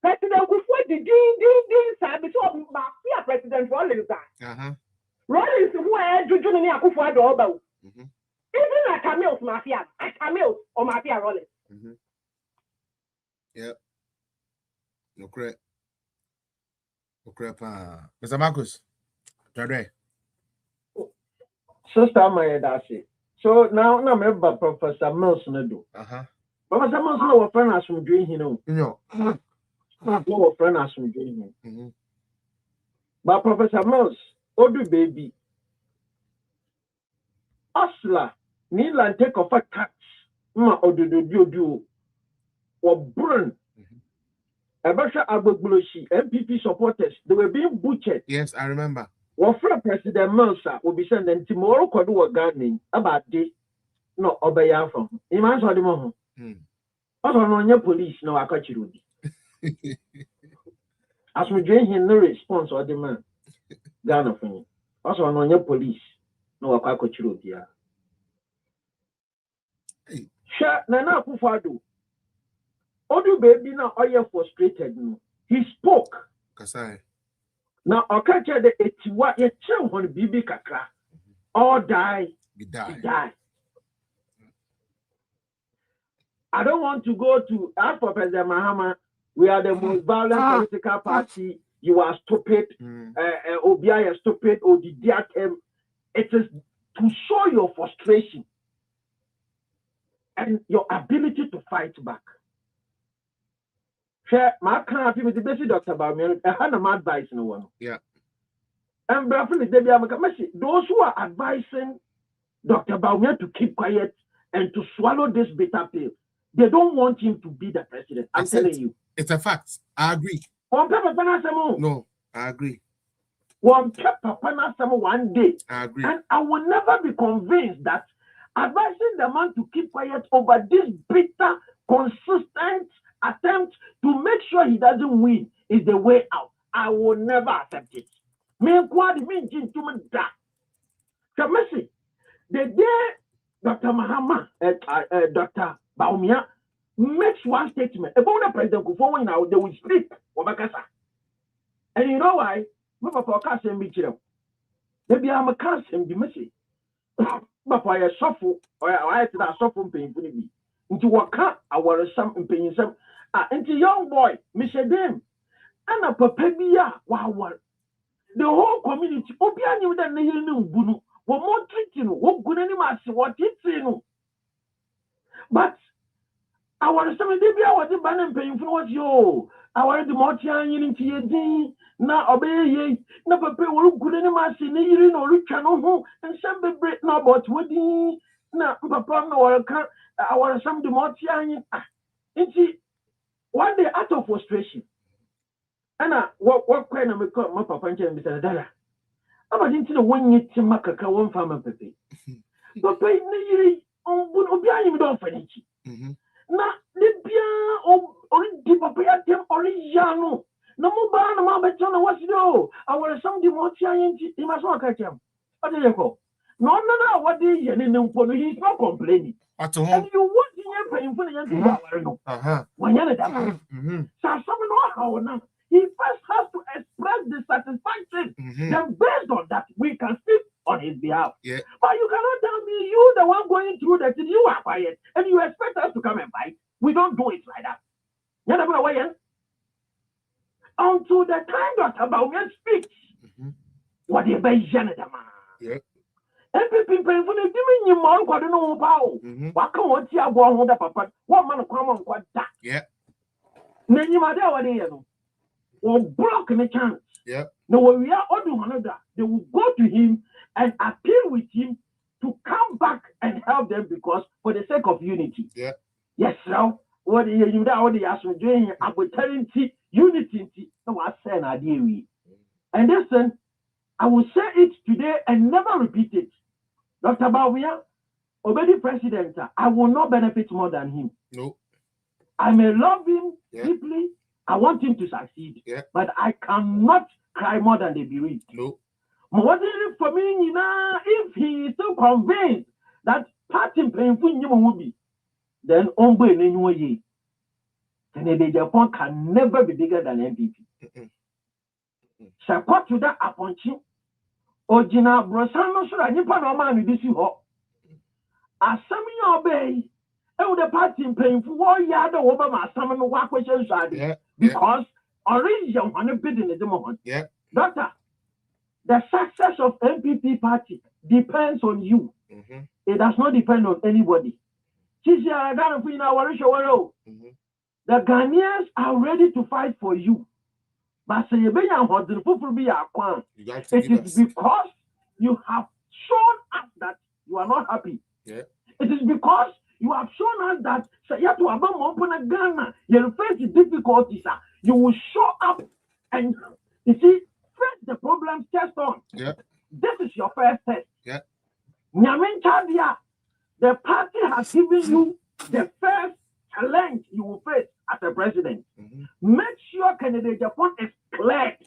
President Kufo, the din, so mafia President Rollins. Rollins who are Juju and Akufo Addo. Even a camels mafia, or mafia Rollins. Yeah. No crap. Mr. Marcus, today. Sister Maya Dashi. So now remember Professor Mills Nedo. Professor Mills no friend as from doing him. No friend as from doing him. But Professor Mills, Odu baby. Asla, Nilan take off a tax. Ma Odu or burn. Abasha Agbogbuloshi, MPP supporters, they were being butchered. Yes, I remember. Well, President Melsa will be sending tomorrow could do a gardening about this. No, obey from. Imagine what the moment. I don't know your police, no, I catch you. As we drink him, no response or demand. Ghana for me. Also, on your police, no, I catch you. Sure, Nana Kufado. Odu baby now are you frustrated? He spoke. Kasai. Now I catch the 81 ye chill on BB Kakra. All die. He die. I don't want to go to ask for President Mahama. We are the most violent political party. You are stupid. Obia is stupid. Odidiatem. It is to show your frustration and your ability to fight back. My can't with the basic Dr. Baumian, I had an advice no one. Yeah. And those who are advising Dr. Baumian to keep quiet and to swallow this bitter pill, they don't want him to be the president. I'm telling you. It's a fact. I agree. No, I agree. One day. I agree. And I will never be convinced that advising the man to keep quiet over this bitter, consistent attempt to make sure he doesn't win is the way out. I will never accept it. The day Dr. Mahama, Dr. Baumia makes one statement about the president Kufo now, they will speak. And you know why? Maybe I'm a cast and the message. But why a shuffle or I said a shuffle pain into what cut our some opinion some into young boy, Mr. Dem, and a papabia wow. the whole community. Obia knew that they knew Bunu. What more treating? What good any mass? What it's in. But our some Libya was the banner paying for what you. Our the Mortian in TD. Now obey ye. Never pay what good any mass in the or rich and some be break now, but what the now Papa no our some the Mortian. It's one day out of frustration. And what kind of my papa and Mr. Dada? I didn't know one year to Makaka one farmer pepe. But pay me on Bubiani don't finish. Now, the Pia or deep up or Yano. No more barn, Mamma John was no. I was some demotion in my smoke catch him. What do you call? No, what do you know? He's not complaining. And you want to pay for the when you're done. So, some know how now. He first has to express the satisfaction. Then based on that, we can speak on his behalf. Yeah. But you cannot tell me you the one going through that you are quiet and you expect us to come and fight. We don't do it like that. You never know until the time that about me speaks. What you be Janadama? Yeah. Every people for the giving you more what no power. What come on here go on the papa? What man come on what that? Yeah. Then you matter what they know. Or block the chance. Yeah. Now when we are on another, they will go to him and appeal with him to come back and help them because for the sake of unity. Yeah. Yes, now what you that what they ask me doing about unity. No, I say an idea. And listen, I will say it today and never repeat it. Dr. Bawia, already president, I will not benefit more than him. No. I may love him deeply. I want him to succeed. Yeah. But I cannot cry more than they bereaved. No. What is it for me, if he is so convinced that party painful will be, then Ombo in any way. And the Japan can never be bigger than MPP. Support to that appointment. Ojina Brosano should have nipped on man with this you hope. As some obey. Oh, the party paying for 1 year over my summon work questions because original one bidding at the moment. Yeah. Doctor, the success of MPP party depends on you. It does not depend on anybody. The Ghanaians are ready to fight for you. But say it is because you have shown us that you are not happy. Yeah. It is because you have shown us that you have to open Ghana. You face difficulties. You will show up and you see face the problems test on. Yeah. This is your first test. Yeah. Nyamin Chadia, the party has given you the first challenge you will face as a president. Make sure candidate Japan is cleared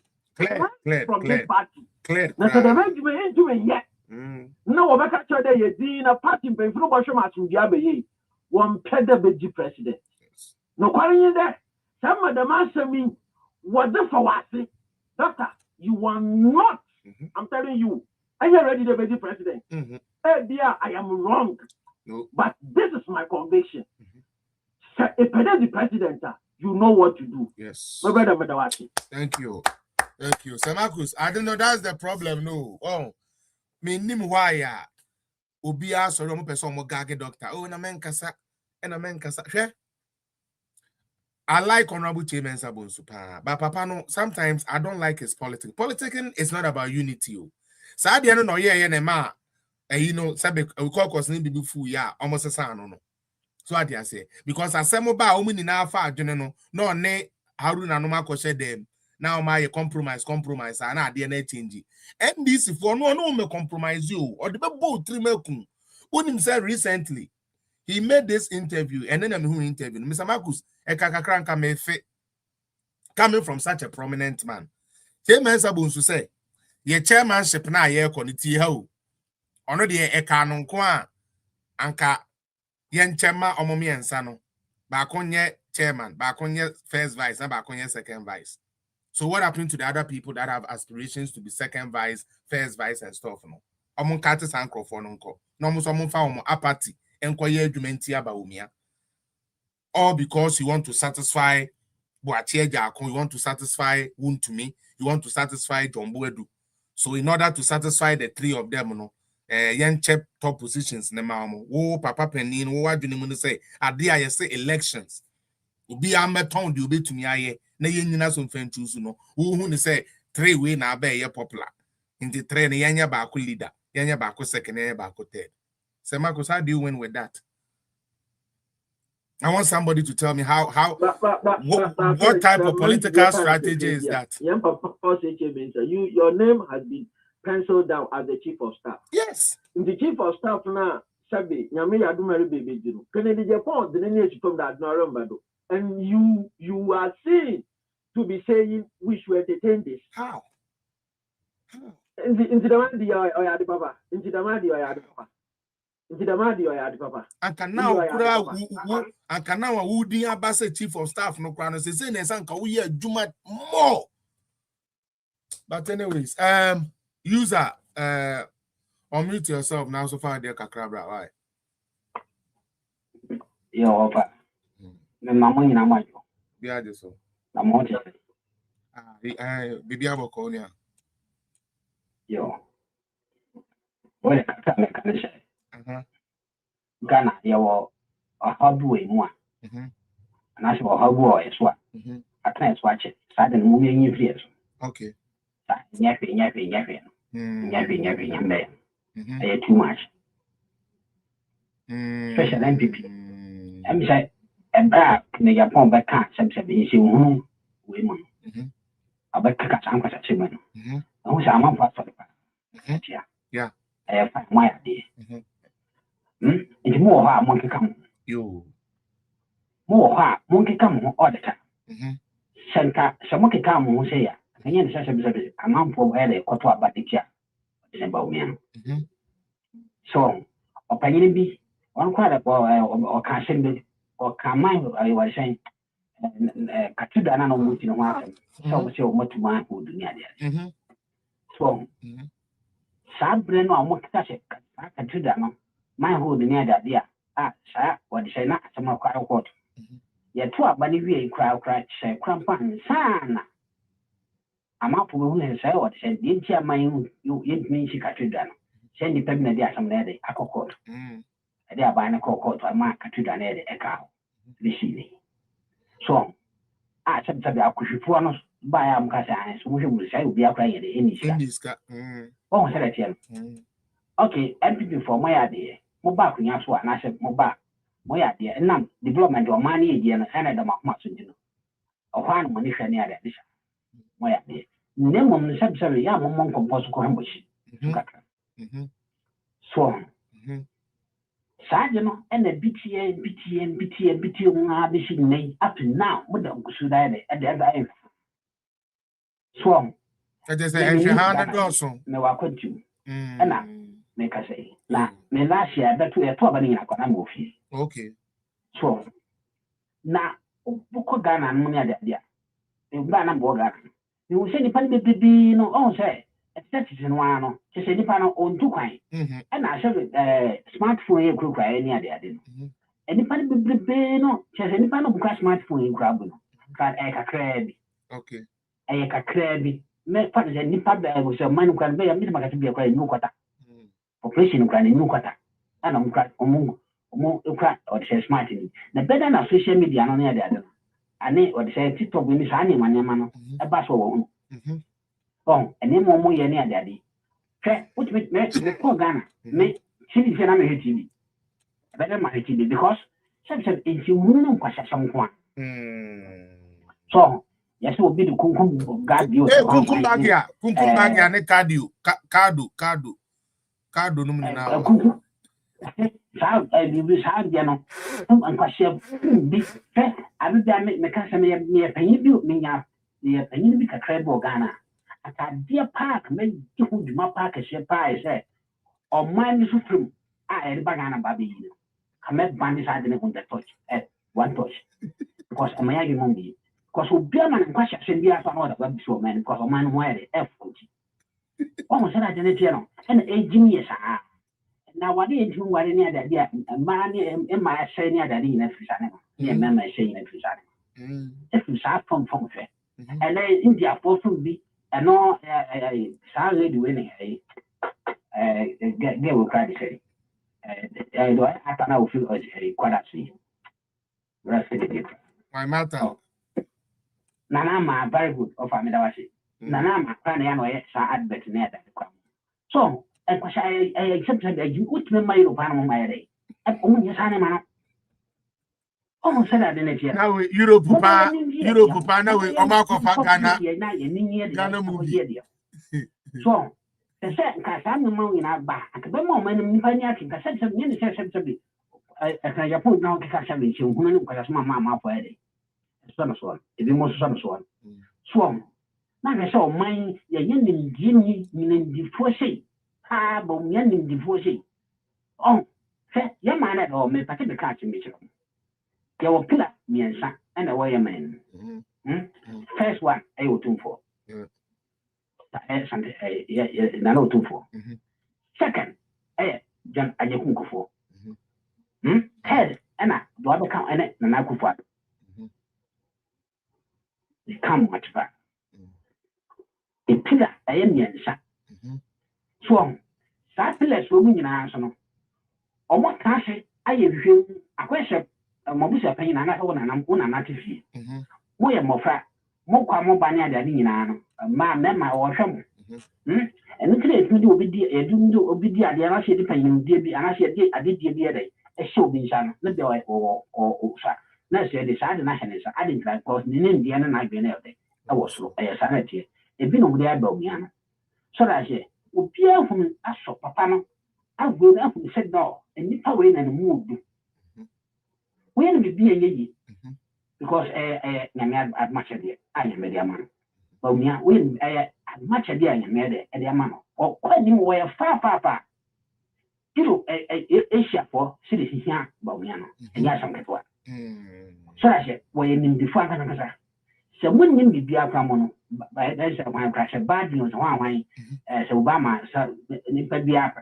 from this party. Cleared. Now, so the regiment ain't doing yet. No, we can't tell you the party pay for no much to be one pedagogy president. No, calling there. Some of the master mean what the for what? Doctor, you are not. I'm telling you, are you ready to be the president? Dear, I am wrong. No. But this is my conviction. If you're the president, you know what to do. Yes. Thank you. Thank you. Samakus, I don't know, that's the problem. No. Oh, me nim why Obia so no person mo gage doctor. Oh, na men kasa. I like Honorable Chairman Sabon Super, but Papa no, sometimes I don't like his politics. Politicking is not about unity. So I don't know, ma. You know, sabe we call cause ni bibi fu ya almost a son no. So I dare say because asemo ba omu ni na afa adwene no ne Haruna no makoshe dem now my compromise and I dey na change. NDC for no me compromise you or the be three mekun. Unim said recently he made this interview and then I'm who interview Mr. Marcus ekakakranka mefe coming from such a prominent man. Chairman Sabunsu say ye chairmanship na ye koniti ha o. Ono de eka no nko a anka ye nchema omomi ensa no ba konye chairman ba konye first vice na ba konye second vice. So what happened to the other people that have aspirations to be second vice, first vice and stuff no? Omon kate sankrofo no nko. No mo so mo fa omo apathy enko ye adwumenti aba omia. All because you want to satisfy Boatie Jakon, you want to satisfy Wuntumi, you want to satisfy Jombo Edu. So in order to satisfy the three of them, young check top positions, oh, Papa Penin, oh, what do you say? I say elections. Ubi ameton di ubi to me aye. Na yenina some fan choose no. Who say 3 way na be popular. In the train, yanya baku leader, yanya baku second, yanya baku third. So Marcus, how do you win with that? I want somebody to tell me what type of political strategy is that? Your name has been penciled down as the chief of staff. Yes. The chief of staff now, Sabi, Yami Adumari Baby Jiro. Kennedy Japan, the name from that Norambado. And you are seen to be saying we should entertain this. How? Into the Madi or Papa. Into the Madi or Papa. Into the Madi or Papa. And can now who the Abasa chief of staff no crown says in Sanka we are Juma more. But anyways, user unmute yourself now so far dear Kakrabra. Why? Yo, Papa. Mamma in Amajo. Yeah, this so. I'm on it. Bibi Abokonia. Yo. What can I say? Ghana, you are a hobby more. And I saw how boy is what. I can't watch it. Sudden moving in years. Okay. Yapping. I had too much. Special MPP. I'm say, and back, make a pump back cat, some 7 women. I bet cut some women. I was a month for the yeah. I have my idea. It's more hard monkey come. You more hard monkey come all the time. Santa, some monkey come who say, and yet such a month for where they got to about the chair. About me. So, opinion be one quite a boy or can't or can mind I was saying. Katuda na no muti no happen. So say o motu man who do near there. So sabre no amokita se katuda no man who do near there. Sa what say na asema kwa court. Ye to abani wie kra say krampan sana. Amapo hu ne say what say the ntia man you yin shi katuda no. Say ni pem na dia asem na dey akokot. E dey abana kokot ma katuda na dey e ka. Bishini. So, I said to be a cushion by Amcasa, so we will say we are crying in this. Oh, said it. Okay, empty for my idea. Mobile, and I said, Mobile, my idea, and now development of money again, and the Macmason. Or one money near this. My idea. Name on the subsidy, young monk composed So, Sergeant and the BTA up to now, Madame Kusudai at the other end. Swam. That is a 100 also. No, I could you. And I make us say, now, me last year that we are probably in a Conamo fee. Okay. Swam. Now, Boko Ghana and money at the idea. You ban a border. You will say the penny baby, no, oh, say. That is in one, she said, if I own 2 coins. And I said, smartphone, you could cry any idea. And if I be no, she said, if I don't crash smartphone, you grab it. Can't a crabby. Okay. A crabby. Make part of the nipper was a man who can be a minimum to be a cry new quarter. Operation crying new quarter. And I'm crack or more crack or say smarting. The better than social media on the other. And they or say, TikTok with Miss Annie, my man, a bus or oh, and then more near daddy. Which makes the poor Ghana make chili TV. Better my TV because some said if you wouldn't question someone. So, yes, will be the Kunkum guard you. Kunkum Bagia, ne Cardo, no now. Child, I will have Jano. And question be fair. I will make the customer near Penny built me up near Penny Bika Crebo Ghana. At a dear park, made you my park a ship pie, say, or mine is supreme. I had Bagana Baby. I met bandits I didn't want to touch at one touch. Because I'm a young monkey. Because we be a man and question send the other one of web show man, because a man wear the F. Almost said I didn't know. And 18 years. Now, what did you want near that? Yeah, a man in my saying near that in every Sunday. Yeah, man, saying every Sunday. If you start from fair. And then India for be. and no, sorry, do any, get will cry to say. I now feel quite actually. My matter. Nana, very good of Amidawashi. Nana, Paniano, advert near that. So, I accepted that you would remember your panel my day. And only your son, almost said that in it. Now, Europe, Papa, now we Omako Ghana movie. So, the second class, I'm the moon in our back. The moment in Paniac, the sense of many sensibility. I put now to catch a vision, who has my mamma for a day. Son of one, if you must son of one. Swan. Now I saw mine, your young Jimmy, meaning divorcee. Ah, but young divorcee. Oh, your man at all may partake the catching mission. There were pillar, me and son, and a way man. First one, I will tune for. Something, no tune for. Second, John, I just won't go for. Third, Anna, do I become an Nanaku? It come much back. A pillar, I am Yansa. Swan, that pillar is rooming in Arsenal. Or what can I say? I have you a question. A mobile pain and I own an native. We are more fat, more banya than in an mamma or some. And the place we do obedient, the Anna said, depending, dear, and I said, I did the other day. A show being son, not the way or Let's say decided nationalism. I didn't like because in Indiana and I've been out there. I was slow, a sanity. A bit over there, Bomiana. So I say, would be out from us, Papa. I will up and said no, and you power in and move. When we be a lady, because at much a dear, I am a dear man. Bomia, when I much a dear, I am a dear man, or quite anywhere far. You know, Asia for citizens here, Bomiano, and Yasam Catwa. So I said, well, in the front of the so when you be a common, by there's a one crash, a bad news, one way, as Obama, so it could be a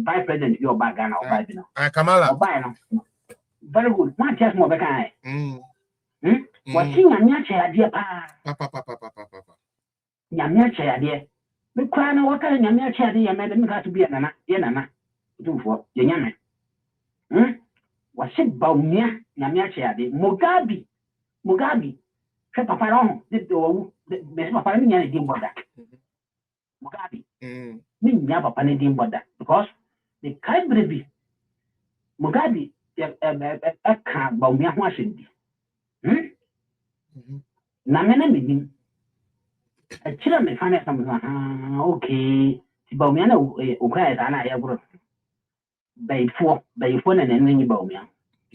vice president, your background or by Kamala. Very good, not just more guy. What thing I'm not here, dear Papa. Yamia, dear. The crown of what kind of Yamia, dear, madam, got to be an Yana. Do for the Yaman. Was it Baumia, Yamia, Mugabe, Papa, the best of family and didn't bother. Mugabe, me never didn't bother because the kind baby Mugabe, a car, Baumia, Washington. Namana meeting. A children may find something. Okay, Baumiano, Ukraine, and I have by four and then when you bow me.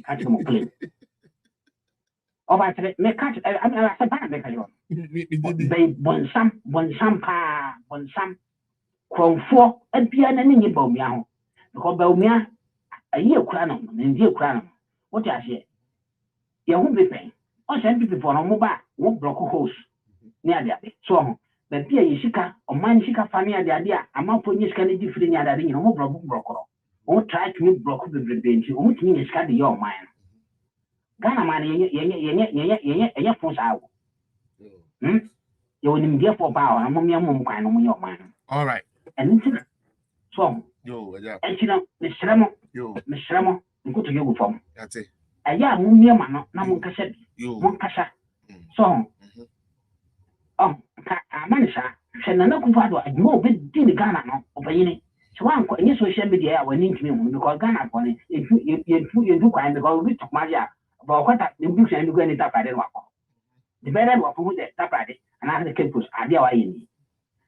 Catch them clean. Oh, I may catch. I mean, I said, they want some pa, want some from 4 and piano and you bow me out. Because bow me a year cranum and dear cranum. What I say? You won't be paying. I send people for a mobile, won't block a house near the so. But dear Ishika or mine Shika family, the idea, I'm not putting this kind of different near that in your broker. Or try to make block the bench, or mean is cut your mind. Ghana money, your phones out. You will give for power, and Mummy kind on your mind. All right. And so, and you know, Miss Ramo, go to your form. That's it. A young Mummy man, no cassette, one cassa. So, oh, Manisha, send another father, and no big dinner Ghana over any. So I'm quite social media when into me because Ghana for it. If you do crime because we took Maria about what the books and you go any tap at the better work with the tap at it and I had the campus at the way.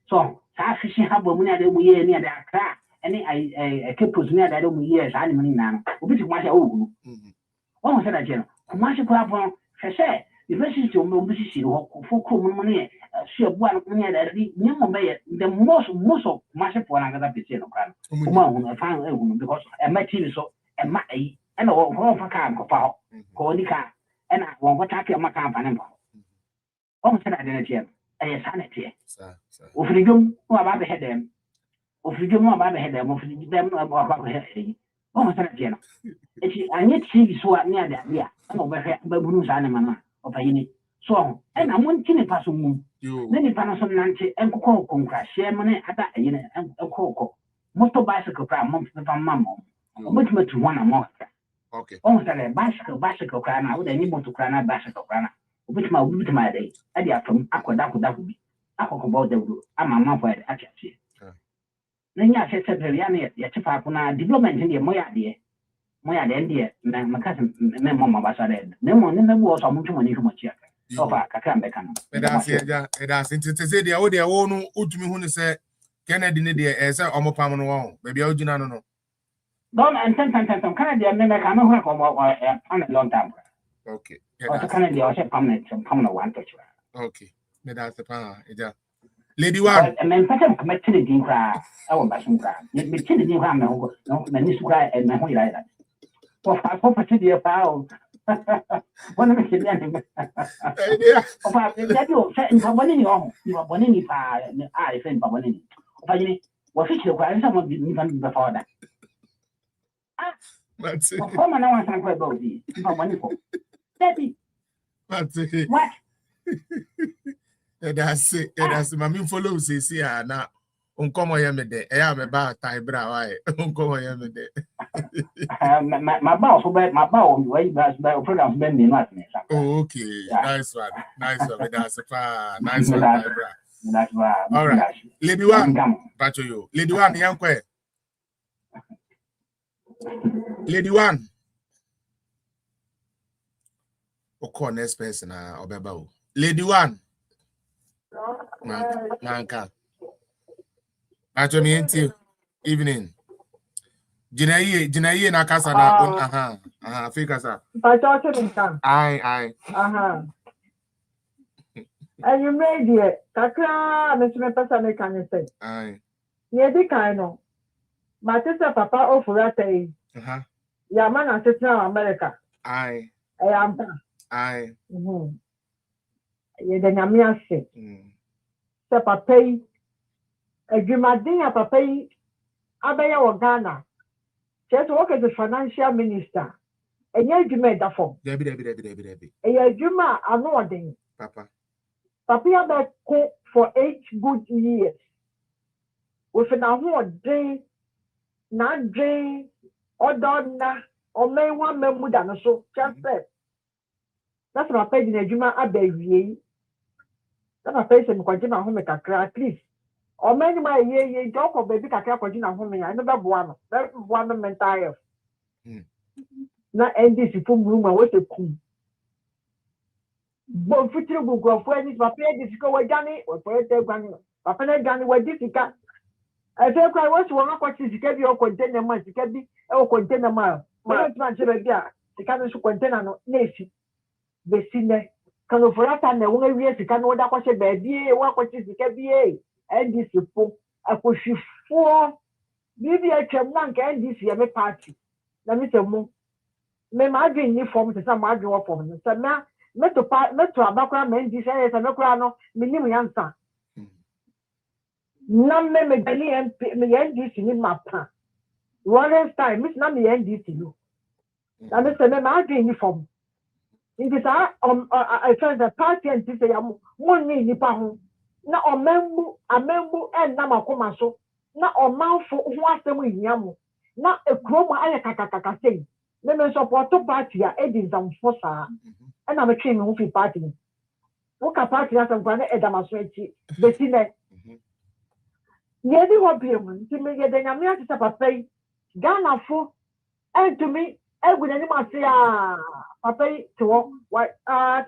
So, fishing have a money near the crack. Any I campus near that over years, animal now. We took my own. One said a general, commercial club on Fessé, the versus to mobility for common money. She one near the most of Marshall for another picture of crime. I found because a material so and my and all for camp of power, Codica, and I won't attack your company. Almost said identity, a sanity. Of freedom, or about the head them. Of freedom, about the head them, of them about the head. Almost said general. I need to see so near that, yeah, and over here, but Bruce animal of a unit. So, and I'm one tinny pass on. Many Panasonic Nancy and Coco, Sherman, Ada, and Coco. Most of bicycle cry months of a mamma. Which much one a month. Okay. Almost a bicycle cry now with any more to cry a bicycle cry. Which my day. Eddie from Aquadaku that would be. Aqua about the roof. I'm a mouth at Achachi. Then I said, Riani, Yachapuna, development in the Moya dear. Moya the India, my cousin, Mamma Basade. No one never was on much money from a check. So far, I can't become. That's it. To say the old own Utumi who say Kennedy Nidia as a Omo Pamano, maybe Ojina no. Don't and 10 Canada, never can work on a long time. Okay. Or Canada, or permanent one touch. Okay. That's the power. Lady one. And then Patam commit to the Dean cry. I will buy some cry. Let me tell the Dean cry, no, Miss Cry and my way like that. For 5 to the pound. One of the young. That you set in Pabonini, you are Bonini pie, and I think Pabonini. What fish you cry, someone didn't even before that. That's it. Come on, I want some quite body. Daddy. That's it. What? That's it. That's my main follow. See, now. Uncommon yamede. I am about Tybra. Why? Uncommon yamede. My boss, my bow, way back by programs, bending not me. Oh, okay. Nice one. Nice one. That's a far. Nice one, Tybra. That's why. All right. Lady one. Patch you. Lady one, young quay. Lady one. Oko next person, Obeba. Lady one. Manka. Patch me into evening. Jinaye na kasa na fika sa. Aye. And you made it. Kaka, Mr. Person, can you say? Aye. Ye di kaino. My sister papa ofurate. Ya man assistant America. Aye. Aye. Ye de nyame ase. Se papa yi adwumaden ya papa yi abaya wo Ghana. Just work as a financial minister. Enye adwuma da fom. Debi. Eye adwuma ano odin. Papa ya be ko for 8 good years. With an odin na dwen odonna o me wan memu da no so just said. That's my page in adwuma abawie. That's my page in kwagina ho me kakra at least. O many my ye talk of baby kakra kwagina ho me I never boa no mental health. Na NDC from room what a kum. Bon future go for any papa this go wajani or for te gwani. Papa na gwani wa difficult. I say I want to work what is can be or container man can be or container man. Man man say be a can so container no nesi. Be sine kan for that na won awie sika no da kwase ba bie wa kwase sika bie NDC po akohwifo bibi atwam na nka NDC ya me party na me temu me ma adwen ni form se sa ma adwen wo form no se na me to abakra me NDC ya se me kura no minim yansa na me dali MP me NDC ni mapa one time miss na me NDC no na me se me ma adwen ni form in this I find the party and say money nipa ho na omembu en na makoma so na omanfo ho asem hia mo na ekromo aye kakakaka sei me support party a edizam for sa and I'm a train who fi party wo ka party asem kwa na edamaso echi besine yedi wo biemu ti me yede nyame atisa papai Ghana fo and to me egwunyani masia papai to what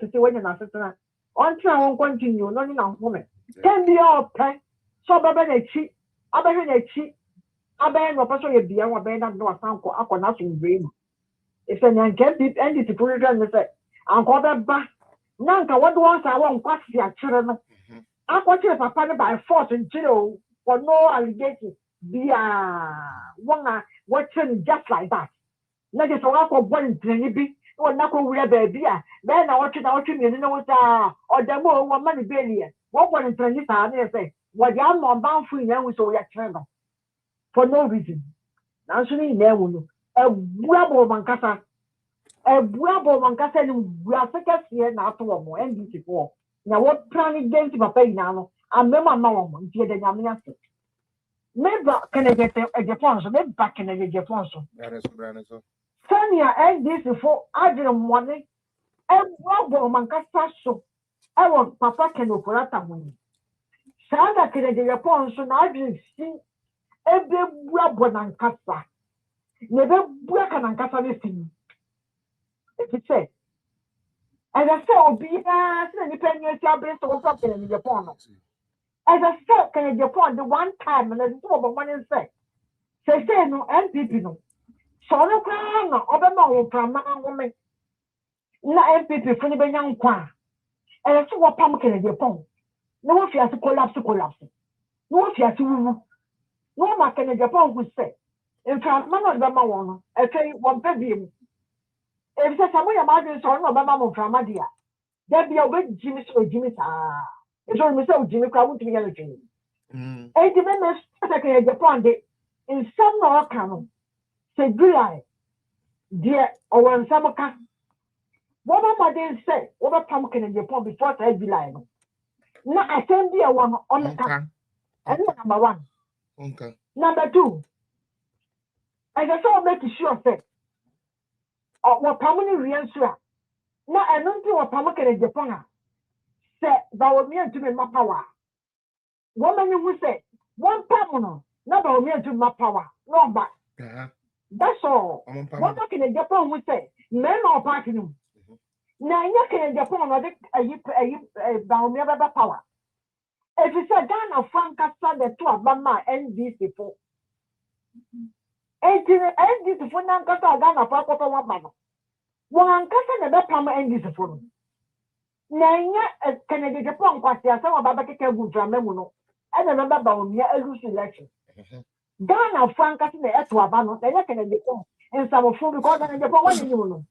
to see when you na setna on try won continue no ni na home can be all pen so baba na chi abe no person ye bia wa be na no asanko akona so nbre mu if any can be end the program say anko be ba na nka what won say won kwasi a kire no akwachi papa ne by force nkire for no allegation bia won what just like that na je so akọ born treni bi won na ko wura ba bia be na what mi ni no sa odamo wo ma ni belie wo born treni sa na say what ya no ban fu yan wi so ya kire no for no reason na so ni na ewu no ebu abo mankasa Buabo Mancasa and Buafrica here now to a more and before. Now, what planning game to pay now? I'm never mom, dear the Yaminas. Maybe can I get a Japan, maybe back in a Japan. Sanya and this before I didn't want it. And Buabo Mancasa so I want Papa can operate win. Sada can a Japan so now I didn't see every Buabo Mancasa. Never work an Ancasa listening. If it said, as I said, be any penny based on something in Japan. As I said, can Japan the one time and then two of one and say no MPP no. So no crown Obama from my woman. Na MPP for the young qua. And I saw what pumpkin in Japan. No if you have to collapse. No if you have to no market in Japan would say. In fact, man of Bama one, I tell you one baby. If there's someone imagine so no Bama from Madia, there be a big Jimmy so Jimmy. It's only so Jimmy Crowd to be anything. And the members in Japan, in some no canon, say July, dear, or when some can. What am I say? Over pumpkin in Japan before I be lying. Now I send you one on the can. And number one. Okay. Number two. As I saw make sure say. What permanent reanswer. Now I don't know what pumpkin in Japan. Say, that was me to me my power. Woman who say, one permanent, not about me to my power. No, but that's all. What can a Japan would say? Men or party. Now, you can Japan or a power. If you say, Ghana, Frank, the two of Bama and this before. And this for Nankata Ghana, Papa, one man. One cousin, the Bama and this for. Nanya Canada Japan Quatia, some of Babaka would Ramemuno, and remember Baumia Elus election. Ghana, Frank, the Etuabano, the Canada Japan, and some of food because in Japan, one in you.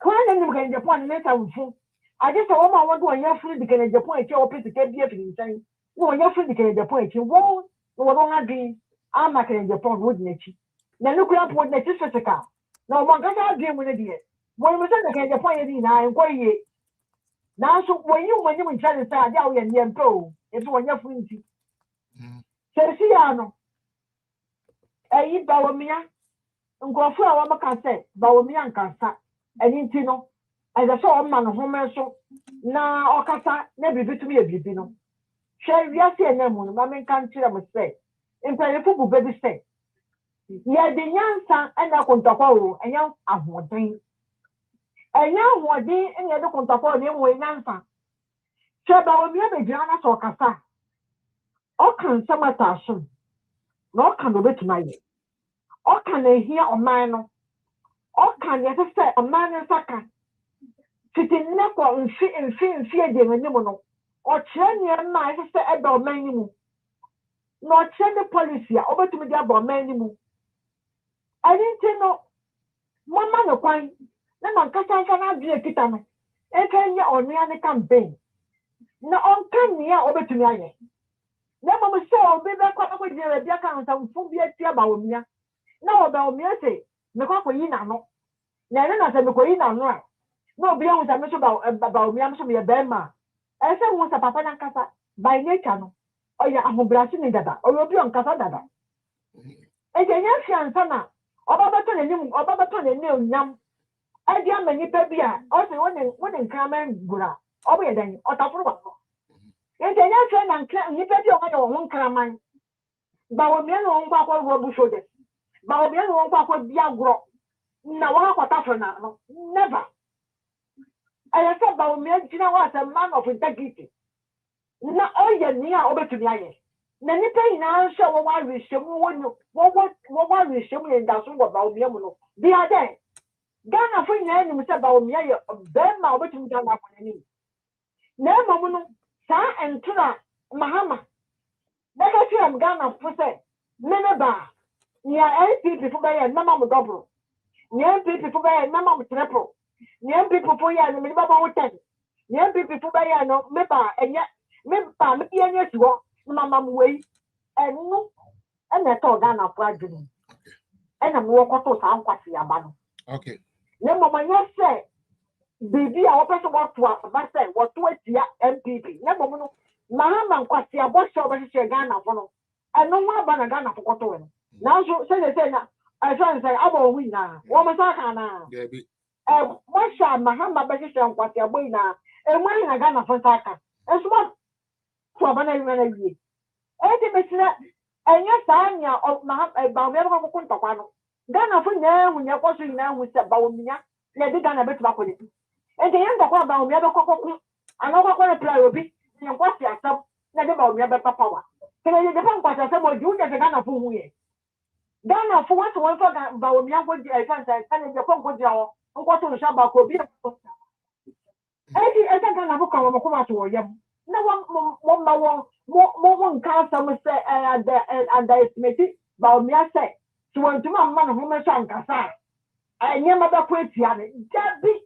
When you can Japan, let them food. I just want to your free the Canada Japan, your place to get beer in time. No, you're free the Canada Japan, you won't, no one agree. I'm not in Japan, wouldn't it? Now look up what the Tissaka. Now, one can't dream with a dear. When we send the Canada Japan, I'm going. Now, so when you try to start out and you go, it's when you're free. Serciano, I Bawamia, and go for our cassette, Bawamia and Cassa, and Intino, as I saw a man of Homer so now, Ocasa, never be to me a bibino. Shall we see a name on Mamma can't tell them say, in Palafu baby say. Yeah, the young son and I contact and young of one thing. And now what day any other contact him with answer. Chaba will be a Jana or Cassa. Or can some attention. Nor can the bit my way. Or can they hear a man? Or can they say a man in Saka? Sitting never and fear them and no. Or chain your mind to say about many. Nor send the policy over to me about many. I didn't know. One man of wine. Na mankasa kana die kitame ekanya onua ne campaign na onkanya obetumi aye na mama se obi be kwa mo die bia kan samfu bia tia ba omia na oba omia se me kwa ko yi na no na ne na se me ko yi na no a na obi ahun sa me so ba omia me so me be ma e se won sa papa na kasa by nature no oya ahobrasi ni dada obi onkasa dada e genya fiansa na oba beto ne ni onyam I dear many baby, also one common gura, over then, or Tafua. And then I said, and you bet your own caraman. Bawamian won't walk over Robu shoulders. Bawamian won't walk with Biagro. No one for Tafuna, never. I said, Bawamian, you know what, a man of integrity. Not all your near over to the Nanny pay now show why we show what we show me in that's what Bawamian. The other. Ghana for any Mr. Baumia, Ben Malbertin Ghana for any. No, Mamuno, Sa and Tuna, Mahama. Let us hear Ghana for say, Menaba, near LP before by a number of double, near people for by a number of triple, near people for ya and the minimum of 10, near people for by a no, Meba, and yet, Meba, maybe any to walk, Mamma way, and no, and I told Ghana for a dream. And I'm walking to San Quasi Abano. Okay. Ne mama nya say bibi a person what to aba say what to etia MPP. Ne mama no Mahama nkwasi abosho obehye Ghana for no. Eno wa ba na Ghana for koto we no. Now so say na I try say abo wi na. Wo mo saka na. Debi. Masha Mahama behye nkwasi aboyi na. Enwa na Ghana for saka. Enso ma to aba na wi. Eti mesina enya sanya o Mahama ba me ko ko ntokwa no. Ghana for nya hu nya ko so nya hu se ba wo nya. Le di Ghana betu ba ko ni. Enti yen ntokwa ba wo me be ko anokwa ko reply obi. Nkwasi asam na de ba o be papa wa kene de fa nkwasi asam o ju de Ghana fu hu ye Ghana fu what one for ba o mi agbo di e kan sai kan de ko ngodi awo nkwo to sha ba ko bi e Ghana fu kan mo ko ma to yam na mo nka asam se underestimate ba o mi ase to want to ma no ho me sha nkasa enye ma ba ko etia ne dabi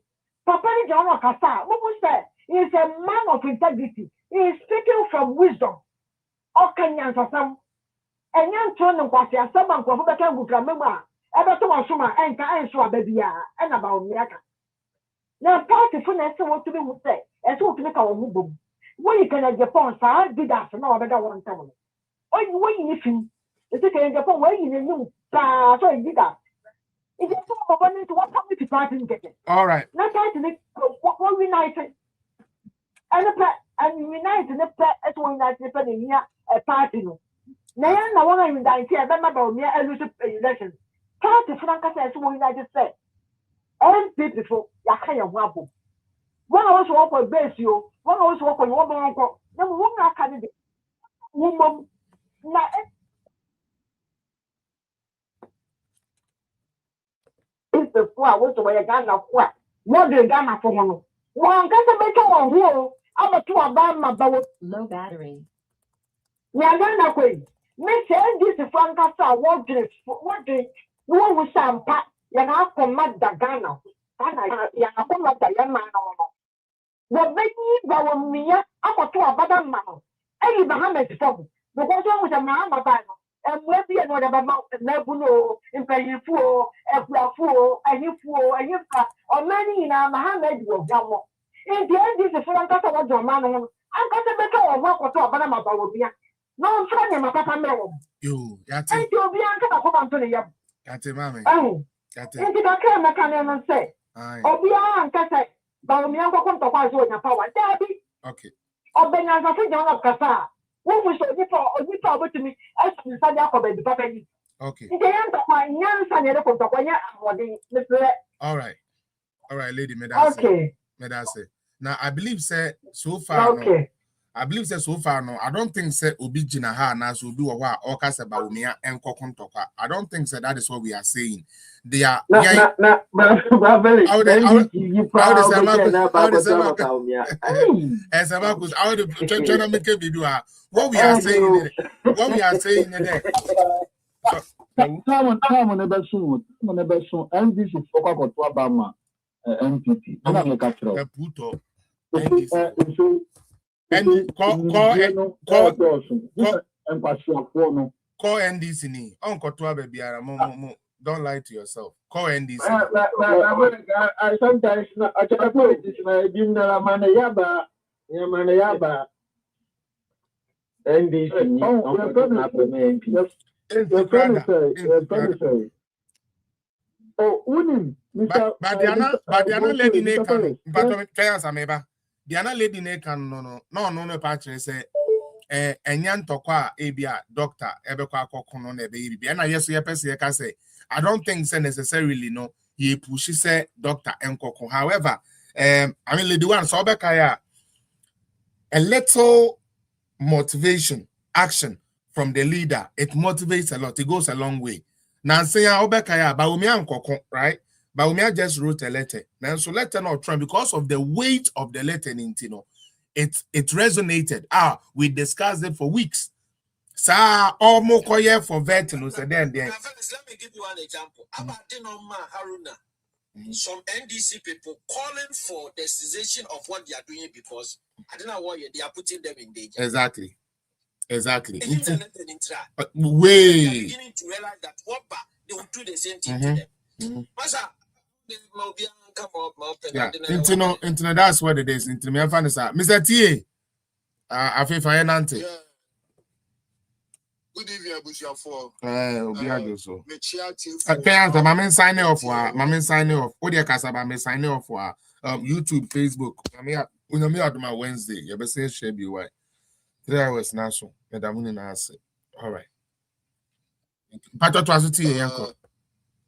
papa ni je ono kasa mo say he is a man of integrity. He is speaking from wisdom. Okanya sasam. Enyan tono kwasi asama nkwafo beka ngukra memwa. Ebe to wasoma enka enso ababia ena ba omiaka. Na party fu na ese wotu bi mu se. Ese wotu bi ka wo bom. When you can Japan sa did that na obeda one time. When you fin. Ese can Japan when you new pa so did that. If you talk about it, what happened to party get? All right. Na party what we night and unite in the as one night in a party. Now, I want to unite here, but about me, I lose election. Party Franca says, one United States. All people, Yakaya Wabu. One of us walk for base you, one of us walk on one uncle, no one candidate. Woman, now, it's the four was away a Ghana what? More than Ghana for one. One got to make a one. I'm a two about my low battery. Nyagana kwe. Me say this Franca sa what drink no we sampa ya na akoma da Ghana. Ghana ya akoma da ya man no. The baby ba wo miya akoto abada ma no. Eyi Muhammad for because one with a man ba no. And maybe another about Nebuno, Imperifu, Equafu, and or many in Muhammad will come. In the end, this is one cut of your man. I'm got a better or walk or to a banana about me. No, I'm trying my papa no. You, that's it. You'll be uncle to the yam. That's it, mammy. Oh, that's it. I can't say. Oh, be uncle, but me uncle come to pass on your power. Daddy. Okay. Oh, Ben, I think you're not Cassa. What was your before to me as you said, the papa. Okay. In the end of my young son, all right, lady, okay. Medase. Now I believe say so far okay. No. I believe say so far no. I don't think say obi jina ha na so do wa o ka se ba umia enko kontoka. I don't think say that is what we are saying. They are what we are saying MPP. Call NDC ni. Don't lie to yourself. Call NDC. I sometimes I try to put this my dinner manayaba. Yamanayaba. NDC. Oh, winning. But Diana lady Nakan, but Kayas Ameba. Diana lady Nakan no patch say enyan tokwa ebia doctor ebekwa kokono na baby. And I yes you say I don't think say necessarily no ye push say doctor enkoko. However, I mean lady one so bekaya a little motivation action from the leader, it motivates a lot, it goes a long way. Now say obekaya Baumia nkoko, right? Baumia just wrote a letter. Now so letter not Trump because of the weight of the letter in Tino. It resonated. We discussed it for weeks. Sa almost for veterans and then let me give you an example. About Dinoma Haruna. Some NDC people calling for the cessation of what they are doing because I don't know why they are putting them in danger. Exactly. Way. They are beginning to realize that they will do the same thing to them. Masa, Yeah, into that's what it is. Into me, I'm fine, sir. Mr. T. I feel fine, Auntie. Good evening, Abusia for. Obiago so. Okay, answer. Mama signing off. Mama signing off. What do you Mama signing off for YouTube, Facebook. When I'm out my Wednesday, you better say share be why. 3 hours now, so. Madam, all right. Pato to us to